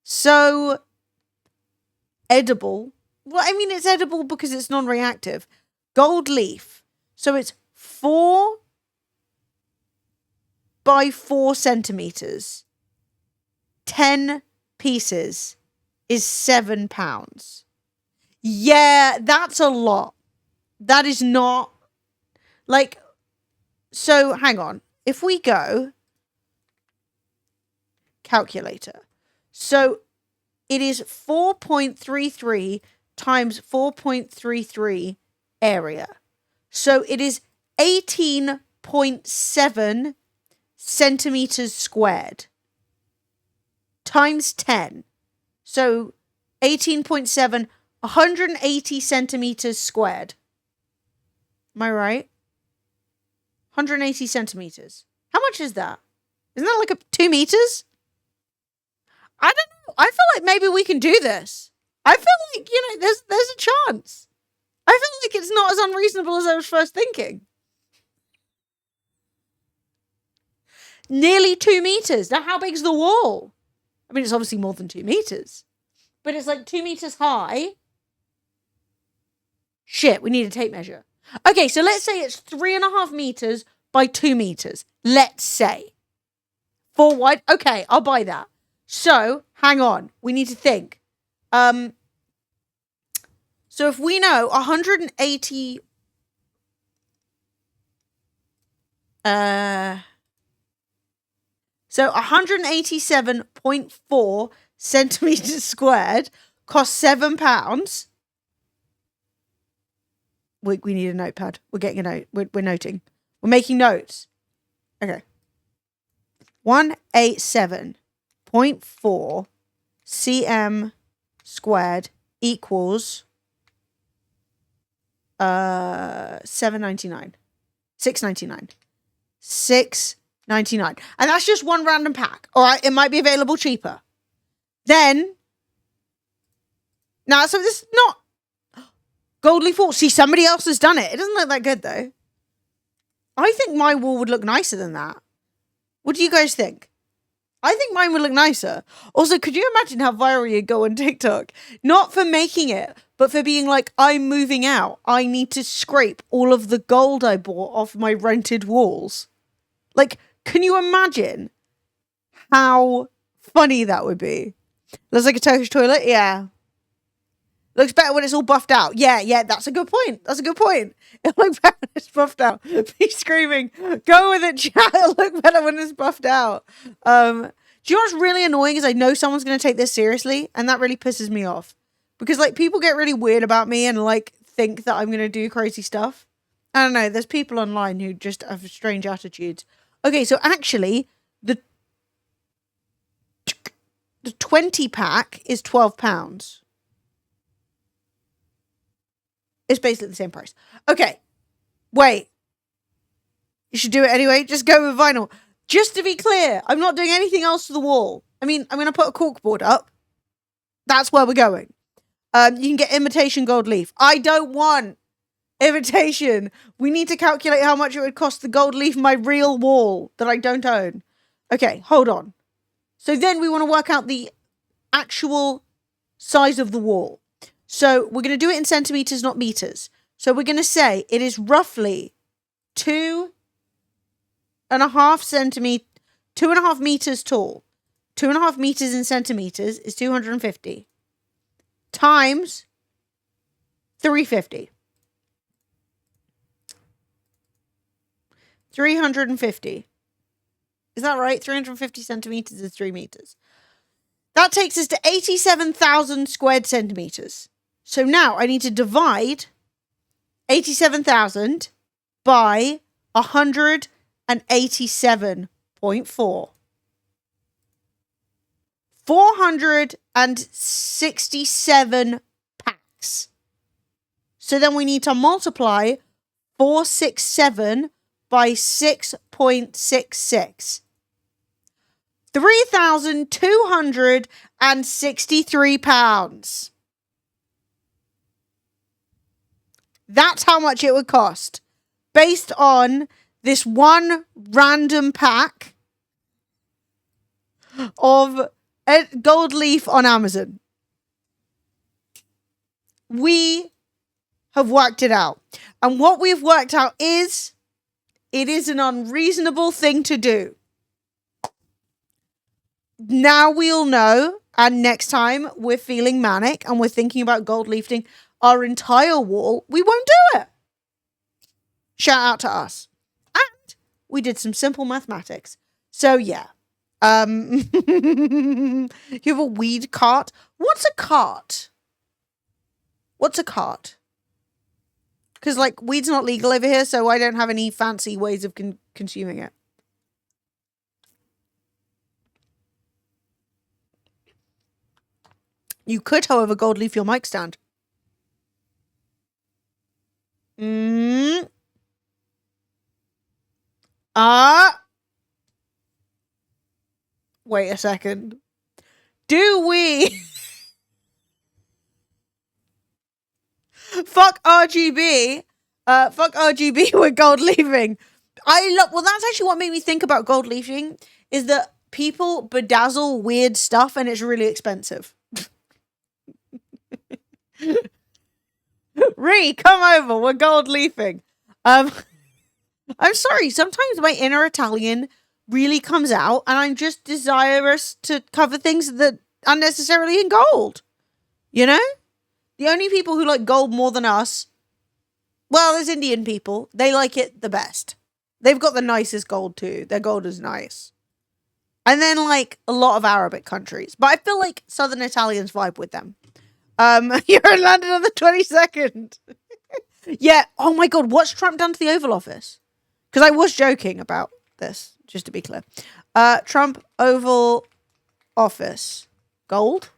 So, edible. Well, I mean, it's edible because it's non-reactive. Gold leaf. So it's 4 by 4 centimeters. 10 pieces is £7. Yeah, that's a lot. That is not like, so hang on. If we go calculator, so it is 4.33 times 4.33 area. So it is 18.7 centimeters squared times 10. So 18.7, 180 centimeters squared. Am I right? 180 centimeters. How much is that? Isn't that like 2 meters? I don't know. I feel like maybe we can do this. I feel like, you know, there's a chance. I feel like it's not as unreasonable as I was first thinking. Nearly 2 meters. Now, how big's the wall? I mean, it's obviously more than 2 meters. But it's like 2 meters high. Shit, we need a tape measure. Okay, so let's say it's 3.5 meters by 2 meters. Let's say. 4 wide. Okay, I'll buy that. So, hang on. We need to think. So if we know 180... So 187.4 centimeters squared costs £7. We need a notepad. We're getting a note. We're noting. We're making notes. Okay. 187.4 cm squared equals $7.99. $6.99. $6.99. And that's just one random pack. All right. It might be available cheaper. Then. Now, so this is not gold leaf wall. See, somebody else has done it. It doesn't look that good, though. I think my wall would look nicer than that. What do you guys think? I think mine would look nicer. Also, could you imagine how viral you'd go on TikTok? Not for making it, but for being like, I'm moving out. I need to scrape all of the gold I bought off my rented walls. Like, can you imagine how funny that would be? Looks like a Turkish toilet? Yeah. Looks better when it's all buffed out. Yeah, that's a good point. That's a good point. It looks better when it's buffed out. Be screaming, go with it, chat. It'll look better when it's buffed out. Do you know what's really annoying is I know someone's going to take this seriously, and that really pisses me off. Because, like, people get really weird about me and, like, think that I'm going to do crazy stuff. I don't know. There's people online who just have strange attitudes. Okay, so actually, the 20 pack is £12. It's basically the same price. Okay. Wait. You should do it anyway. Just go with vinyl. Just to be clear, I'm not doing anything else to the wall. I mean, I'm going to put a corkboard up. That's where we're going. You can get imitation gold leaf. I don't want imitation. We need to calculate how much it would cost the gold leaf my real wall that I don't own. Okay, hold on. So then we want to work out the actual size of the wall. So we're going to do it in centimeters, not meters. So we're going to say it is roughly 2.5 meters tall 2.5 meters in centimeters is 250 times 350. 350. Is that right? 350 centimeters is 3 meters. That takes us to 87,000 squared centimeters. So now I need to divide 87,000 by 187.4. 467 packs. So then we need to multiply 467 by 6.66. 3,263 pounds. That's how much it would cost based on this one random pack of a gold leaf on Amazon. We have worked it out. And what we've worked out is it is an unreasonable thing to do. Now we'll know, and next time we're feeling manic and we're thinking about gold leafing our entire wall, we won't do it. Shout out to us. And we did some simple mathematics. So yeah. You have a weed cart. What's a cart? What's a cart? Because like weed's not legal over here, so I don't have any fancy ways of consuming it. You could, however, gold leaf your mic stand. Wait a second. Do we? Fuck RGB. Fuck RGB with gold leafing. Well, that's actually what made me think about gold leafing, is that people bedazzle weird stuff and it's really expensive. Ree, come over. We're gold leafing. I'm sorry. Sometimes my inner Italian really comes out and I'm just desirous to cover things that are necessarily in gold. You know? The only people who like gold more than us, well, there's Indian people. They like it the best. They've got the nicest gold too. Their gold is nice. And then like a lot of Arabic countries. But I feel like Southern Italians vibe with them. You're in London on the 22nd. Yeah. Oh my God. What's Trump done to the Oval Office? Because I was joking about this, just to be clear. Trump Oval Office. Gold?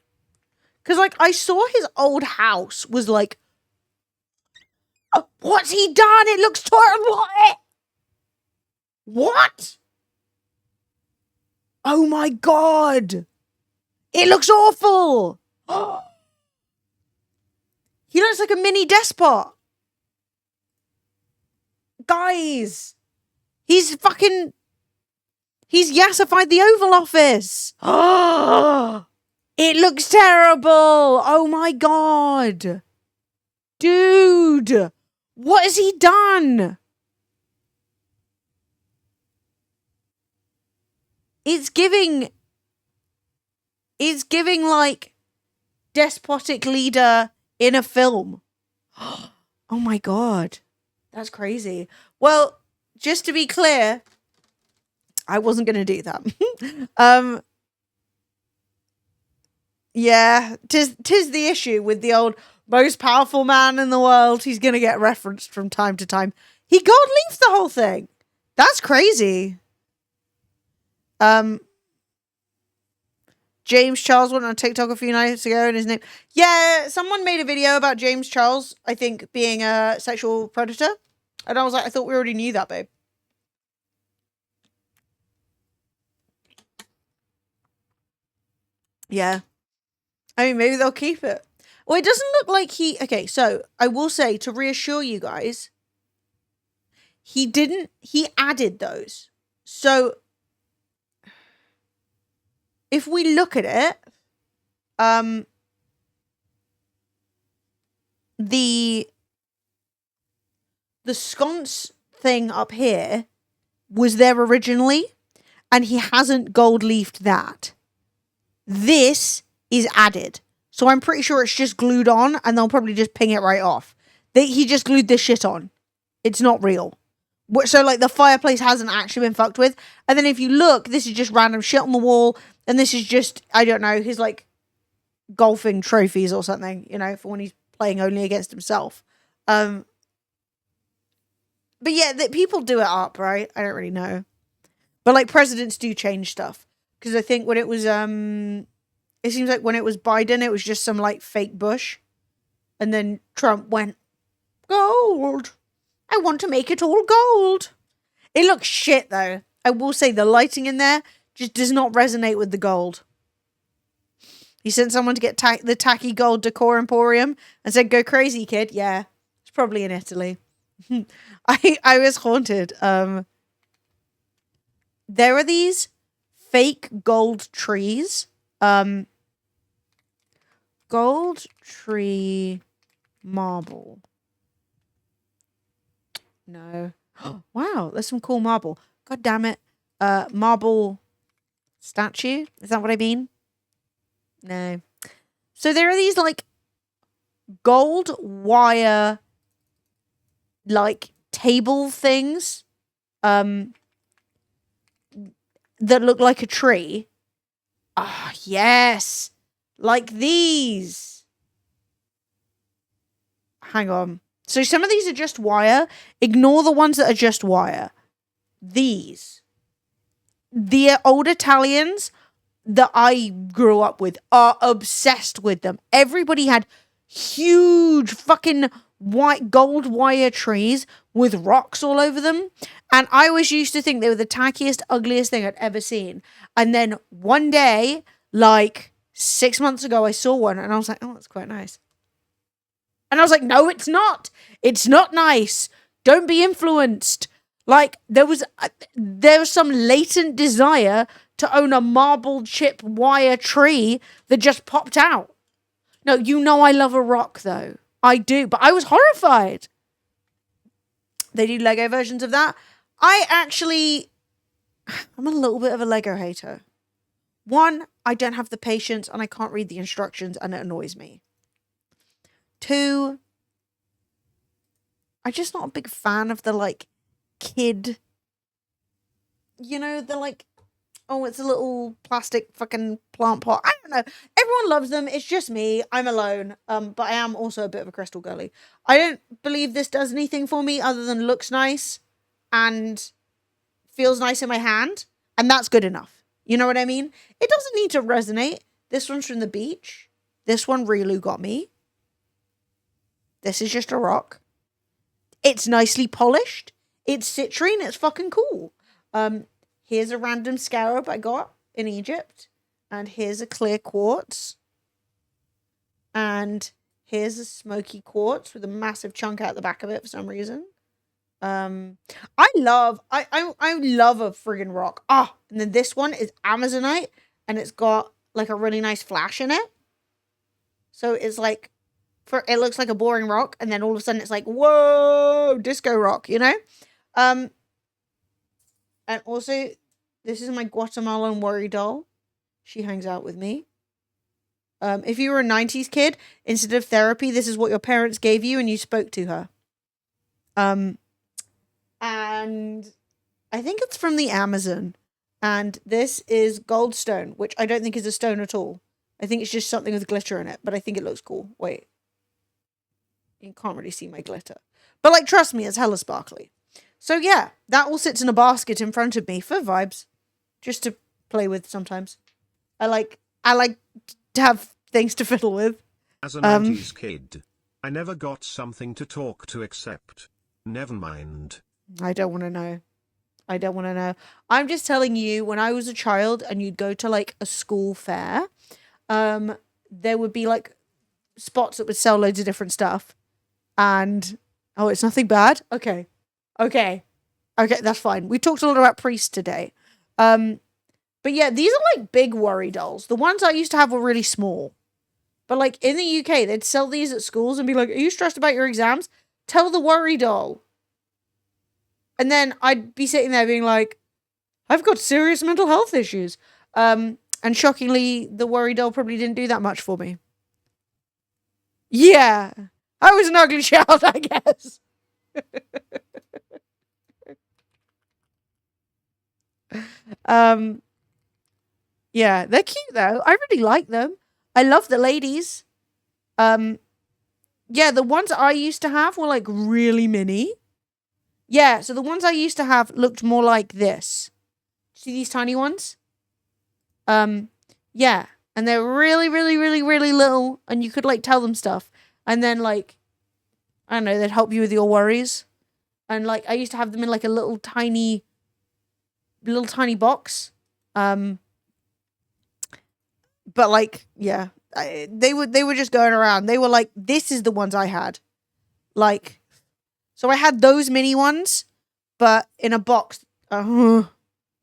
Because like I saw his old house was like, oh, what's he done? It looks terrible. What? Oh my God. It looks awful. He looks like a mini despot. Guys. He's yassified the Oval Office. It looks terrible. Oh my God. Dude. What has he done? It's giving like despotic leader in a film. Oh my God. That's crazy. Well, just to be clear, I wasn't going to do that. Yeah, tis the issue with the old most powerful man in the world. He's going to get referenced from time to time. He gold leafed the whole thing. That's crazy. James Charles went on TikTok a few nights ago and his name. Yeah, someone made a video about James Charles, I think, being a sexual predator. And I was like, I thought we already knew that, babe. Yeah. I mean, maybe they'll keep it. Well, it doesn't look like he... Okay, so I will say, to reassure you guys, he added those. So if we look at it, the sconce thing up here was there originally, and he hasn't gold leafed that. This is added. So I'm pretty sure it's just glued on and they'll probably just ping it right off. He just glued this shit on. It's not real. So like the fireplace hasn't actually been fucked with. And then if you look, this is just random shit on the wall. And this is just, I don't know, his like golfing trophies or something, you know, for when he's playing only against himself. But yeah, people do it up, right? I don't really know. But like presidents do change stuff. Because I think when it was, it seems like when it was Biden, it was just some like fake bush. And then Trump went, gold. I want to make it all gold. It looks shit though. I will say the lighting in there just does not resonate with the gold. He sent someone to get the tacky gold decor emporium and said, go crazy, kid. Yeah, it's probably in Italy. I was haunted. There are these fake gold trees. Gold tree marble. No. Wow, there's some cool marble. God damn it. Marble statue. Is that what I mean? No. So there are these like gold wire like table things that look like a tree. Ah, yes. Like these. Hang on. So some of these are just wire. Ignore the ones that are just wire. These. The old Italians that I grew up with are obsessed with them. Everybody had huge fucking white gold wire trees with rocks all over them. And I always used to think they were the tackiest, ugliest thing I'd ever seen. And then one day, like 6 months ago, I saw one and I was like, oh, that's quite nice. And I was like, no, it's not. It's not nice. Don't be influenced. Like, there was some latent desire to own a marble chip wire tree that just popped out. No, you know I love a rock, though. I do. But I was horrified. They do Lego versions of that. I'm a little bit of a Lego hater. One, I don't have the patience and I can't read the instructions and it annoys me. Two, I'm just not a big fan of the like kid, you know, the like, oh, it's a little plastic fucking plant pot. I don't know. Everyone loves them. It's just me. I'm alone. But I am also a bit of a crystal girly. I don't believe this does anything for me other than looks nice and feels nice in my hand. And that's good enough. You know what I mean? It doesn't need to resonate. This one's from the beach. This one really got me. This is just a rock. It's nicely polished. It's citrine. It's fucking cool. Here's a random scarab I got in Egypt. And here's a clear quartz. And here's a smoky quartz with a massive chunk out the back of it for some reason. I love a friggin' rock. Ah, and then this one is Amazonite. And it's got like a really nice flash in it. So it's like, it looks like a boring rock, and then all of a sudden it's like, whoa, disco rock, you know? And also, this is my Guatemalan worry doll. She hangs out with me. If you were a 90s kid, instead of therapy, this is what your parents gave you, and you spoke to her. And I think it's from the Amazon. And this is goldstone, which I don't think is a stone at all. I think it's just something with glitter in it, but I think it looks cool. Wait. You can't really see my glitter. But, like, trust me, it's hella sparkly. So, yeah, that all sits in a basket in front of me for vibes. Just to play with sometimes. I like to have things to fiddle with. As a 90s kid, I never got something to talk to except, never mind. I don't want to know. I'm just telling you, when I was a child and you'd go to, like, a school fair, there would be, like, spots that would sell loads of different stuff. And, oh, it's nothing bad? Okay, that's fine. We talked a lot about priests today. But yeah, these are like big worry dolls. The ones I used to have were really small. But like in the UK, they'd sell these at schools and be like, are you stressed about your exams? Tell the worry doll. And then I'd be sitting there being like, I've got serious mental health issues. And shockingly, the worry doll probably didn't do that much for me. Yeah. I was an ugly child, I guess. Yeah, they're cute though. I really like them. I love the ladies. Yeah, the ones I used to have were like really mini. Yeah, so the ones I used to have looked more like this. See these tiny ones? Yeah, and they're really, really, really, really little, and you could like tell them stuff, and then like, I don't know, they'd help you with your worries, and like I used to have them in like a little tiny box, but like yeah, they were just going around. They were like, this is the ones I had, like, so I had those mini ones, but in a box.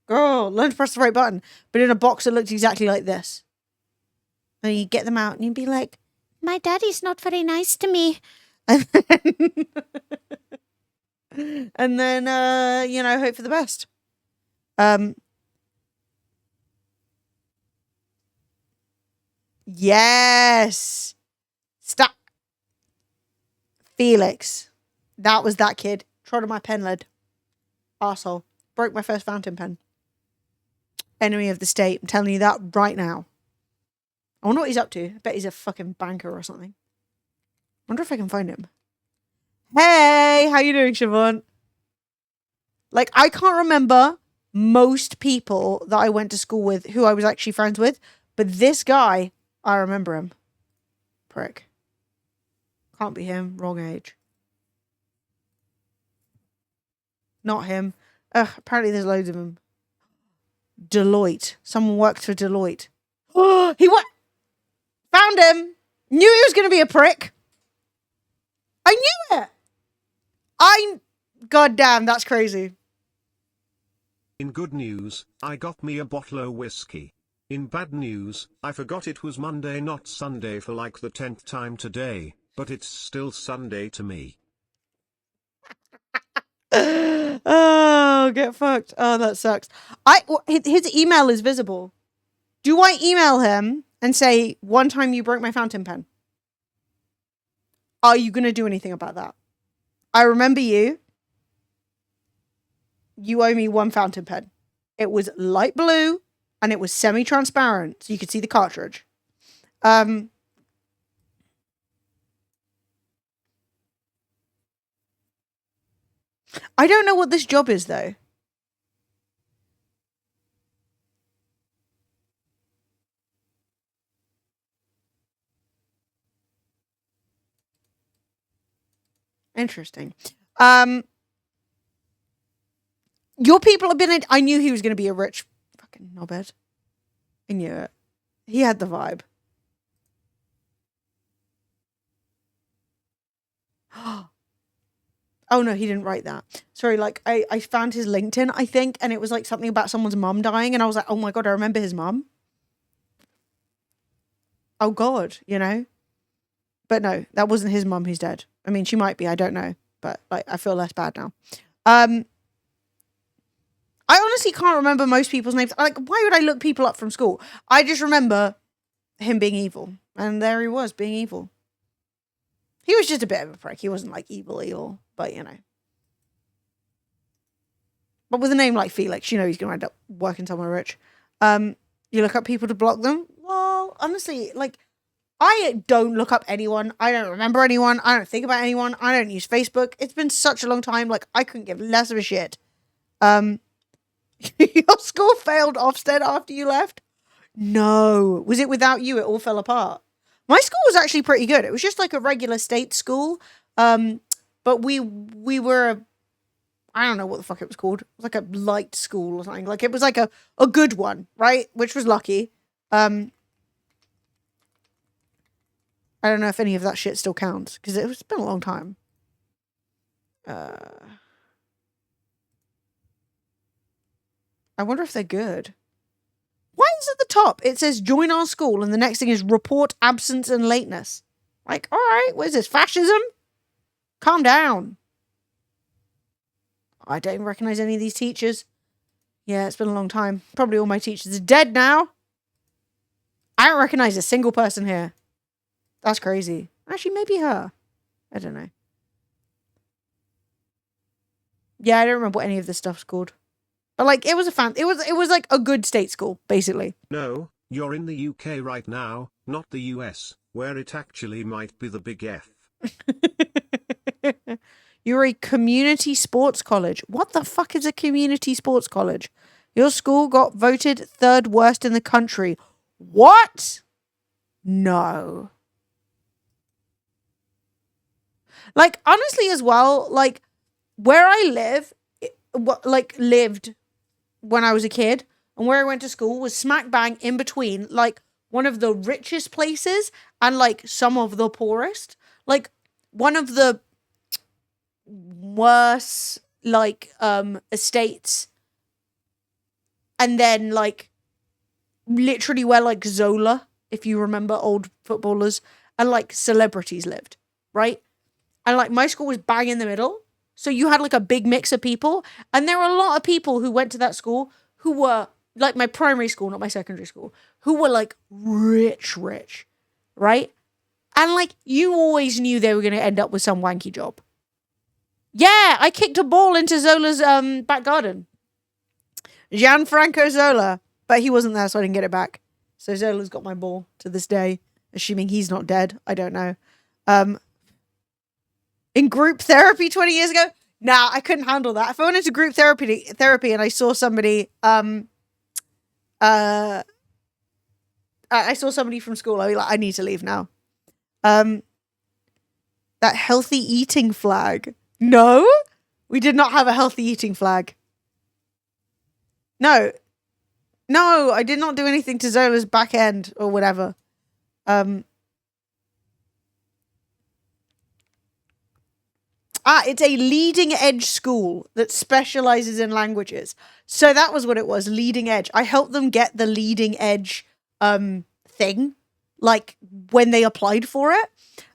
Girl, learn to press the right button. But in a box that looked exactly like this. And you get them out and you'd be like, my daddy's not very nice to me. And then, you know, hope for the best. Yes. Stop. Felix. That was that kid. Trod on my pen lid. Arsehole. Broke my first fountain pen. Enemy of the state. I'm telling you that right now. I wonder what he's up to. I bet he's a fucking banker or something. I wonder if I can find him. Hey, how you doing, Siobhan? Like, I can't remember most people that I went to school with who I was actually friends with, but this guy, I remember him. Prick. Can't be him. Wrong age. Not him. Ugh, apparently there's loads of them. Deloitte. Someone worked for Deloitte. Oh, he what? Found him. Knew he was going to be a prick. I knew it. God damn, that's crazy. In good news, I got me a bottle of whiskey. In bad news, I forgot it was Monday not Sunday for like the 10th time today, but it's still Sunday to me. Oh, get fucked. Oh, that sucks. His email is visible. Do I email him and say, one time you broke my fountain pen? Are you going to do anything about that? I remember you. You owe me one fountain pen. It was light blue and it was semi-transparent, so you could see the cartridge. I don't know what this job is, though. Interesting. Your people have been. I knew he was going to be a rich fucking knobhead. I knew it. He had the vibe. Oh no, he didn't write that. Sorry, like I found his LinkedIn, I think, and it was like something about someone's mum dying, and I was like, oh my god, I remember his mum. Oh god, you know? But no, that wasn't his mum who's dead. I mean, she might be, I don't know. But like I feel less bad now. I honestly can't remember most people's names. Like, why would I look people up from school? I just remember him being evil. And there he was, being evil. He was just a bit of a prick. He wasn't like evil, but you know. But with a name like Felix, you know he's going to end up working somewhere rich. You look up people to block them? Well, honestly, like, I don't look up anyone. I don't remember anyone. I don't think about anyone. I don't use Facebook. It's been such a long time. Like, I couldn't give less of a shit. Your school failed Ofsted after you left? No. Was it without you? It all fell apart. My school was actually pretty good. It was just like a regular state school. But we were, I don't know what the fuck it was called. It was like a light school or something. Like, it was like a good one, right? Which was lucky. I don't know if any of that shit still counts, because it's been a long time. I wonder if they're good. Why is at the top it says join our school and the next thing is report absence and lateness? Like, all right, what is this, fascism? Calm down. I don't recognize any of these teachers. Yeah, it's been a long time. Probably all my teachers are dead now. I don't recognize a single person here. That's crazy. Actually, maybe her. I don't know. Yeah, I don't remember what any of this stuff's called. But like, it was like a good state school, basically. No, you're in the UK right now, not the US, where it actually might be the big F. You're a community sports college. What the fuck is a community sports college? Your school got voted 3rd worst in the country. What? No. Like, honestly, as well, like, where I live, lived when I was a kid, and where I went to school was smack bang in between, like, one of the richest places and, like, some of the poorest. Like, one of the worst, like, estates, and then, like, literally where, like, Zola, if you remember old footballers, and, like, celebrities lived, right? And, like, my school was bang in the middle. So you had, like, a big mix of people. And there were a lot of people who went to that school who were, like, my primary school, not my secondary school, who were, like, rich, right? And, like, you always knew they were going to end up with some wanky job. Yeah, I kicked a ball into Zola's back garden. Gianfranco Zola. But he wasn't there, so I didn't get it back. So Zola's got my ball to this day. Assuming he's not dead. I don't know. In group therapy 20 years ago? Nah, I couldn't handle that. If I went into group therapy and I saw somebody, I saw somebody from school, I'd be like, I need to leave now. That healthy eating flag. No, we did not have a healthy eating flag. No, I did not do anything to Zola's back end or whatever. It's a leading edge school that specializes in languages. So that was what it was, leading edge. I helped them get the leading edge thing, like when they applied for it.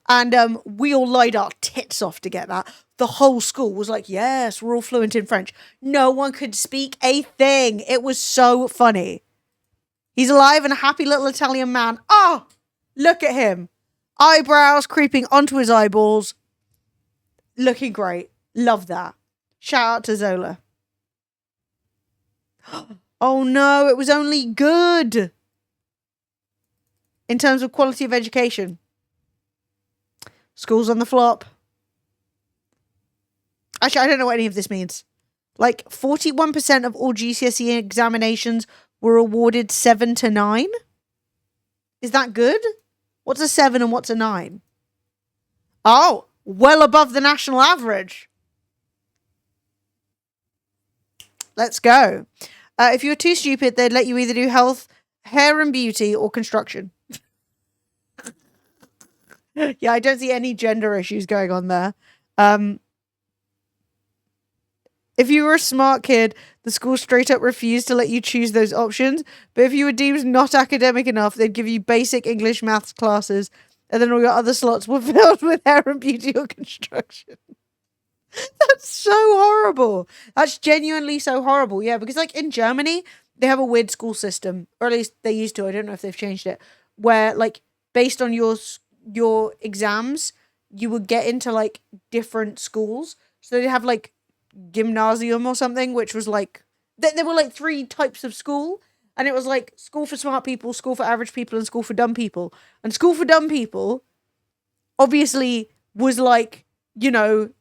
And we all lied our tits off to get that. The whole school was like, yes, we're all fluent in French. No one could speak a thing. It was so funny. He's alive and a happy little Italian man. Oh, look at him. Eyebrows creeping onto his eyeballs. Looking great. Love that. Shout out to Zola. Oh no, it was only good. In terms of quality of education. School's on the flop. Actually, I don't know what any of this means. Like, 41% of all GCSE examinations were awarded 7 to 9. Is that good? What's a 7 and what's a 9? Oh, well above the national average. Let's go. If you were too stupid, they'd let you either do health, hair and beauty, or construction. Yeah, I don't see any gender issues going on there. If you were a smart kid, the school straight up refused to let you choose those options. But if you were deemed not academic enough, they'd give you basic English maths classes. And then all your other slots were filled with hair and beauty or construction. That's so horrible. That's genuinely so horrible. Yeah, because like in Germany, they have a weird school system. Or at least they used to. I don't know if they've changed it. Where like based on your exams, you would get into like different schools. So they have like gymnasium or something, which was like there were like 3 types of school, and it was like school for smart people, school for average people, and school for dumb people. And school for dumb people obviously was like, you know,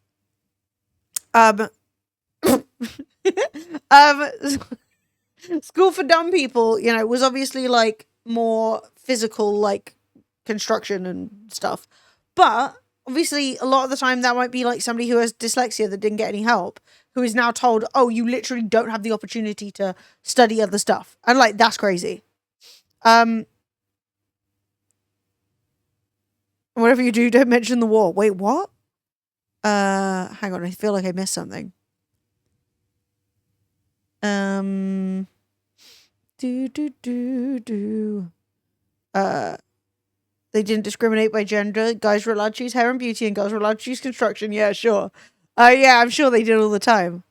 school for dumb people, you know, was obviously like more physical, like construction and stuff. But obviously, a lot of the time, that might be like somebody who has dyslexia that didn't get any help, who is now told, oh, you literally don't have the opportunity to study other stuff. And like, that's crazy. Whatever you do, don't mention the war. Wait, what? Hang on, I feel like I missed something. They didn't discriminate by gender. Guys were allowed to choose hair and beauty, and girls were allowed to choose construction. Yeah, sure. Yeah, I'm sure they did all the time.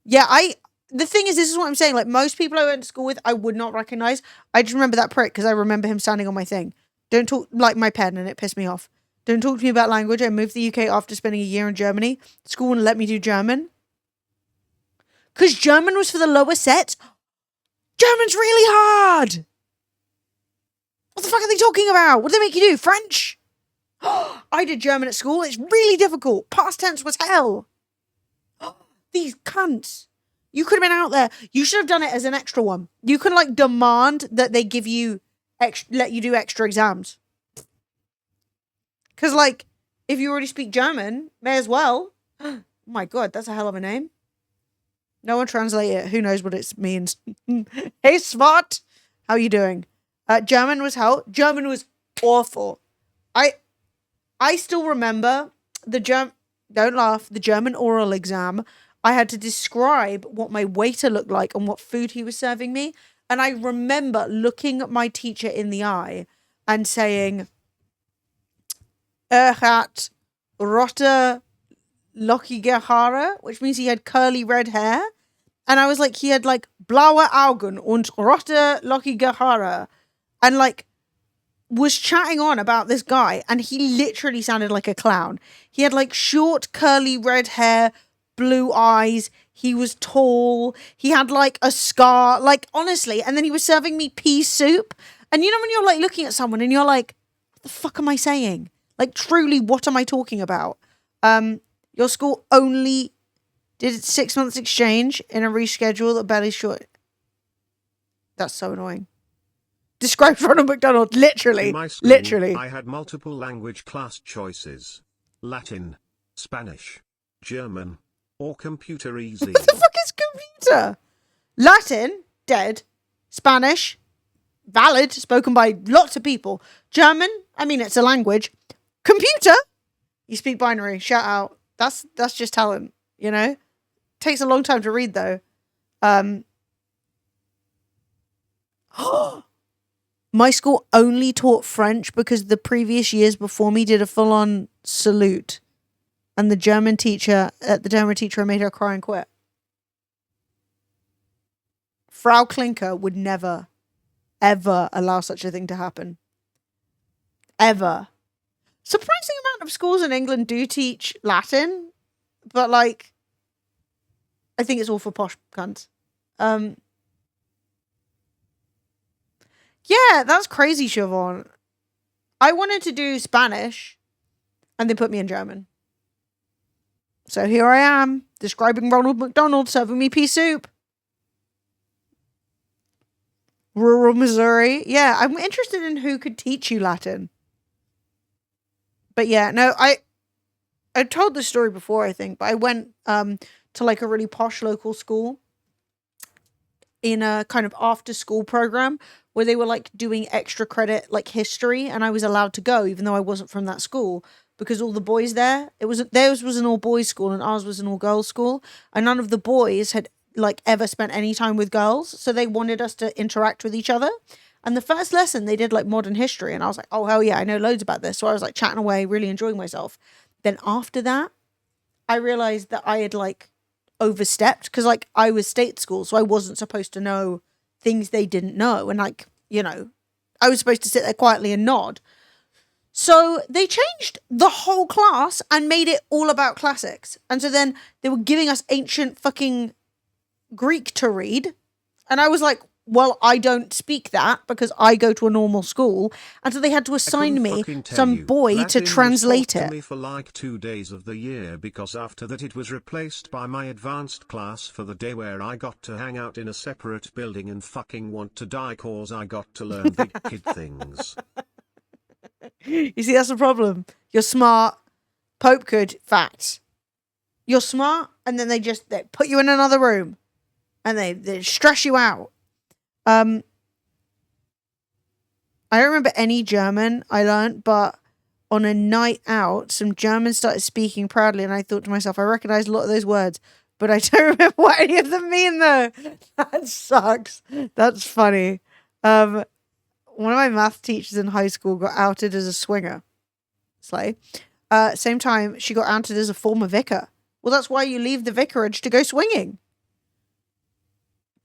Yeah, the thing is, this is what I'm saying. Like, most people I went to school with, I would not recognize. I just remember that prick because I remember him standing on my thing. Don't talk, like, my pen, and it pissed me off. Don't talk to me about language. I moved to the UK after spending a year in Germany. School wouldn't let me do German. Because German was for the lower set. German's really hard. What the fuck are they talking about? What do they make you do? French? I did German at school. It's really difficult. Past tense was hell. These cunts. You could have been out there. You should have done it as an extra one. You can like demand that they give you let you do extra exams. Because like, if you already speak German, may as well. Oh my God, that's a hell of a name. No one translate it. Who knows what it means? Hey, Svart. How you doing? German was hell. German was awful. I still remember the don't laugh, the German oral exam. I had to describe what my waiter looked like and what food he was serving me. And I remember looking at my teacher in the eye and saying, hat rote lockige Haare, which means he had curly red hair. And I was like, he had like blaue Augen und rote lockige Haare. And like, was chatting on about this guy, and he literally sounded like a clown. He had like short curly red hair, blue eyes. He was tall. He had like a scar, like honestly. And then he was serving me pea soup. And you know when you're like looking at someone and you're like, what the fuck am I saying? Like truly, what am I talking about? Your school only did 6 months exchange in a reschedule that barely short. That's so annoying. Described Ronald McDonald, literally. In my school, literally. I had multiple language class choices. Latin, Spanish, German, or computer easy. What the fuck is computer? Latin, dead. Spanish, valid, spoken by lots of people. German, I mean, it's a language. Computer, you speak binary, shout out. That's just talent, you know? Takes a long time to read, though. My school only taught French because the previous years before me did a full-on salute. And the German teacher made her cry and quit. Frau Klinker would never, ever allow such a thing to happen. Ever. Surprising amount of schools in England do teach Latin, but like, I think it's all for posh cunts. Yeah, that's crazy, Siobhan. I wanted to do Spanish, and they put me in German. So here I am, describing Ronald McDonald serving me pea soup. Rural Missouri. Yeah, I'm interested in who could teach you Latin. But yeah, no, I told this story before, I think, but I went to like a really posh local school in a kind of after school program where they were like doing extra credit, like history, and I was allowed to go even though I wasn't from that school because all the boys theirs was an all boys school and ours was an all girls school, and none of the boys had like ever spent any time with girls, so they wanted us to interact with each other. And the first lesson they did like modern history, and I was like, oh hell yeah, I know loads about this. So I was like chatting away, really enjoying myself. Then after that, I realized that I had like overstepped because like I was state school, so I wasn't supposed to know things they didn't know, and like, you know, I was supposed to sit there quietly and nod. So they changed the whole class and made it all about classics. And so then they were giving us ancient fucking Greek to read, and I was like, well, I don't speak that because I go to a normal school, and so they had to assign me some boy to translate it. Me for like 2 days of the year, because after that it was replaced by my advanced class for the day where I got to hang out in a separate building and fucking want to die cause I got to learn big kid things. You see, that's the problem. You're smart. Pope could. Facts. You're smart, and then they put you in another room, and they stress you out. I don't remember any German I learned, but on a night out, some Germans started speaking proudly, and I thought to myself, I recognize a lot of those words, but I don't remember what any of them mean, though. That sucks. That's funny. One of my math teachers in high school got outed as a swinger. Slay. Same time, she got outed as a former vicar. Well, that's why you leave the vicarage to go swinging.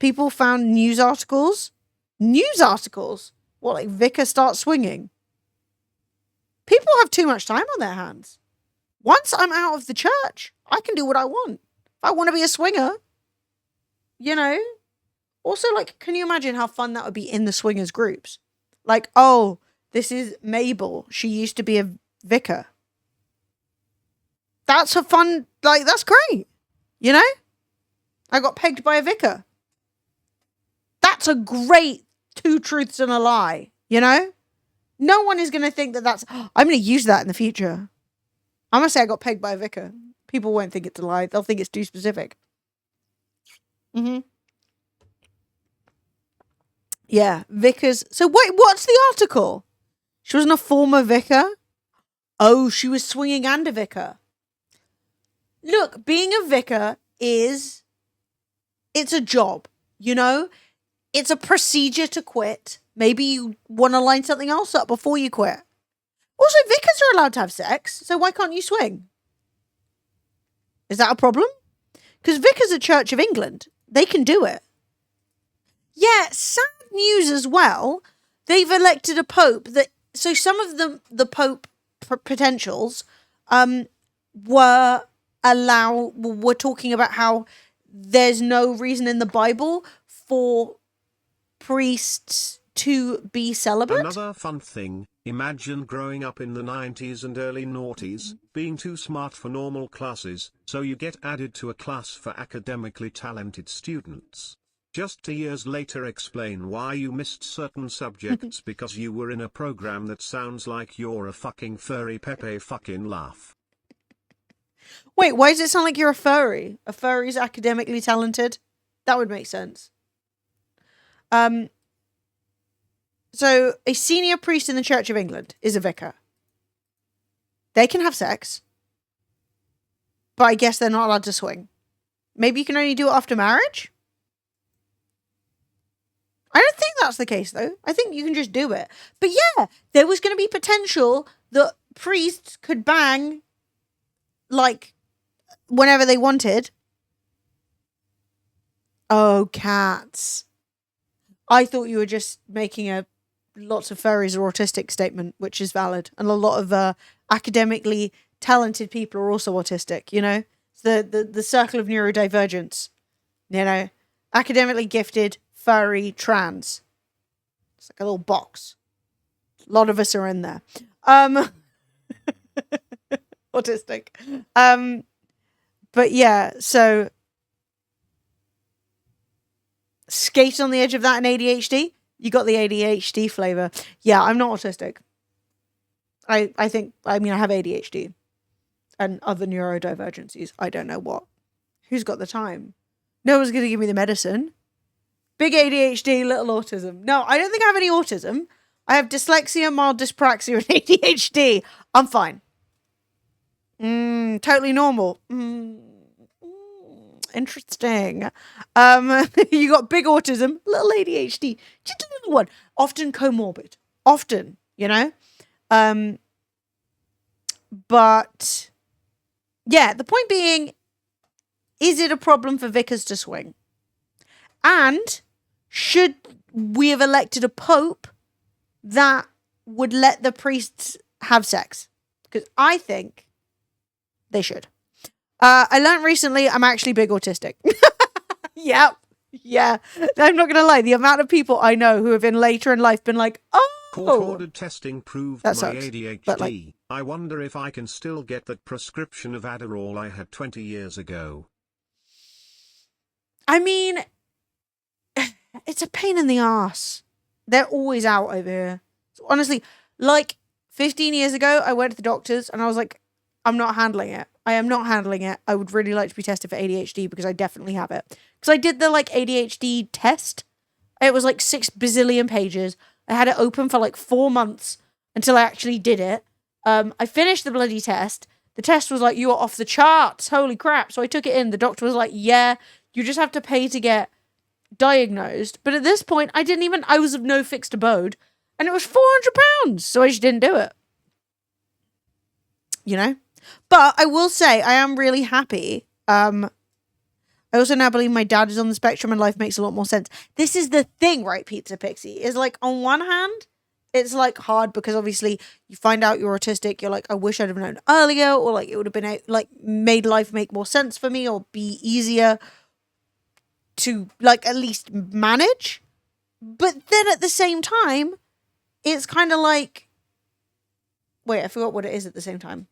people found news articles. News articles? What, like vicar starts swinging? People have too much time on their hands. Once I'm out of the church, I can do what I want. If I want to be a swinger, you know. Also, like, can you imagine how fun that would be in the swingers groups? Like, oh, this is Mabel. She used to be a vicar. That's a fun, like, that's great. You know? I got pegged by a vicar. That's a great 2 truths and a lie, you know? No one is going to think that that's, oh, I'm going to use that in the future. I'm going to say I got pegged by a vicar. People won't think it's a lie. They'll think it's too specific. Yeah, vicars. So wait, what's the article? She wasn't a former vicar? Oh, she was swinging and a vicar. Look, being a vicar it's a job, you know? It's a procedure to quit. Maybe you want to line something else up before you quit. Also, vicars are allowed to have sex, so why can't you swing? Is that a problem? Because vicars are Church of England. They can do it. Yeah, sad news as well. They've elected a pope that... So some of the pope potentials were talking about how there's no reason in the Bible for priests to be celibate. Another fun thing, imagine growing up in the 90s and early noughties, being too smart for normal classes, so you get added to a class for academically talented students. Just 2 years later explain why you missed certain subjects because you were in a program that sounds like you're a fucking furry Pepe fucking laugh. Wait, why does it sound like you're a furry? A furry's academically talented? That would make sense. So a senior priest in the Church of England is a vicar. They can have sex, but I guess they're not allowed to swing. Maybe you can only do it after marriage? I don't think that's the case, though. I think you can just do it. But yeah, there was going to be potential that priests could bang, like, whenever they wanted. Oh, cats. I thought you were just making a lots of furries are autistic statement, which is valid. And a lot of academically talented people are also autistic, you know? The circle of neurodivergence, you know? Academically gifted, furry, trans. It's like a little box. A lot of us are in there. Autistic. But yeah, so skate on the edge of that in ADHD. You got the ADHD flavor. Yeah, I'm not autistic. I have ADHD and other neurodivergencies. I don't know what. Who's got the time? No one's going to give me the medicine. Big ADHD, little autism. No, I don't think I have any autism. I have dyslexia, mild dyspraxia, and ADHD. I'm fine. Totally normal. Interesting. You got big autism, little ADHD, just a little one. Often comorbid. Often, you know? But yeah, the point being, is it a problem for vicars to swing? And should we have elected a pope that would let the priests have sex? Because I think they should. I learned recently I'm actually big autistic. Yep. Yeah. I'm not going to lie. The amount of people I know who have in later in life been like, oh. Court-ordered testing proved That my sucks, ADHD. but, like, I wonder if I can still get that prescription of Adderall I had 20 years ago. I mean, it's a pain in the ass. They're always out over here. So honestly, like 15 years ago, I went to the doctors and I was like, I'm not handling it. I am not handling it. I would really like to be tested for ADHD because I definitely have it. Because I did the like ADHD test. It was like 6 bazillion pages. I had it open for like 4 months until I actually did it. I finished the bloody test. The test was like, you are off the charts. Holy crap. So I took it in. The doctor was like, yeah, you just have to pay to get diagnosed. But at this point, I was of no fixed abode. And it was £400. So I just didn't do it. You know? But I will say, I am really happy. I also now believe my dad is on the spectrum and life makes a lot more sense. This is the thing, right, Pizza Pixie? Is like, on one hand, it's like hard because obviously you find out you're autistic. You're like, I wish I'd have known earlier, or like it would have been like made life make more sense for me, or be easier to like at least manage. But then at the same time, it's kind of like, wait, I forgot what it is at the same time.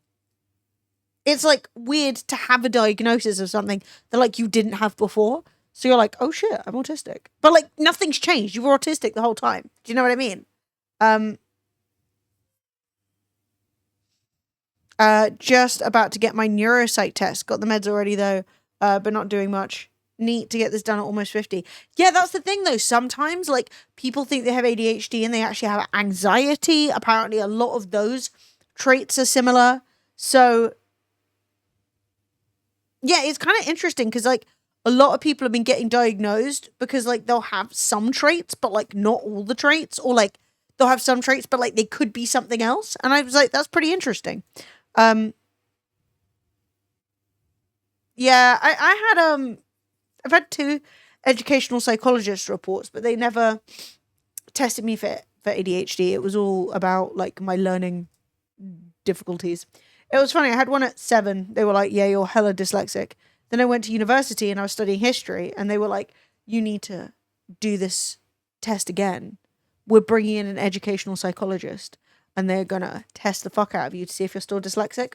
It's like weird to have a diagnosis of something that like you didn't have before. So you're like, oh shit, I'm autistic. But like nothing's changed. You were autistic the whole time. Do you know what I mean? Just about to get my neuropsych test. Got the meds already though, but not doing much. Neat to get this done at almost 50. Yeah, that's the thing though. Sometimes like people think they have ADHD and they actually have anxiety. Apparently a lot of those traits are similar. So yeah, it's kind of interesting because like a lot of people have been getting diagnosed because like they'll have some traits, but like not all the traits, or like they'll have some traits, but like they could be something else. And I was like, that's pretty interesting. Yeah, I've had 2 educational psychologist reports, but they never tested me for ADHD. It was all about like my learning difficulties. It was funny. I had one at 7. They were like, yeah, you're hella dyslexic. Then I went to university and I was studying history and they were like, you need to do this test again. We're bringing in an educational psychologist and they're going to test the fuck out of you to see if you're still dyslexic.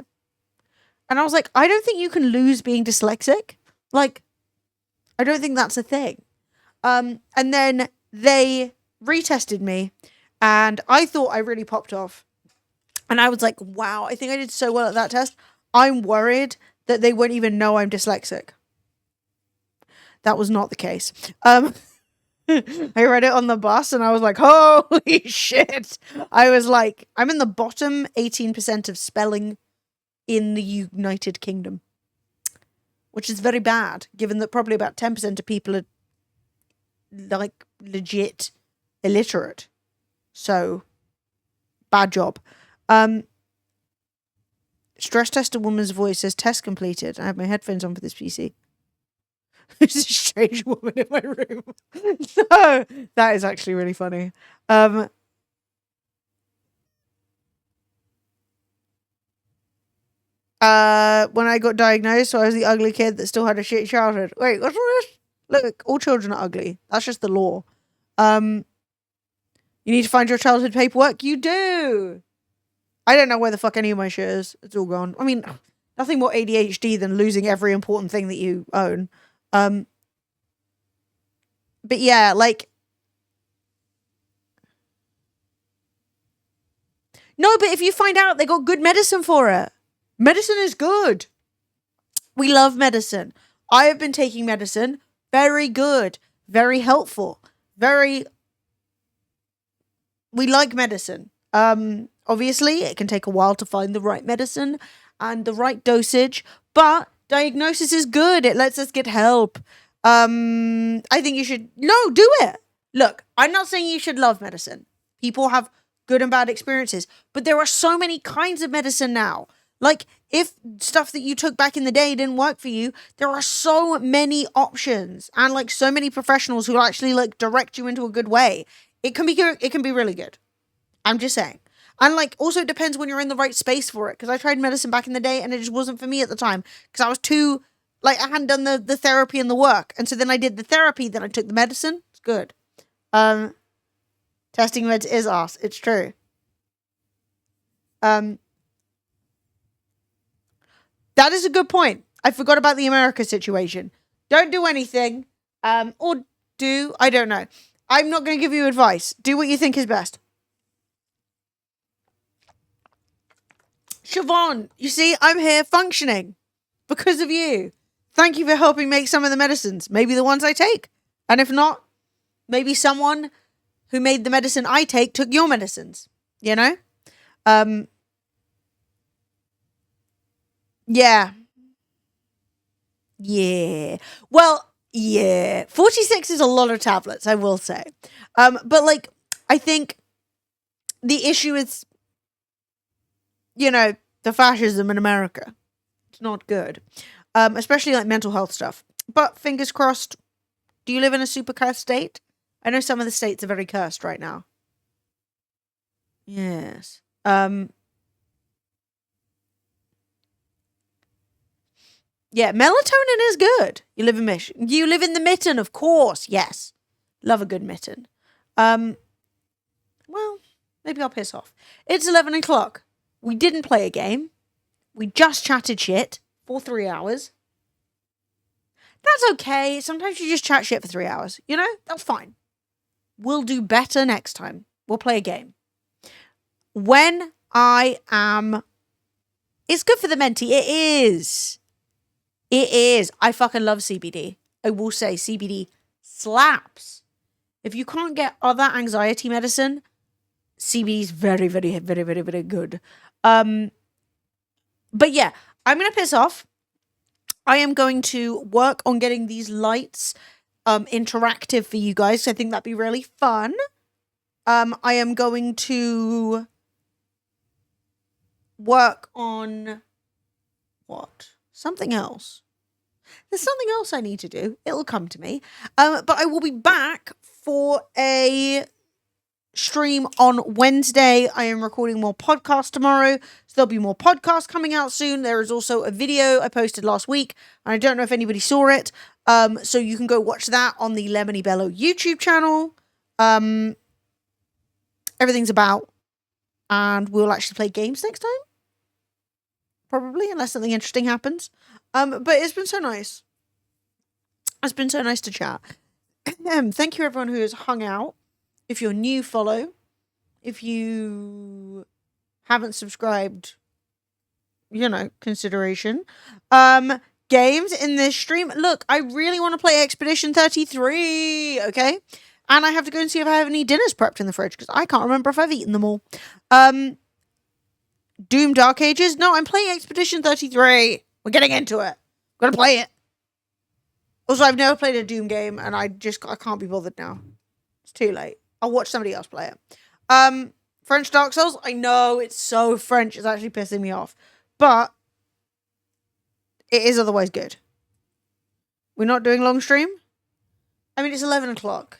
And I was like, I don't think you can lose being dyslexic. Like, I don't think that's a thing. And then they retested me and I thought I really popped off. And I was like, wow, I think I did so well at that test. I'm worried that they won't even know I'm dyslexic. That was not the case. I read it on the bus and I was like, holy shit. I was like, I'm in the bottom 18% of spelling in the United Kingdom, which is very bad, given that probably about 10% of people are like legit illiterate. So, bad job. Stress test a woman's voice says test completed. I have my headphones on for this PC. There's a strange woman in my room. No, that is actually really funny. When I got diagnosed, so I was the ugly kid that still had a shit childhood. Wait, what's all this? Look, all children are ugly. That's just the law. You need to find your childhood paperwork. You do. I don't know where the fuck any of my shit is. It's all gone. I mean, nothing more ADHD than losing every important thing that you own. But yeah, like, no, but if you find out they got good medicine for it, medicine is good. We love medicine. I have been taking medicine. Very good. Very helpful. We like medicine. Obviously, it can take a while to find the right medicine and the right dosage, but diagnosis is good. It lets us get help. I think you should... No, do it. Look, I'm not saying you should love medicine. People have good and bad experiences, but there are so many kinds of medicine now. Like, if stuff that you took back in the day didn't work for you, there are so many options and like so many professionals who actually like direct you into a good way. It can be good. It can be really good. I'm just saying. And like, also it depends when you're in the right space for it. Because I tried medicine back in the day and it just wasn't for me at the time. Because I was too, like, I hadn't done the therapy and the work. And so then I did the therapy, then I took the medicine. It's good. Testing meds is arse. It's true. That is a good point. I forgot about the America situation. Don't do anything. Or do, I don't know. I'm not going to give you advice. Do what you think is best. Siobhan, you see, I'm here functioning because of you. Thank you for helping make some of the medicines. Maybe the ones I take. And if not, maybe someone who made the medicine I take took your medicines. You know? Yeah. Yeah. Well, yeah. 46 is a lot of tablets, I will say. But like, I think the issue is, you know, the fascism in America. It's not good. Especially like mental health stuff. But fingers crossed. Do you live in a super cursed state? I know some of the states are very cursed right now. Yes. Yeah, melatonin is good. You live in You live in the mitten, of course. Yes. Love a good mitten. Well, maybe I'll piss off. It's 11 o'clock. We didn't play a game. We just chatted shit for 3 hours. That's okay. Sometimes you just chat shit for 3 hours. You know? That's fine. We'll do better next time. We'll play a game. When I am... It's good for the mentee. It is. It is. I fucking love CBD. I will say CBD slaps. If you can't get other anxiety medicine, CBD is very, very, very, very, very good. But yeah, I'm going to piss off. I am going to work on getting these lights interactive for you guys. I think that'd be really fun. I am going to work on what? Something else. There's something else I need to do. It'll come to me. But I will be back for a stream on Wednesday. I am recording more podcasts tomorrow, so there'll be more podcasts coming out soon. There is also a video I posted last week, and I don't know if anybody saw it. So you can go watch that on the Lemony Bello YouTube channel. Everything's about, and we'll actually play games next time. Probably, unless something interesting happens. But it's been so nice. It's been so nice to chat. Thank you everyone who has hung out. If you're new, follow. If you haven't subscribed, you know, consideration. Games in this stream. Look, I really want to play Expedition 33, okay? And I have to go and see if I have any dinners prepped in the fridge, because I can't remember if I've eaten them all. Doom Dark Ages? No, I'm playing Expedition 33. We're getting into it. I'm gonna play it. Also, I've never played a Doom game, and I can't be bothered now. It's too late. I'll watch somebody else play it. French Dark Souls? I know, it's so French. It's actually pissing me off. But it is otherwise good. We're not doing long stream? I mean, it's 11 o'clock.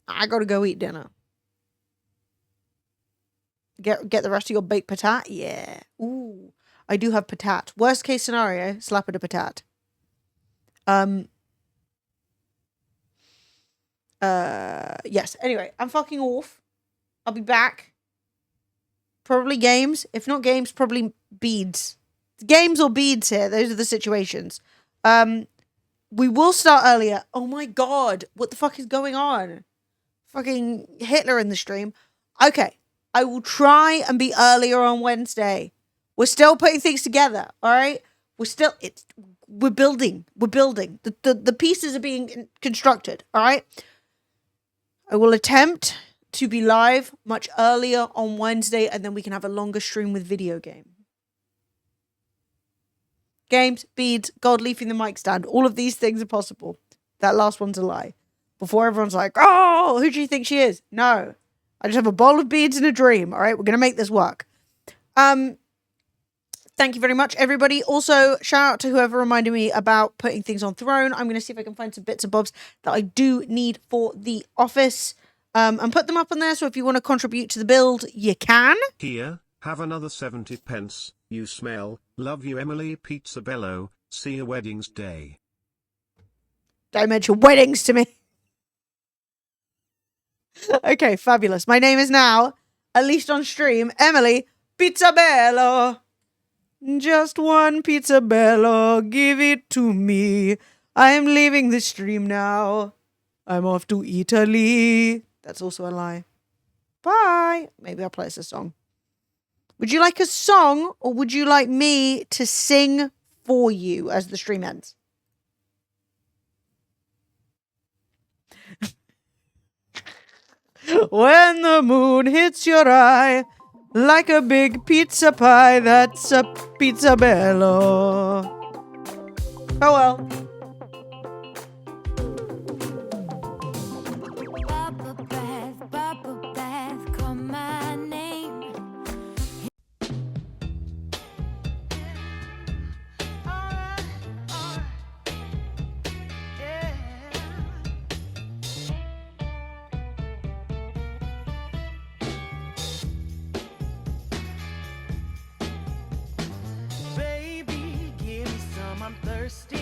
I gotta go eat dinner. Get the rest of your baked patat? Yeah. Ooh. I do have patat. Worst case scenario, slap it a patat. Yes. Anyway, I'm fucking off. I'll be back. Probably games. If not games, probably beads. Games or beads here. Those are the situations. We will start earlier. Oh my god. What the fuck is going on? Fucking Hitler in the stream. Okay. I will try and be earlier on Wednesday. We're still putting things together, all right? We're building. The pieces are being constructed, all right? I will attempt to be live much earlier on Wednesday, and then we can have a longer stream with video game. Games, beads, God leafing the mic stand. All of these things are possible. That last one's a lie. Before everyone's like, oh, who do you think she is? No. I just have a bowl of beads and a dream. All right, we're going to make this work. Thank you very much, everybody. Also, shout out to whoever reminded me about putting things on Throne. I'm going to see if I can find some bits and bobs that I do need for the office and put them up on there. So if you want to contribute to the build, you can. Here, have another 70 pence. You smell. Love you, Emily Pizza Bello. See you weddings day. Don't mention weddings to me. Okay, fabulous. My name is now, at least on stream, Emily Pizzabello. Just one Pizzabello, give it to me. I'm leaving the stream now. I'm off to Italy. That's also a lie. Bye. Maybe I'll play us a song. Would you like a song, or would you like me to sing for you as the stream ends? When the moon hits your eye like a big pizza pie, that's a pizza bello. Oh well. Bubble bath, call my name. Alright. still